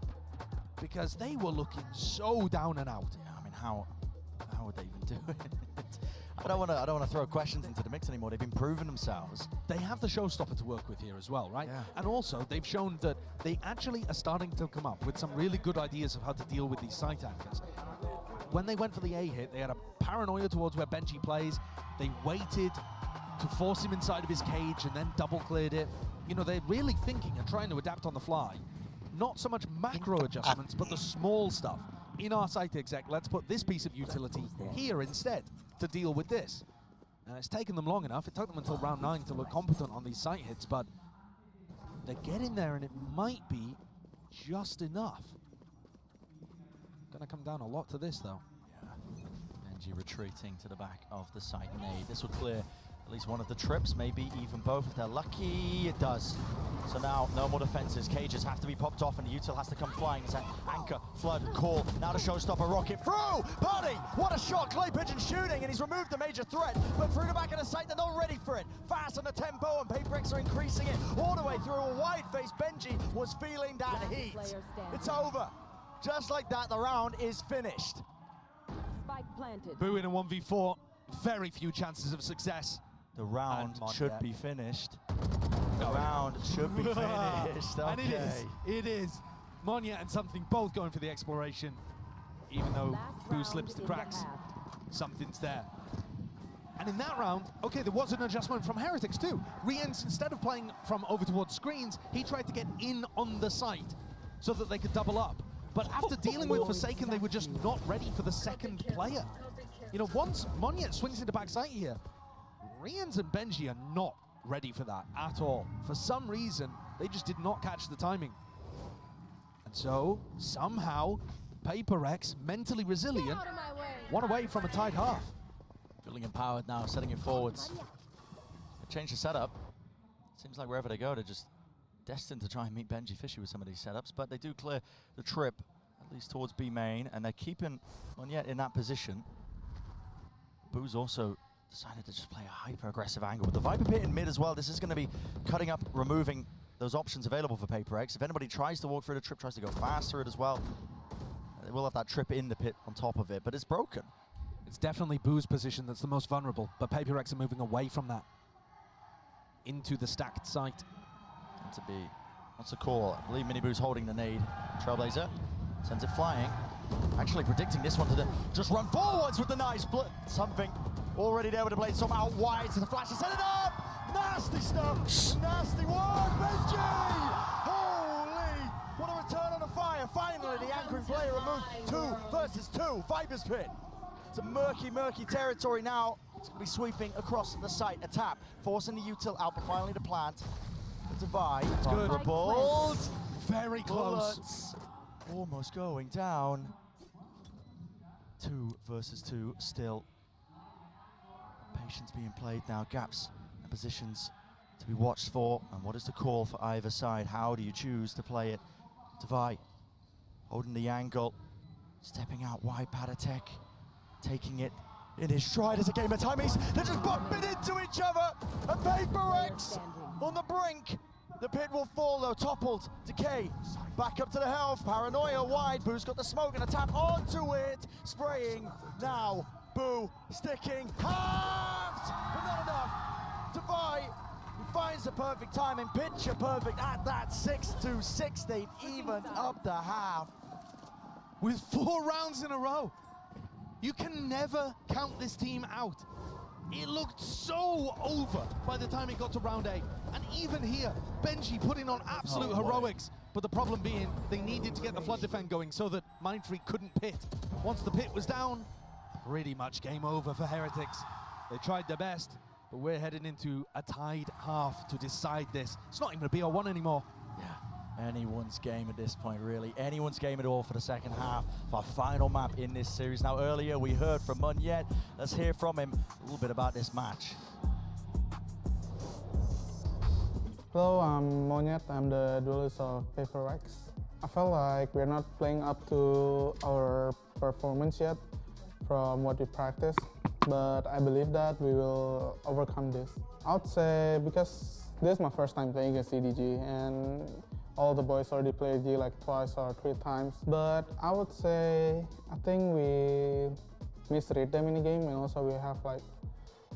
Because they were looking so down and out. Yeah, I mean, how would they even do it? I don't want to throw questions into the mix anymore. They've been proving themselves. They have the showstopper to work with here as well, right? Yeah. And also, they've shown that they actually are starting to come up with some really good ideas of how to deal with these site anchors. When they went for the A hit, they had a paranoia towards where Benji plays. They waited to force him inside of his cage and then double cleared it. You know, they're really thinking and trying to adapt on the fly. Not so much macro adjustments, but the small stuff. In our site exec, let's put this piece of utility here instead to deal with this. And it's taken them long enough. It took them until round 9 to look competent on these site hits, but they're getting there, and it might be just enough. Gonna come down a lot to this, though. Yeah. Benji retreating to the back of the site nade. This will clear at least one of the trips, maybe even both if they're lucky. It does. So now, no more defenses. Cages have to be popped off, and the util has to come flying. It's an anchor, flood, call. Now the showstopper, rocket through! Party! What a shot! Clay Pigeon shooting, and he's removed the major threat. But through the back of the site, they're not ready for it. Fast on the tempo, and PRX are increasing it all the way through a wide face. Benji was feeling that heat. It's over. Just like that, the round is finished. Spike planted. Boo in a 1v4. Very few chances of success. The round should be finished. The round should be finished. Okay. And it is. Monya and Something both going for the exploration. Even though Boo slips the cracks, Something's there. And in that round, okay, there was an adjustment from Heretics too. Riens, instead of playing from over towards screens, he tried to get in on the site so that they could double up. But after dealing with Forsaken, they were just not ready for the second player. You know, once Monya swings into backside here, Riens and Benji are not ready for that at all. For some reason, they just did not catch the timing. And so, somehow, PRX, mentally resilient, one away from a tied half. Feeling empowered now, setting it forwards. They change the setup. Seems like wherever they go, they're just destined to try and meet Benji Fishy with some of these setups, but they do clear the trip, at least towards B main, and they're keeping Monya in that position. Boo's also decided to just play a hyper-aggressive angle. With the Viper Pit in mid as well, this is going to be cutting up, removing those options available for PRX. If anybody tries to walk through the trip, tries to go fast through it as well, they will have that trip in the pit on top of it, but it's broken. It's definitely Boo's position that's the most vulnerable, but PRX are moving away from that into the stacked site. And to be, what's the call? I believe Mini Boo's holding the nade. Trailblazer sends it flying. Actually predicting this one to just run forwards with the nice split. Something already there with the blade storm out wide to the flash to set it up. Nasty stuff. Nasty one. Benji! Holy! What a return on the fire. Finally, the anchoring player removed. 2 versus 2. Viper's Pit. It's a murky, murky territory now. It's going to be sweeping across the site. A tap, forcing the util out, but finally the plant. Divide. It's good. Vulnerable. Very close. Bullets. Almost going down. 2 versus 2 still. Patience being played now. Gaps and positions to be watched for. And what is the call for either side? How do you choose to play it? Divide. Holding the angle. Stepping out wide. Padatek. Taking it in his stride as a game of timies. They're just bumping into each other. And PRX on the brink. The pit will fall though, toppled. Decay, back up to the health. Paranoia wide, Boo's got the smoke and a tap onto it. Spraying, now Boo sticking, halved, but not enough. Divide, he finds the perfect timing, picture perfect at that 6-6. They've evened up the half. With 4 rounds in a row. You can never count this team out. It looked so over by the time it got to round 8. And even here, Benji putting on absolute heroics. But the problem being, they needed to get the flood defend going so that Mindfreak couldn't pit. Once the pit was down, pretty much game over for Heretics. They tried their best, but we're heading into a tied half to decide this. It's not even a BO1 anymore. Yeah, anyone's game at this point, really. Anyone's game at all for the second half. Our final map in this series. Now, earlier we heard from Munyet. Let's hear from him a little bit about this match. Hello, I'm Monyet. I'm the duelist of PRX. I felt like we're not playing up to our performance yet from what we practice, but I believe that we will overcome this. I would say because this is my first time playing against CDG, and all the boys already played G like twice or 3 times. But I would say I think we misread them in the game, and also we have like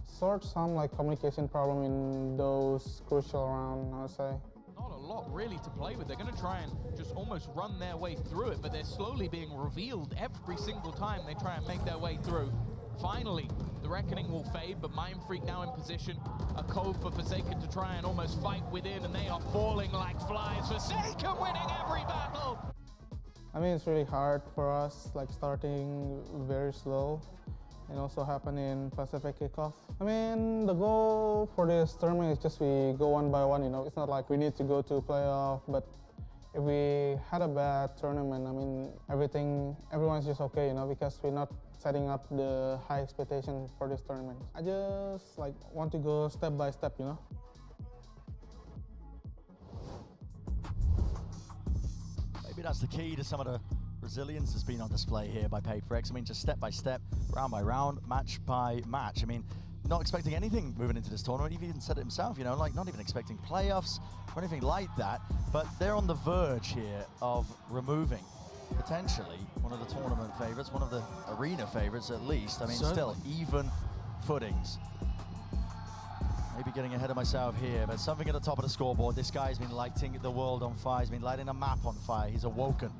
some like communication problem in those crucial rounds, I would say. Not a lot really to play with. They're going to try and just almost run their way through it, but they're slowly being revealed every single time they try and make their way through. Finally, the Reckoning will fade, but Mind Freak now in position. A cove for Forsaken to try and almost fight within, and they are falling like flies. Forsaken winning every battle! I mean, it's really hard for us, like starting very slow, and also happen in Pacific kickoff. I mean, the goal for this tournament is just we go one by one, you know. It's not like we need to go to playoff, but if we had a bad tournament, I mean, everyone's just okay, you know, because we're not setting up the high expectation for this tournament. I just like want to go step by step, you know. Maybe that's the key to some of the resilience that's been on display here by PRX. I mean, just step by step, round by round, match by match. I mean, not expecting anything moving into this tournament. He even said it himself, you know, like not even expecting playoffs or anything like that. But they're on the verge here of removing potentially one of the tournament favorites, one of the arena favorites at least. I mean, Certainly. still even footings. Maybe getting ahead of myself here, but something at the top of the scoreboard. This guy's been lighting the world on fire. He's been lighting the map on fire. He's awoken.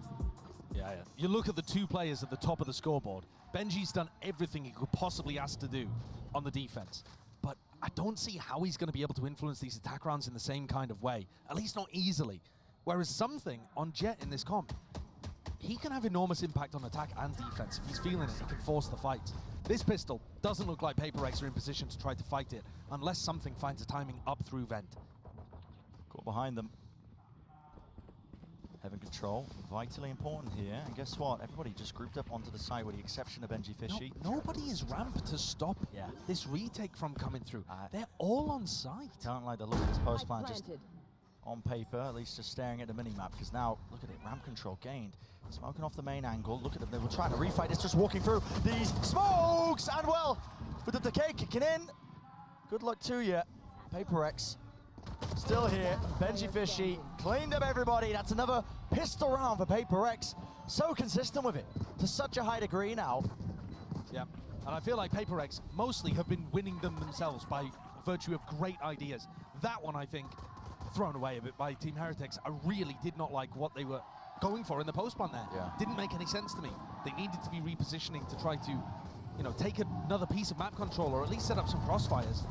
Yeah. You look at the 2 players at the top of the scoreboard. Benji's done everything he could possibly ask to do on the defense, but I don't see how he's going to be able to influence these attack rounds in the same kind of way, at least not easily. Whereas something on Jet in this comp, he can have enormous impact on attack and defense. If he's feeling it, he can force the fight. This pistol doesn't look like PRX are in position to try to fight it, unless something finds a timing up through vent. Caught behind them. Having control, vitally important here. And guess what? Everybody just grouped up onto the side with the exception of Benji Fishy. Nobody is ramped to stop this retake from coming through. They're all on site. Don't like the look of this post plan just on paper, at least just staring at the mini-map, because now, look at it, ramp control gained. Smoking off the main angle, look at them, they were trying to refight, it's just walking through these smokes, and well, with the decay kicking in, good luck to you. PRX still here, Benji Fishy cleaned up everybody. That's another pistol round for PRX. So consistent with it, to such a high degree now. Yeah, and I feel like PRX mostly have been winning them themselves by virtue of great ideas. That one, I think, thrown away a bit by Team Heretics. I really did not like what they were going for in the post plan there. Didn't make any sense to me. They needed to be repositioning to try to, you know, take another piece of map control or at least set up some crossfires.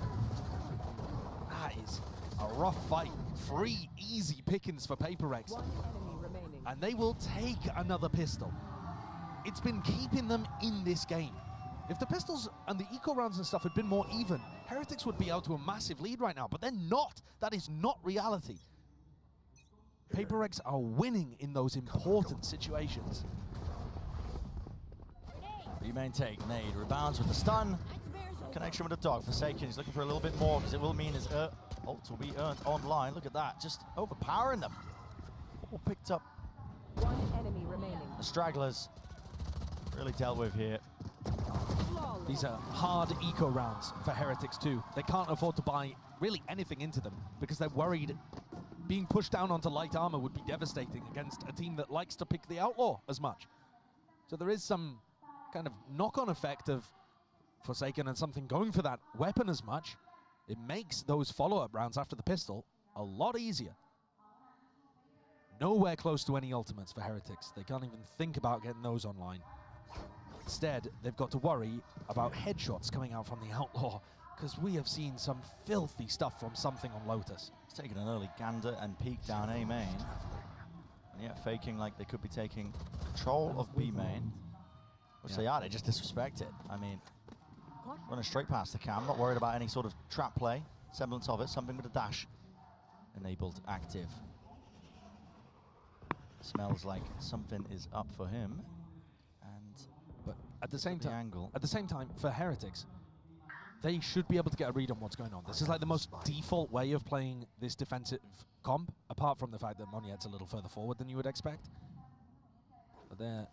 That is a rough fight. 3 easy pickings for PRX. And they will take another pistol. It's been keeping them in this game. If the pistols and the eco rounds and stuff had been more even, Heretics would be out to a massive lead right now, but they're not. That is not reality. PRX are winning in those important situations. Remain take, nade, rebounds with the stun. Connection with the dog. Forsaken, he's looking for a little bit more, because it will mean his ult will be earned online. Look at that, just overpowering them. All picked up. 1 enemy remaining. The stragglers really dealt with here. These are hard eco rounds for Heretics too. They can't afford to buy really anything into them because they're worried being pushed down onto light armor would be devastating against a team that likes to pick the outlaw as much. So there is some kind of knock-on effect of Forsaken and something going for that weapon as much. It makes those follow-up rounds after the pistol a lot easier. Nowhere close to any ultimates for Heretics. They can't even think about getting those online. Instead, they've got to worry about headshots coming out from the outlaw, because we have seen some filthy stuff from something on Lotus. He's taking an early gander and peek down A main. And yeah, faking like they could be taking control of B main. Which they are, they just disrespect it. I mean, running straight past the cam, not worried about any sort of trap play, semblance of it, something with a dash. Enabled active. Smells like something is up for him. And but at the same time, for Heretics, they should be able to get a read on what's going on. This is like the most default way of playing this defensive comp, apart from the fact that Moniette's a little further forward than you would expect. But they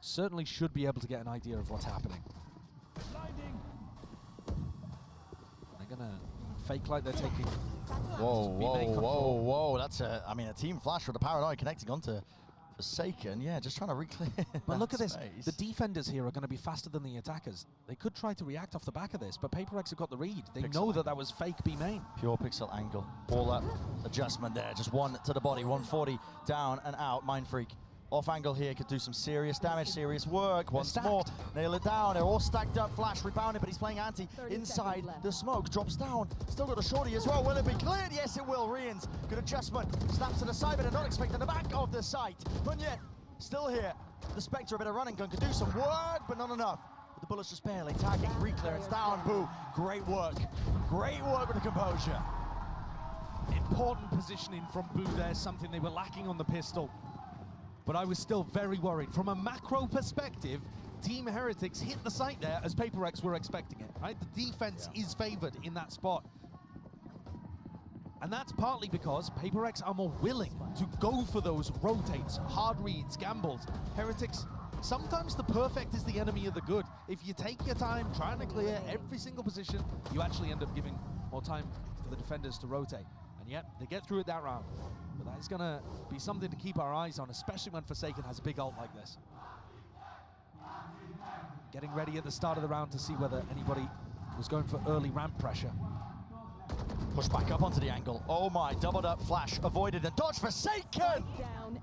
certainly should be able to get an idea of what's happening. They're gonna fake like they're taking. Whoa. That's a team flash with a paranoid connecting onto Forsaken. Yeah, just trying to reclear. But look at this. space. The defenders here are going to be faster than the attackers. They could try to react off the back of this, but PRX have got the read. They know that was fake B main. Pure pixel angle. All that adjustment there. Just one to the body. 140 down and out. Mind Freak. Off angle here could do some serious damage, serious work. Once more, nail it down. They're all stacked up. Flash rebounded, but he's playing anti inside the smoke. Drops down. Still got a shorty as well. Will it be cleared? Yes, it will. Rians, good adjustment. Snaps to the side, but they're not expecting the back of the site. Moniette still here. The Spectre, a bit of running gun, could do some work, but not enough. But the bullets just barely tagging. Reclearance down. Boo. Great work. Great work with the composure. Important positioning from Boo there, something they were lacking on the pistol. But I was still very worried. From a macro perspective, Team Heretics hit the site there as PRX were expecting it, right? The defense is favored in that spot. And that's partly because PRX are more willing to go for those rotates, hard reads, gambles. Heretics, sometimes the perfect is the enemy of the good. If you take your time trying to clear every single position, you actually end up giving more time for the defenders to rotate. And yet, they get through it that round. But that is going to be something to keep our eyes on, especially when Forsaken has a big ult like this. Getting ready at the start of the round to see whether anybody was going for early ramp pressure. Push back up onto the angle. Oh my, doubled up flash, avoided and dodged. Forsaken!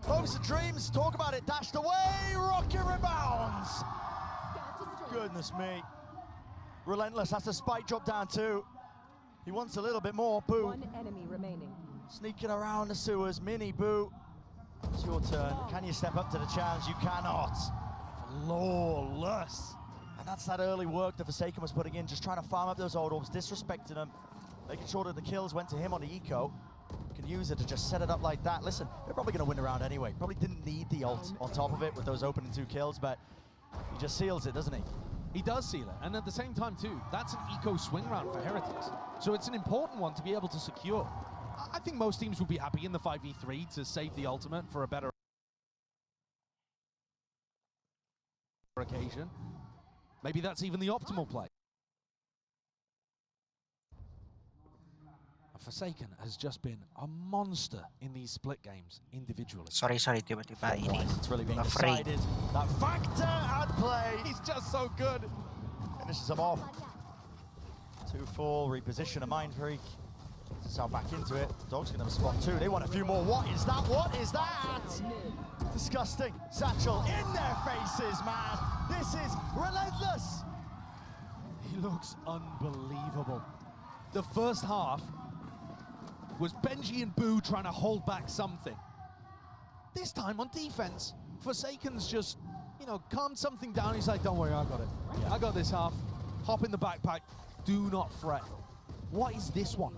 Hopes and dreams, talk about it, dashed away, rocket rebounds. Goodness me. Relentless has to spike drop down too. He wants a little bit more. Boo. One enemy remaining. Sneaking around the sewers. Mini Boo. It's your turn. Can you step up to the challenge? You cannot. Flawless. And that's that early work that Forsaken was putting in, just trying to farm up those old orbs, disrespecting them, making sure that the kills went to him on the eco. Can use it to just set it up like that. Listen, they're probably going to win the round anyway. Probably didn't need the ult on top of it with those opening 2 kills, but he just seals it, doesn't he? He does seal it, and at the same time too, that's an eco swing round for Heretics. So it's an important one to be able to secure. I think most teams will be happy in the 5v3 to save the ultimate for a better occasion. Maybe that's even the optimal play. Forsaken has just been a monster in these split games individually. Sorry, tiba-tiba ini It's really being afraid. decided. That factor at play. He's just so good. Finishes him off. 2 full, reposition a Mind Freak. Sal back into it. Dog's gonna have a spot too. They want a few more. What is that? What is that? Disgusting. Satchel in their faces, man. This is relentless. He looks unbelievable. The first half was Benji and Boo trying to hold back something. This time on defense, Forsaken's just, you know, calmed something down. He's like, don't worry, I got it. Yeah. I got this half. Hop in the backpack. Do not fret. What is this one?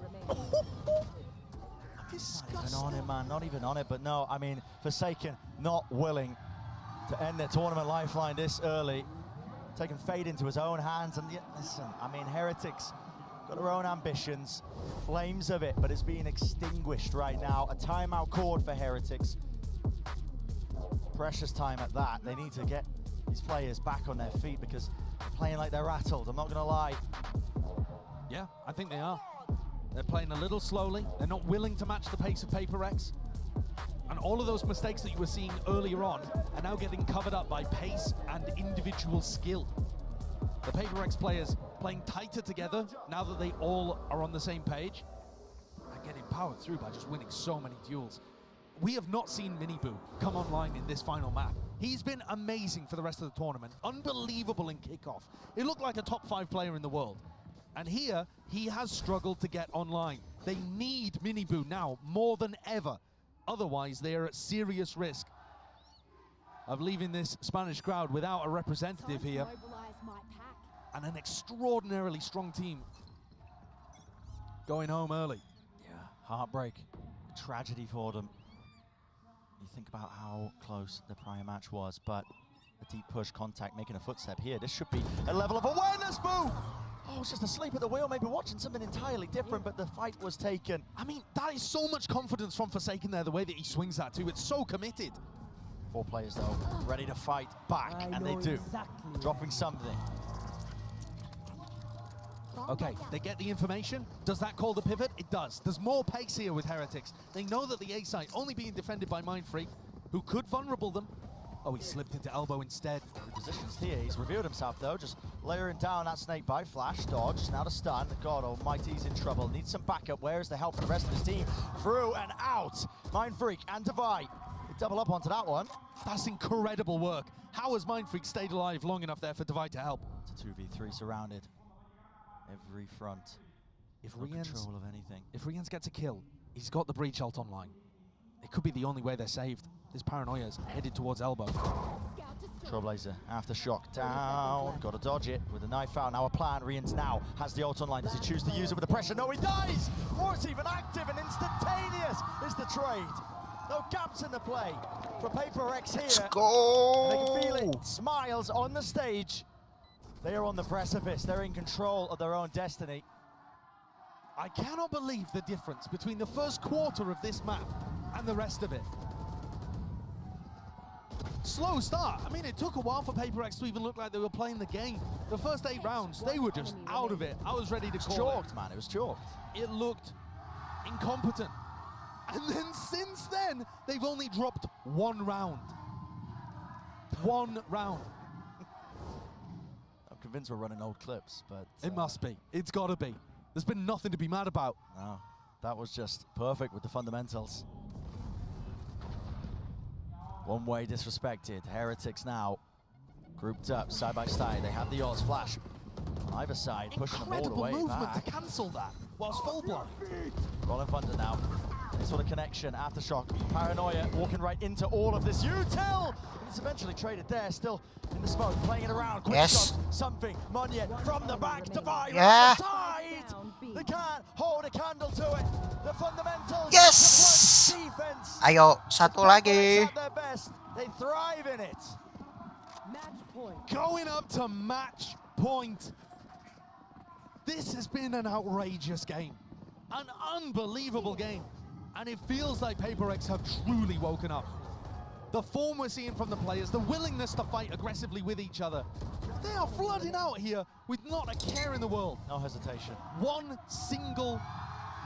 Disgusting. Not even on it, man. Not even on it. But no, I mean, Forsaken not willing to end their tournament lifeline this early. Taking fate into his own hands. And listen, I mean, Heretics got their own ambitions, flames of it, but it's being extinguished right now. A timeout called for Heretics. Precious time at that. They need to get these players back on their feet because they're playing like they're rattled, I'm not gonna lie. Yeah, I think they are. They're playing a little slowly. They're not willing to match the pace of PRX. And all of those mistakes that you were seeing earlier on are now getting covered up by pace and individual skill. The PRX players playing tighter together now that they all are on the same page and getting powered through by just winning so many duels. We have not seen Miniboo come online in this final map. He's been amazing for the rest of the tournament. Unbelievable in kickoff. He looked like a top 5 player in the world. And here, he has struggled to get online. They need Miniboo now more than ever. Otherwise, they are at serious risk of leaving this Spanish crowd without a representative here. And an extraordinarily strong team going home early. Yeah, heartbreak, tragedy for them. You think about how close the prior match was, but a deep push, contact, making a footstep here. This should be a level of awareness, Boo! Oh, it's just asleep at the wheel, maybe watching something entirely different, but the fight was taken. I mean, that is so much confidence from Forsaken there, the way that he swings that too. It's so committed. 4 players, though, ready to fight back, and they do. Dropping something. Okay, they get the information. Does that call the pivot? It does. There's more pace here with Heretics. They know that the A site only being defended by Mindfreak, who could vulnerable them. Oh, he slipped into elbow instead. Positions here. He's revealed himself, though, just layering down that snake bite. Flash, dodge, now to stun. God almighty, he's in trouble. Needs some backup. Where is the help for the rest of his team? Through and out. Mindfreak and Divide. They double up onto that one. That's incredible work. How has Mindfreak stayed alive long enough there for Divide to help? It's a 2v3 surrounded. Every front. If no control of anything. If Rians gets a kill, he's got the breach ult online. It could be the only way they're saved. This Paranoia's headed towards elbow. Trailblazer, aftershock down. Got to dodge it with a knife out. Now a plan. Rians now has the ult online. Does he choose to use it with the pressure? No, he dies! Morse even active and instantaneous is the trade. No gaps in the play for PRX here. Let's go! And they can feel it. Smiles on the stage. They are on the precipice. They're in control of their own destiny. I cannot believe the difference between the first quarter of this map and the rest of it. Slow start. I mean, it took a while for PRX to even look like they were playing the game. The first 8 rounds, they were just out of it. I was ready to call it. Chalked, man. It was chalked. It looked incompetent. And then since then, they've only dropped 1 round. 1 round. I'm convinced we're running old clips, but... It must be. It's got to be. There's been nothing to be mad about. No, that was just perfect with the fundamentals. One way disrespected. Heretics now grouped up side by side. They have the odds flash on either side, pushing them all the way movement back. to cancel that whilst full block. Rolling Thunder now. Any sort of connection, aftershock, Paranoia walking right into all of this. Util! It's eventually traded there, still in the smoke, playing it around. Quick Yes. shot, something. Monyet from the back to Bagi. Yeah. Side. They can't hold a candle to it. The fundamentals. Yes! Defense. Ayo, satu lagi. At their best. They thrive in it. Going up to match point. This has been an outrageous game. An unbelievable game. And it feels like PRX have truly woken up. The form we're seeing from the players, the willingness to fight aggressively with each other. They are flooding out here with not a care in the world. No hesitation. One single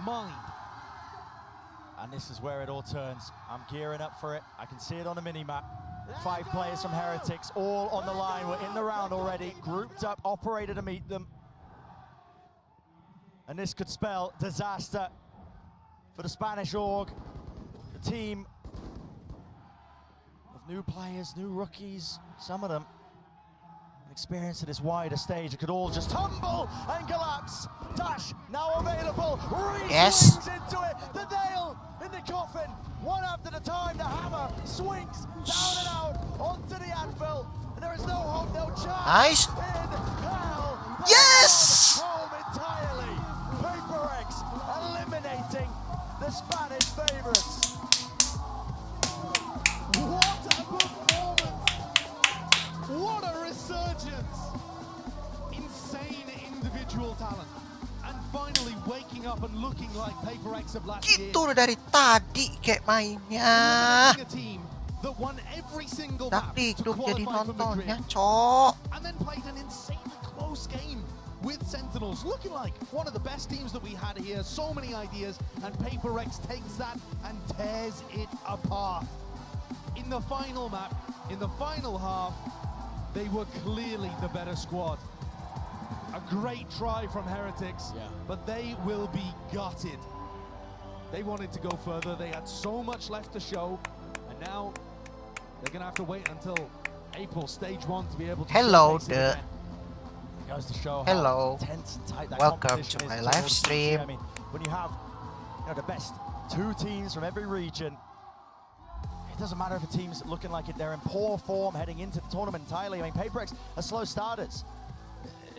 mind. And this is where it all turns. I'm gearing up for it. I can see it on the mini-map. 5 players from Heretics, all on the line. We're in the round already, grouped up, operator to meet them. And this could spell disaster for the Spanish org, the team of new players, new rookies, some of them experience at this wider stage. It could all just tumble and collapse. Dash now available. Yes. Swings into it. The nail in the coffin. One after the time. The hammer swings down and out onto the anvil. And there is no hope, no chance. Nice. In hell. Yes. Home entirely. PRX eliminating the Spanish favorites. What a performance! What a resurgence! Insane individual talent. And finally waking up and looking like PRX of last year. Gitu dari tadi kayak mainnya. A team that won every single Tak map to hidup jadi qualify for nontonnya, Madrid. cok. And then played an insanely close game with Sentinels, looking like one of the best teams that we had here. So many ideas, and PRX takes that and tears it apart. In the final map, in the final half, they were clearly the better squad. A great try from Heretics, but they will be gutted. They wanted to go further. They had so much left to show, and now they're going to have to wait until April, stage 1, to be able to... Hello, showcase it again. Goes to show Hello. how tense and tight that Welcome competition to my is live towards stream. VCT. I mean, when you have the best 2 teams from every region, it doesn't matter if a team's looking like they're in poor form heading into the tournament entirely. I mean, PRX are slow starters.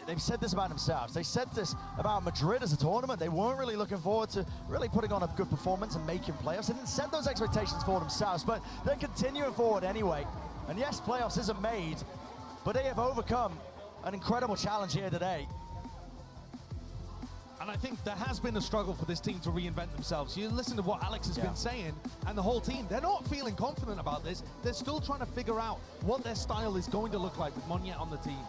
They've said this about themselves. They said this about Madrid as a tournament. They weren't really looking forward to really putting on a good performance and making playoffs. They didn't set those expectations for themselves, but they're continuing forward anyway. And yes, playoffs isn't made, but they have overcome an incredible challenge here today. And I think there has been a struggle for this team to reinvent themselves. You listen to what Alex has been saying, and the whole team, they're not feeling confident about this. They're still trying to figure out what their style is going to look like with Monyet on the team.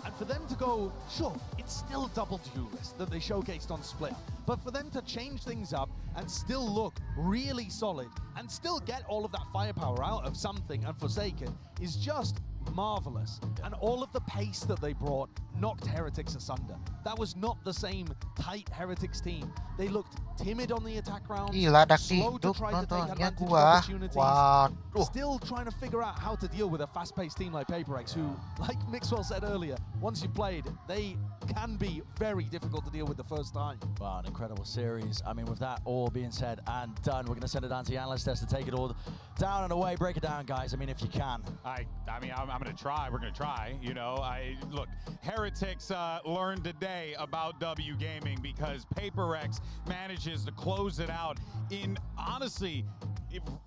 And for them to go, sure, it's still double duelist that they showcased on Split, but for them to change things up and still look really solid and still get all of that firepower out of Something and Forsaken is just marvelous. And all of the pace that they brought knocked Heretics asunder. That was not the same tight Heretics team. They looked timid on the attack round, Gila, dak slow to hidup try to take nontonnya advantage of gua. opportunities, Waduh. still trying to figure out how to deal with a fast-paced team like PRX, who, like Mixwell said earlier, once you played, they can be very difficult to deal with the first time. Wow, an incredible series. I mean, with that all being said and done, we're going to send it down to the analyst desk to take it all down and away. Break it down, guys. I mean, if you can. I mean, I'm going to try. We're going to try. You know, look, Heretics learned today about W Gaming because PRX manages to close it out in, honestly,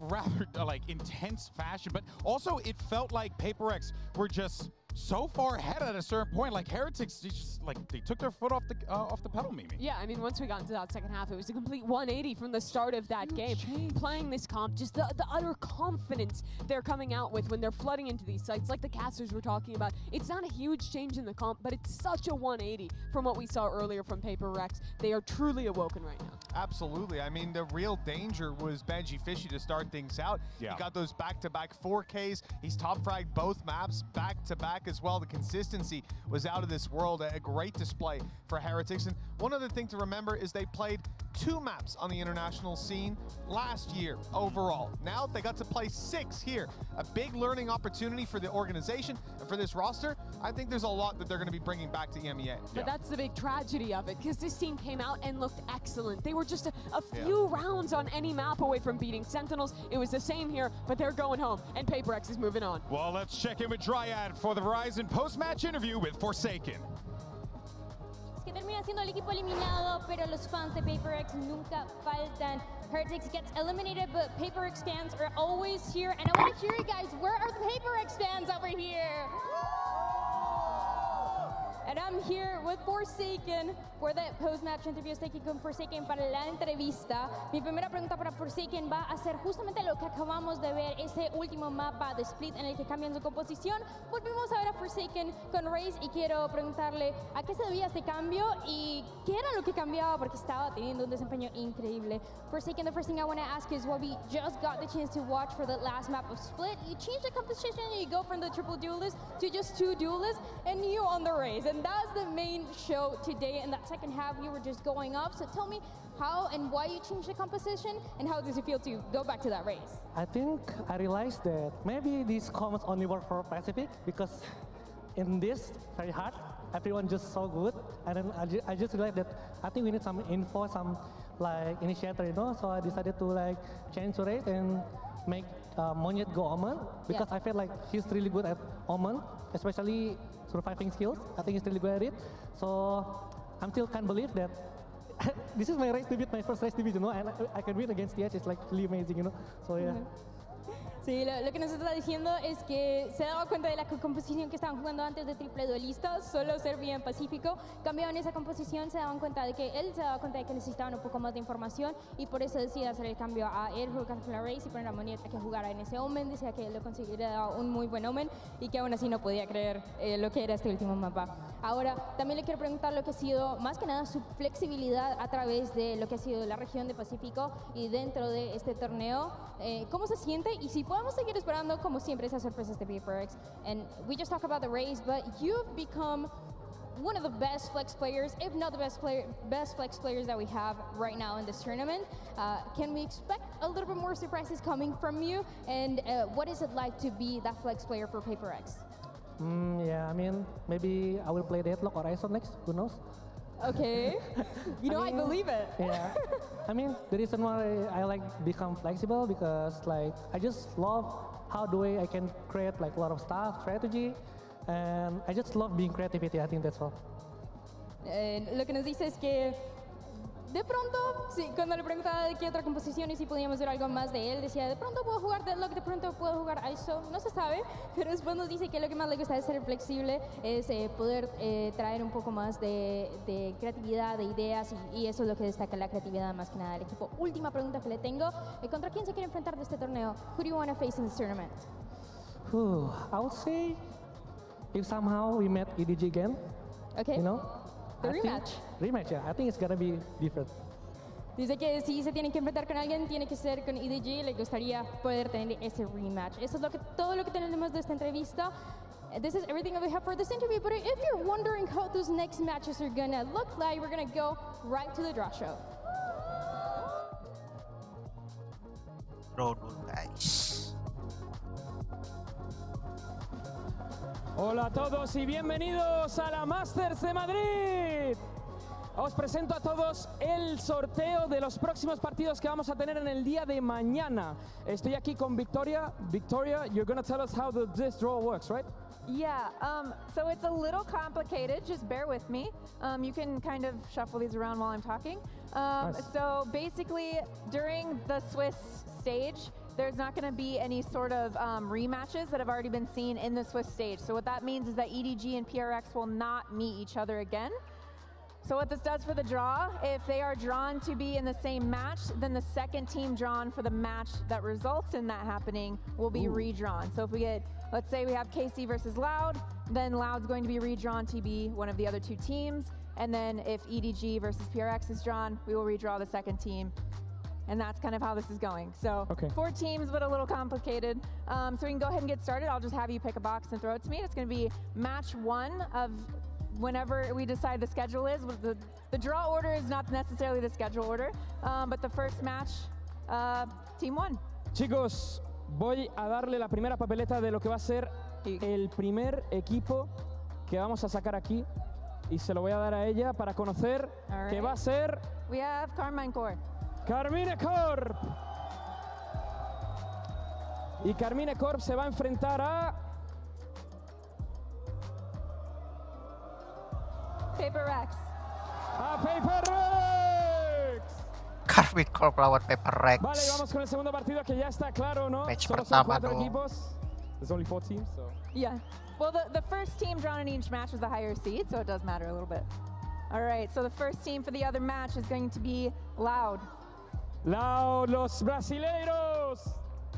rather like intense fashion, but also it felt like PRX were just so far ahead at a certain point. Like Heretics, they took their foot off the pedal, Mimi. Yeah, I mean, once we got into that second half, it was a complete 180 from the start of that game. Playing this comp, just the utter confidence they're coming out with when they're flooding into these sites, like the casters were talking about. It's not a huge change in the comp, but it's such a 180 from what we saw earlier from PRX. They are truly awoken right now. Absolutely. I mean, the real danger was Bagi Fishy to start things out. Yeah. He got those back-to-back 4Ks. He's top fragged both maps back-to-back as well. The consistency was out of this world. A great display for Heretics. And one other thing to remember is they played 2 maps on the international scene last year overall. Now they got to play 6 here. A big learning opportunity for the organization and for this roster. I think there's a lot that they're going to be bringing back to EMEA. But that's the big tragedy of it, because this team came out and looked excellent. They were just a few rounds on any map away from beating Sentinels. It was the same here, but they're going home, and PRX is moving on. Well, let's check in with Dryad for the Verizon post-match interview with Forsaken. Es que termina siendo el equipo eliminado, pero los fans de PRX nunca faltan. Heretics gets eliminated, but PRX fans are always here. And I want to hear you guys, where are the PRX fans over here? And I'm here with Forsaken for the post-match interview. Estoy aquí con Forsaken para la entrevista. Mi primera pregunta para Forsaken va a ser justamente lo que acabamos de ver, ese último mapa de Split en el que cambian su composición. Volvimos a ver a Forsaken con Raze y quiero preguntarle a qué se debía este cambio y qué era lo que cambiaba porque estaba teniendo un desempeño increíble. Forsaken, the first thing I want to ask is what we just got the chance to watch for the last map of Split. You change the composition and you go from the triple duelist to just 2 duelists and you on the Raze. And that's the main show today. In that second half, you were just going up. So tell me how and why you changed the composition, and how does it feel to go back to that race? I think I realized that maybe these comments only work for Pacific because in this very hard, everyone just so good. And then I just realized that I think we need some info, some like initiator, you know. So I decided to like change the race and make Monyet go Omen because I feel like he's really good at Omen, especially surviving skills. I think he's really good at it. So I still can't believe that this is my race debut, my first race debut, you know, and I can win against TH. It's like really amazing, you know. So yeah. Sí, lo que nos está diciendo es que se daba cuenta de la composición que estaban jugando antes de triple duelista, solo ser bien pacífico. Cambiaban esa composición, se daban cuenta de que él se daba cuenta de que necesitaban un poco más de información y por eso decide hacer el cambio a él jugar con la race y poner a Monyet a que jugara en ese Omen. Decía que él lo consideraba un muy buen Omen y que aún así no podía creer lo que era este último mapa. Ahora, también le quiero preguntar lo que ha sido, más que nada, su flexibilidad a través de lo que ha sido la región de Pacífico y dentro de este torneo. ¿Cómo se siente? Y si podemos seguir esperando, como siempre, esas sorpresas de PRX. And we just talk about the race, but you've become one of the best flex players, if not the best flex players that we have right now in this tournament. Can we expect a little bit more surprises coming from you? And what is it like to be that flex player for PRX? Yeah, I mean, maybe I will play Deadlock or ISO next, who knows? Okay, you know, I believe it. Yeah, I mean, the reason why I like become flexible because like I just love how the way I can create like a lot of stuff, strategy, and I just love being creativity. I think that's all. Lo que nos dice es que de pronto, sí, cuando le preguntaba de qué otra composición y si podíamos ver algo más de él, decía, de pronto puedo jugar Deadlock, de pronto puedo jugar ISO, no se sabe, pero después nos dice que lo que más le gusta es ser flexible, es poder traer un poco más de creatividad, de ideas, y eso es lo que destaca la creatividad más que nada del equipo. Última pregunta que le tengo, ¿contra quién se quiere enfrentar de este torneo? Who do you want to face in this tournament? I would say if somehow we met EDG again, Okay. you know, The I think- rematch. Rematch, yeah. I think it's gonna be different. Dice que si se tienen que enfrentar con alguien, tiene que ser con EDG, le gustaría poder tener ese rematch. Eso es todo lo que tenemos de esta entrevista. This is everything that we have for this interview, but if you're wondering how those next matches are gonna look like, we're gonna go right to the draw show. Draw dulu guys. Hola a todos y bienvenidos a la Masters de Madrid. Os presento a todos el sorteo de los próximos partidos que vamos a tener en el día de mañana. Estoy aquí con Victoria. Victoria, you're going to tell us how this draw works, right? Yeah, so it's a little complicated, just bear with me. You can kind of shuffle these around while I'm talking. Nice. So basically, during the Swiss stage, there's not going to be any sort of rematches that have already been seen in the Swiss stage. So what that means is that EDG and PRX will not meet each other again. So what this does for the draw, if they are drawn to be in the same match, then the second team drawn for the match that results in that happening will be redrawn. So if we get, let's say we have KC versus Loud, then Loud's going to be redrawn to be one of the other two teams. And then if EDG versus PRX is drawn, we will redraw the second team. And that's kind of how this is going. So 4 teams, but a little complicated. So we can go ahead and get started. I'll just have you pick a box and throw it to me. It's going to be match 1 of whenever we decide the schedule is. The draw order is not necessarily the schedule order, but the first match, team 1. Chicos, voy a darle la primera papeleta de lo que va a ser el primer equipo que vamos a sacar aquí. Y se lo voy a dar a ella para conocer que va a ser... We have Carmine Corp. Carmine Corp. Y Carmine Corp se va a enfrentar a... PRX. A PRX. Carmine Corp lawan PRX. Vale, y vamos con el segundo partido que ya está claro, ¿no? Match Solo son pertama 4 dong. equipos. There's only 4 teams, so... Yeah. Well, the first team drawn in each match is the higher seed, so it does matter a little bit. All right, so the first team for the other match is going to be Loud. Loud, los brasileiros.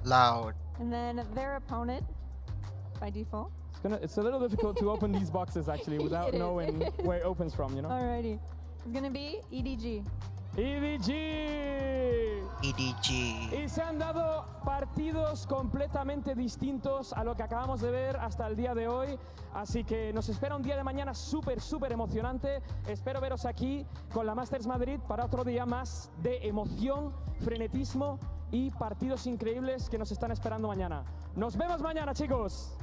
Loud. And then their opponent, by default. It's a little difficult to open these boxes actually without It is. knowing where it opens from, you know? Alrighty. It's going to be EDG. EDG. EDG. Y se han dado partidos completamente distintos a lo que acabamos de ver hasta el día de hoy. Así que nos espera un día de mañana súper emocionante. Espero veros aquí con la Masters Madrid para otro día más de emoción, frenetismo y partidos increíbles que nos están esperando mañana. Nos vemos mañana, chicos.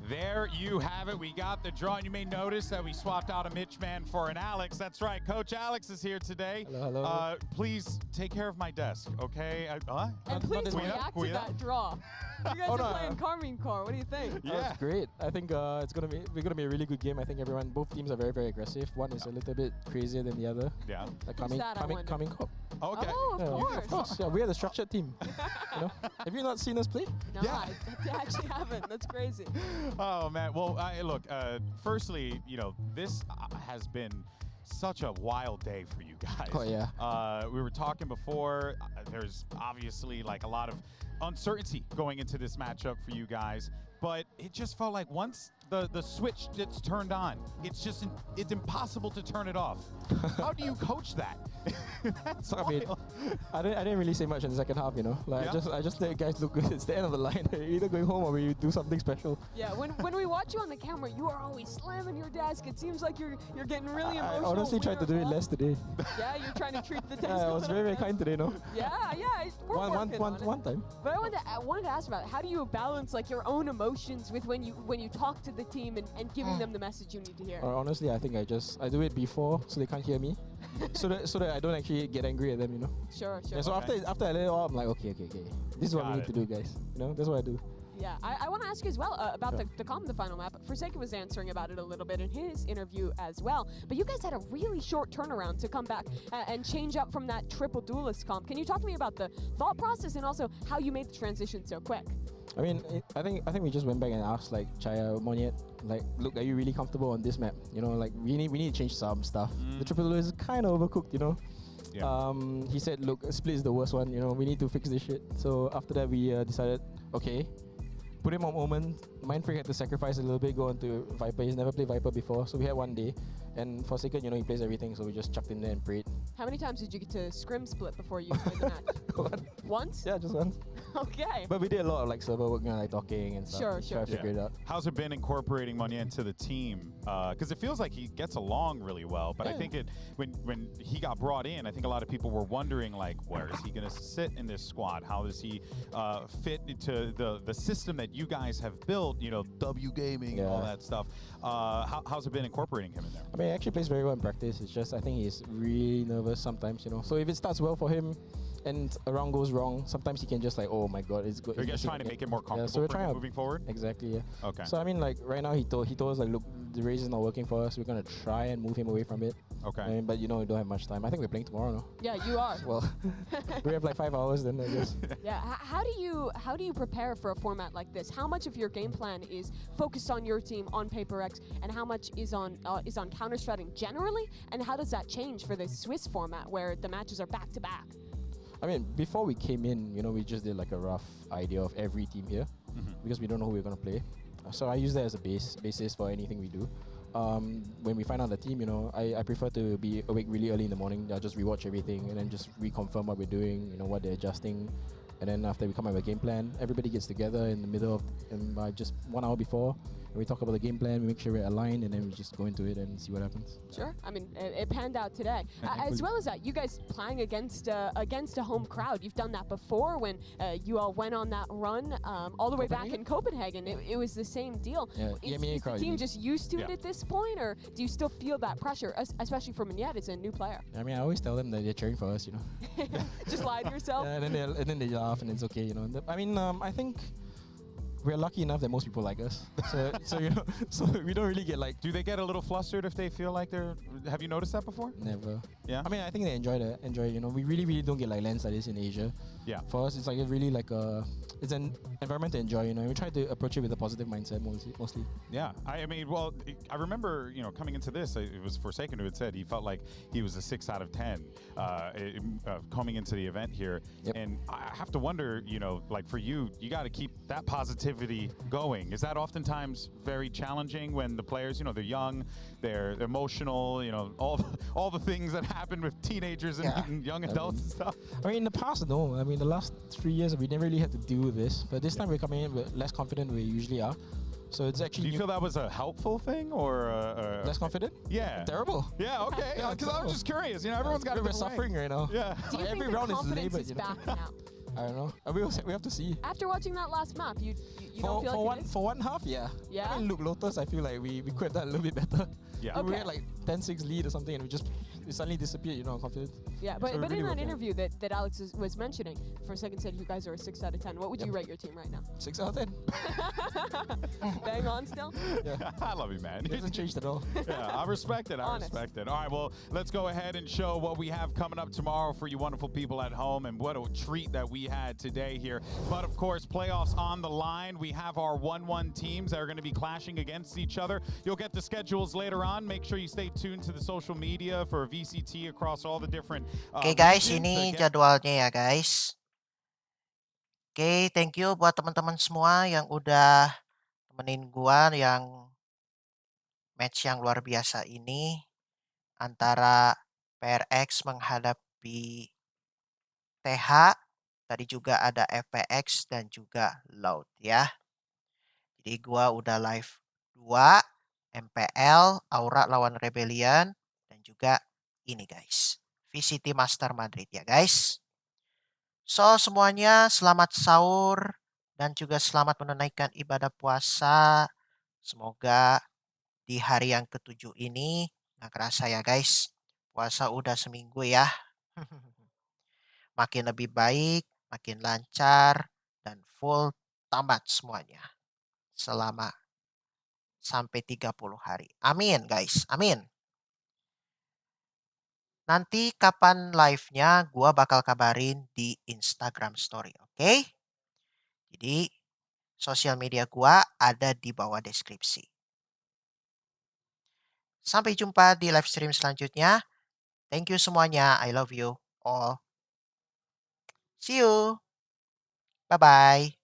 There you have it. We got the draw. And you may notice that we swapped out a Mitchman for an Alex. That's right. Coach Alex is here today. Hello. Please take care of my desk, okay? And please react to that draw. You guys are playing Carmine Core. What do you think? Yeah, it's great. I think we're gonna be a really good game. I think both teams are very aggressive. One is a little bit crazier than the other. Yeah. Like Who's that, I wonder? coming Corp. Okay. Oh, Of course. Yeah, we are the structured team. You know? Have you not seen us play? No, I actually haven't. That's crazy. Oh, man. Well, look, firstly, you know, this has been such a wild day for you guys. Oh, yeah. We were talking before. There's obviously like a lot of uncertainty going into this matchup for you guys, but it just felt like once the switch gets turned on, it's impossible to turn it off. How do you coach that? That's wild. I didn't really say much in the second half, you know. Like I just let guys look good. It's the end of the line. You're either going home or we do something special. Yeah, when we watch you on the camera, you are always slamming your desk. It seems like you're getting really emotional. I honestly tried to do it less today. Yeah, you're trying to treat the desk. I was very kind today, no? Yeah, we're working on it. One time. But I wanted to ask about how do you balance like your own emotions with when you talk to the team and giving them the message you need to hear? Honestly, I think I do it before so they can't hear me, so that I don't actually get angry at them, you know. Sure. Yeah, so after I let it all, I'm like, okay. This is what we need to do, guys. You know, that's what I do. Yeah, I want to ask you as well about Sure. the comp, the final map. Forsaken was answering about it a little bit in his interview as well. But you guys had a really short turnaround to come back and change up from that triple duelist comp. Can you talk to me about the thought process and also how you made the transition so quick? I mean, I think we just went back and asked like Chaya Monyet, like, look, are you really comfortable on this map? You know, like we need to change some stuff. The triple duelist is kind of overcooked, you know. Yeah. He said, look, split is the worst one. You know, we need to fix this shit. So after that, we decided, okay, put him on moment. Mindfreak had to sacrifice a little bit, go on to Viper. He's never played Viper before, so we had one day. And for Forsaken, you know, he plays everything, so we just chucked in there and prayed. How many times did you get to scrim split before you played the match? Once? Yeah, just once. Okay. But we did a lot of like server work, you know, like talking and stuff. Sure, to try to figure it out. How's it been incorporating Monyen into the team? Because it feels like he gets along really well, but I think when he got brought in, I think a lot of people were wondering like, where is he going to sit in this squad? How does he fit into the system that you guys have built? You know, W gaming and all that stuff. How's it been incorporating him in there? I mean, he actually plays very well in practice. It's just I think he's really nervous sometimes, you know. So if it starts well for him, and a round goes wrong, sometimes he can just like, oh my god, it's good. Are you guys trying to make it more comfortable so we're for trying him to, moving forward? Exactly, yeah. Okay. So I mean, like right now he told us like, look, the race is not working for us. We're gonna try and move him away from it. Okay. I mean, but you know, we don't have much time. I think we're playing tomorrow, no? Yeah, you are. Well, we have like 5 hours then, I guess. Yeah. How do you prepare for a format like this? How much of your game plan is focused on your team on PRX, and how much is on counter stratting generally? And how does that change for the Swiss format where the matches are back to back? I mean, before we came in, you know, we just did like a rough idea of every team here because we don't know who we're gonna play. So I use that as a basis for anything we do. When we find out the team, you know, I prefer to be awake really early in the morning. I'll just rewatch everything and then just reconfirm what we're doing, you know, what they're adjusting. And then after we come up with a game plan, everybody gets together in the middle of, and by just 1 hour before, we talk about the game plan, we make sure we're aligned, and then we just go into it and see what happens. Sure. I mean, it panned out today. As well as that, you guys playing against a home crowd. You've done that before when you all went on that run all the way back in Copenhagen. It was the same deal. Yeah, Is EMEA the crowd, team just used to it at this point, or do you still feel that pressure, especially for Mignette as a new player? I mean, I always tell them that they're cheering for us, you know. Just lie to yourself? Yeah, and then they laugh and it's okay, you know. I mean, I think we're lucky enough that most people like us. So you know, so we don't really get like. Do they get a little flustered if they feel like they're? Have you noticed that before? Never. Yeah. I mean, I think they enjoy it. You know, we really don't get like lands like this in Asia. Yeah. For us, it's like really like it's an environment to enjoy. You know, we try to approach it with a positive mindset mostly. Yeah. I mean, well, I remember, you know, coming into this, it was Forsaken who had said he felt like he was a 6 out of 10 coming into the event here. Yep. And I have to wonder, you know, like for you, you got to keep that positivity going. Is that oftentimes very challenging when the players, you know, they're young, they're emotional, you know, all the things that happen with teenagers and young adults and stuff? I mean, in the past, no. I mean, the last 3 years, we never really had to deal with this. But this time, we're coming in with less confident than we usually are. So it's actually. Do you feel that was a helpful thing or less confident? Yeah. Terrible. Yeah. Okay. Because I was just curious. You know, everyone's got. We're suffering right now. Yeah. Do you every think round the is confidence labored. is You know? back now? I don't know. We have to see. After watching that last map, you don't feel like it is? For one half, yeah. Yeah? I mean, look, Lotus, I feel like we could have done a little bit better. Yeah. We had like 10-6 lead or something, and we suddenly disappeared, you know, confidence. Yeah, but in that interview that Alex was mentioning, for a second said you guys are a 6 out of 10. What would you rate your team right now? 6 out of 10. Bang on still? Yeah. I love you, man. It hasn't changed at all. Yeah, I respect it. I respect it. All right, well, let's go ahead and show what we have coming up tomorrow for you wonderful people at home, and what a treat that we had today here. But of course, playoffs on the line. We have our 1-1 teams that are going to be clashing against each other. You'll get the schedules later on. Make sure you stay tuned to the social media for VCT across all the different Oke guys, regions ini to get- jadwalnya ya guys. Oke, thank you buat teman-teman semua yang udah temenin gua yang match yang luar biasa ini antara PRX menghadapi TH. Tadi juga ada FPX dan juga Loud ya. Jadi gua udah live 2 MPL, Aura lawan Rebellion, dan juga ini guys, VCT Master Madrid ya guys. So semuanya selamat sahur dan juga selamat menunaikan ibadah puasa. Semoga di hari yang ke-7 ini nggak kerasa ya guys. Puasa udah seminggu ya. Makin lebih baik, makin lancar, dan full tamat semuanya selama sampai 30 hari. Amin guys, amin. Nanti kapan live-nya gua bakal kabarin di Instagram story, oke? Jadi sosial media gua ada di bawah deskripsi. Sampai jumpa di live stream selanjutnya. Thank you semuanya. I love you all. See you. Bye-bye.